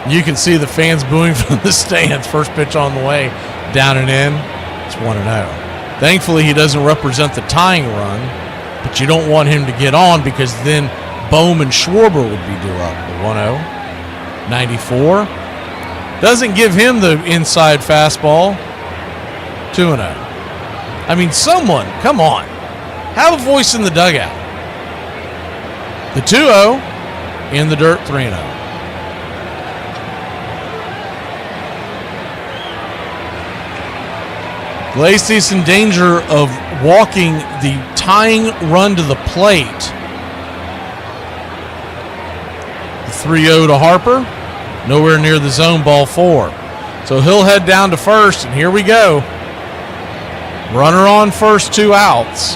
You can see the fans booing from the stands. First pitch on the way, down and in. It's 1-0. Thankfully, he doesn't represent the tying run, but you don't want him to get on because then Bohm and Schwarber would be due up. The 1-0. 94. Doesn't give him the inside fastball. 2-0. I mean, someone, come on. Have a voice in the dugout. The 2-0 in the dirt, 3-0. Iglesias in danger of walking the tying run to the plate. The 3-0 to Harper. Nowhere near the zone, ball 4. So he'll head down to first, and here we go. Runner on first, 2 outs.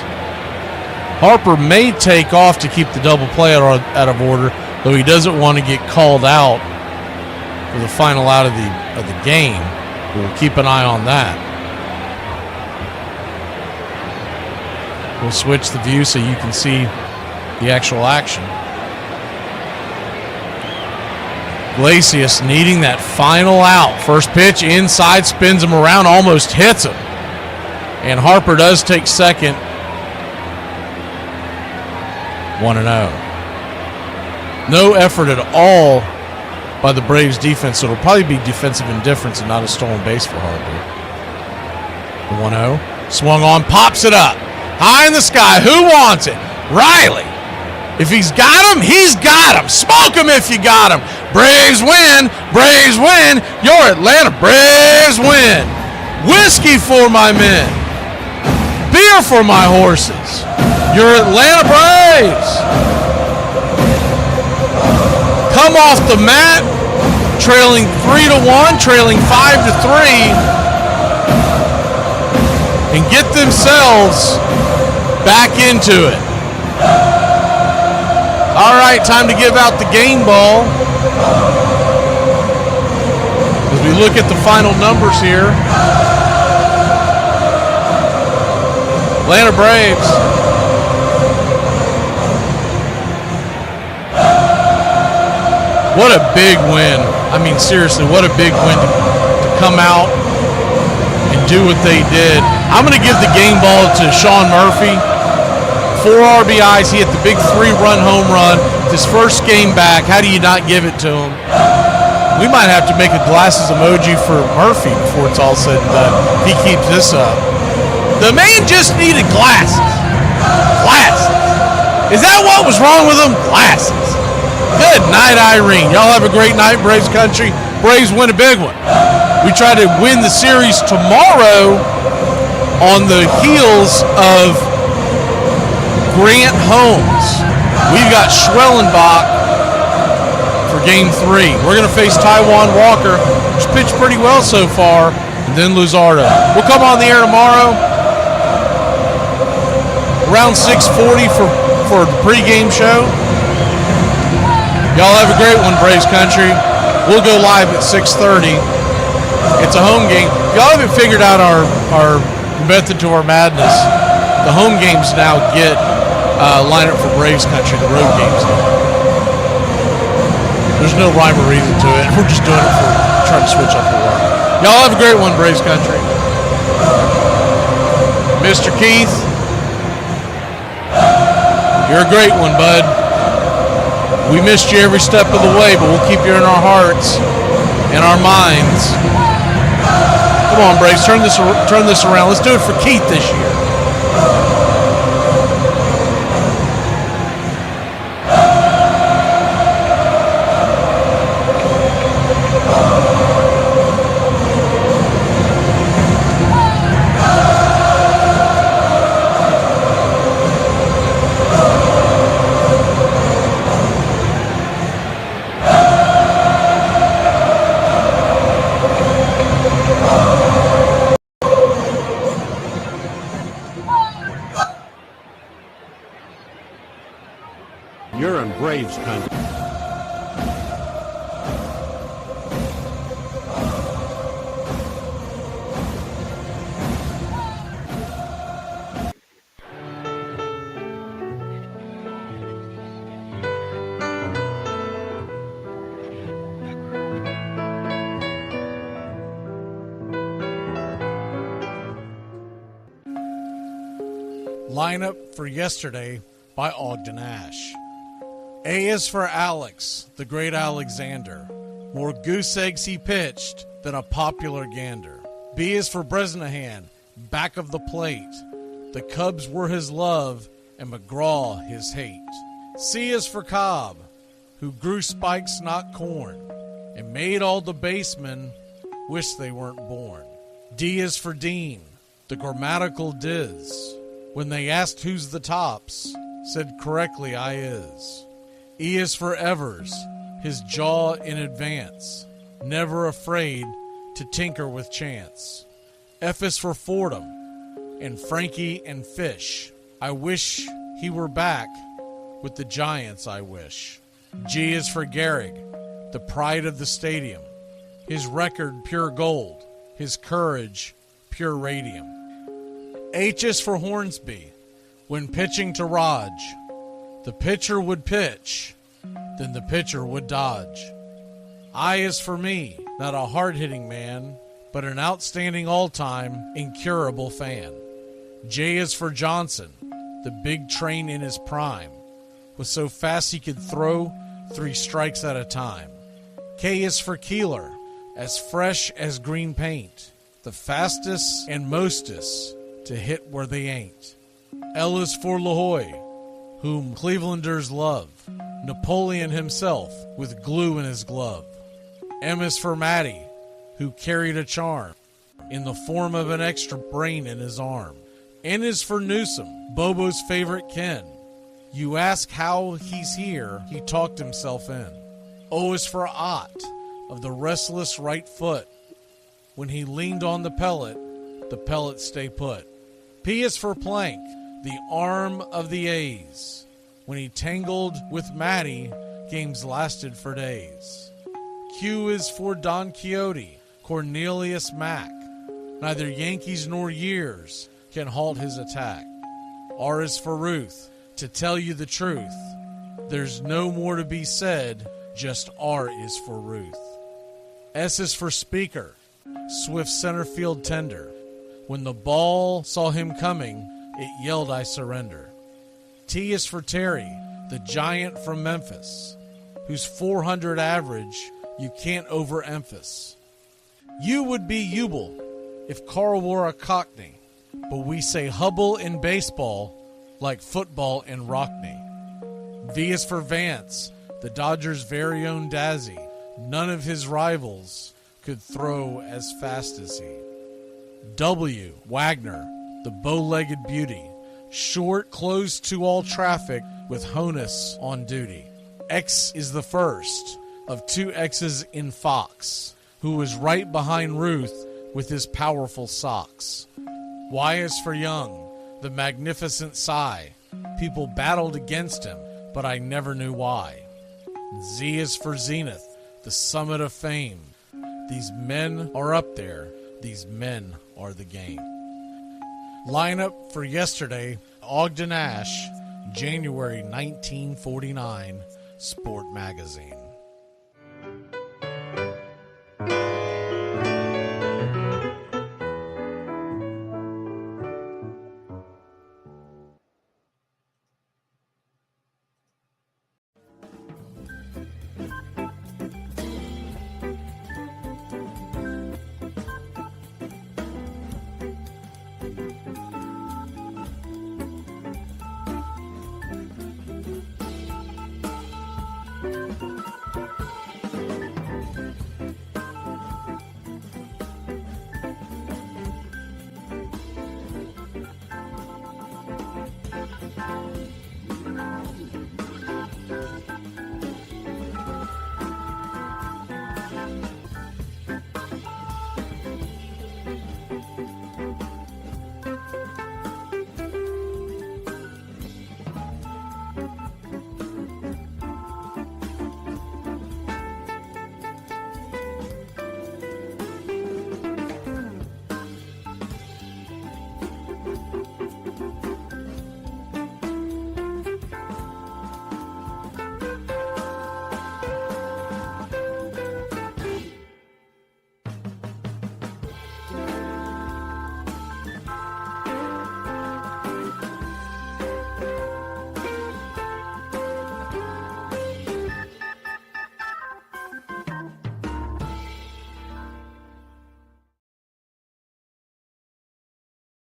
Harper may take off to keep the double play out of order, though he doesn't want to get called out for the final out of the game. We'll keep an eye on that. We'll switch the view so you can see the actual action. Iglesias needing that final out. First pitch inside, spins him around, almost hits him. And Harper does take second. 1-0. No effort at all by the Braves defense, so it'll probably be defensive indifference and not a stolen base for Harper. The 1-0. Swung on, pops it up. High in the sky. Who wants it? Riley. If he's got him, he's got him. Smoke him if you got him. Braves win. Braves win. Your Atlanta Braves win. Whiskey for my men. Beer for my horses. Your Atlanta Braves. Come off the mat, trailing 3-1, trailing 5-3, and get themselves back into it. All right, time to give out the game ball. As we look at the final numbers here. Atlanta Braves. What a big win. I mean, seriously, what a big win to come out and do what they did. I'm going to give the game ball to Sean Murphy. 4 RBIs. He hit the big 3-run home run. His first game back. How do you not give it to him? We might have to make a glasses emoji for Murphy before it's all said and done. If he keeps this up. The man just needed glasses. Glasses. Is that what was wrong with him? Glasses. Good night, Irene. Y'all have a great night, Braves country. Braves win a big one. We try to win the series tomorrow on the heels of Grant Holmes. We've got Schwellenbach for game 3. We're going to face Taijuan Walker, who's pitched pretty well so far, and then Luzardo. We'll come on the air tomorrow around 6:40 for the pregame show. Y'all have a great one, Braves country. We'll go live at 6:30. It's a home game. Y'all haven't figured out our method to our madness. The home games now get lined up for Braves country. The road games don't. There's no rhyme or reason to it. We're just doing it for trying to switch up the work. Y'all have a great one, Braves country. Mr. Keith, you're a great one, bud. We missed you every step of the way, but we'll keep you in our hearts and our minds. Come on, Braves, turn this around. Let's do it for Keith this year. You're in Braves country. Lineup for yesterday by Ogden Ash. A is for Alex, the great Alexander. More goose eggs he pitched than a popular gander. B is for Bresnahan, back of the plate. The Cubs were his love and McGraw his hate. C is for Cobb, who grew spikes not corn, and made all the basemen wish they weren't born. D is for Dean, the grammatical diz. When they asked who's the tops, said correctly I is. E is for Evers, his jaw in advance, never afraid to tinker with chance. F is for Fordham, and Frankie and Fish. I wish he were back with the Giants, I wish. G is for Gehrig, the pride of the stadium, his record pure gold, his courage pure radium. H is for Hornsby, when pitching to Raj, the pitcher would pitch, then the pitcher would dodge. I is for me, not a hard-hitting man, but an outstanding all-time, incurable fan. J is for Johnson, the big train in his prime, was so fast he could throw 3 strikes at a time. K is for Keeler, as fresh as green paint, the fastest and mostest to hit where they ain't. L is for LaHoy, whom Clevelanders love, Napoleon himself with glue in his glove. M is for Matty, who carried a charm in the form of an extra brain in his arm. N is for Newsom, Bobo's favorite Ken. You ask how he's here, he talked himself in. O is for Ott, of the restless right foot. When he leaned on the pellet stay put. P is for Plank, the arm of the A's. When he tangled with Matty, games lasted for days. Q is for Don Quixote, Cornelius Mack. Neither Yankees nor years can halt his attack. R is for Ruth, to tell you the truth. There's no more to be said, just R is for Ruth. S is for Speaker, swift center field tender. When the ball saw him coming, it yelled, I surrender. T is for Terry, the giant from Memphis, whose 400 average you can't overemphasize. U would be Ubel if Carl wore a Cockney, but we say Hubble in baseball like football in Rockney. V is for Vance, the Dodgers' very own Dazzy. None of his rivals could throw as fast as he. W, Wagner, the bow-legged beauty, short, close to all traffic with Honus on duty. X is the first of 2 X's in Fox, who was right behind Ruth with his powerful socks. Y is for Young, the magnificent sigh. People battled against him, but I never knew why. Z is for Zenith, the summit of fame. These men are up there. These men are the game. Lineup for yesterday, Ogden Nash, January 1949, Sport Magazine.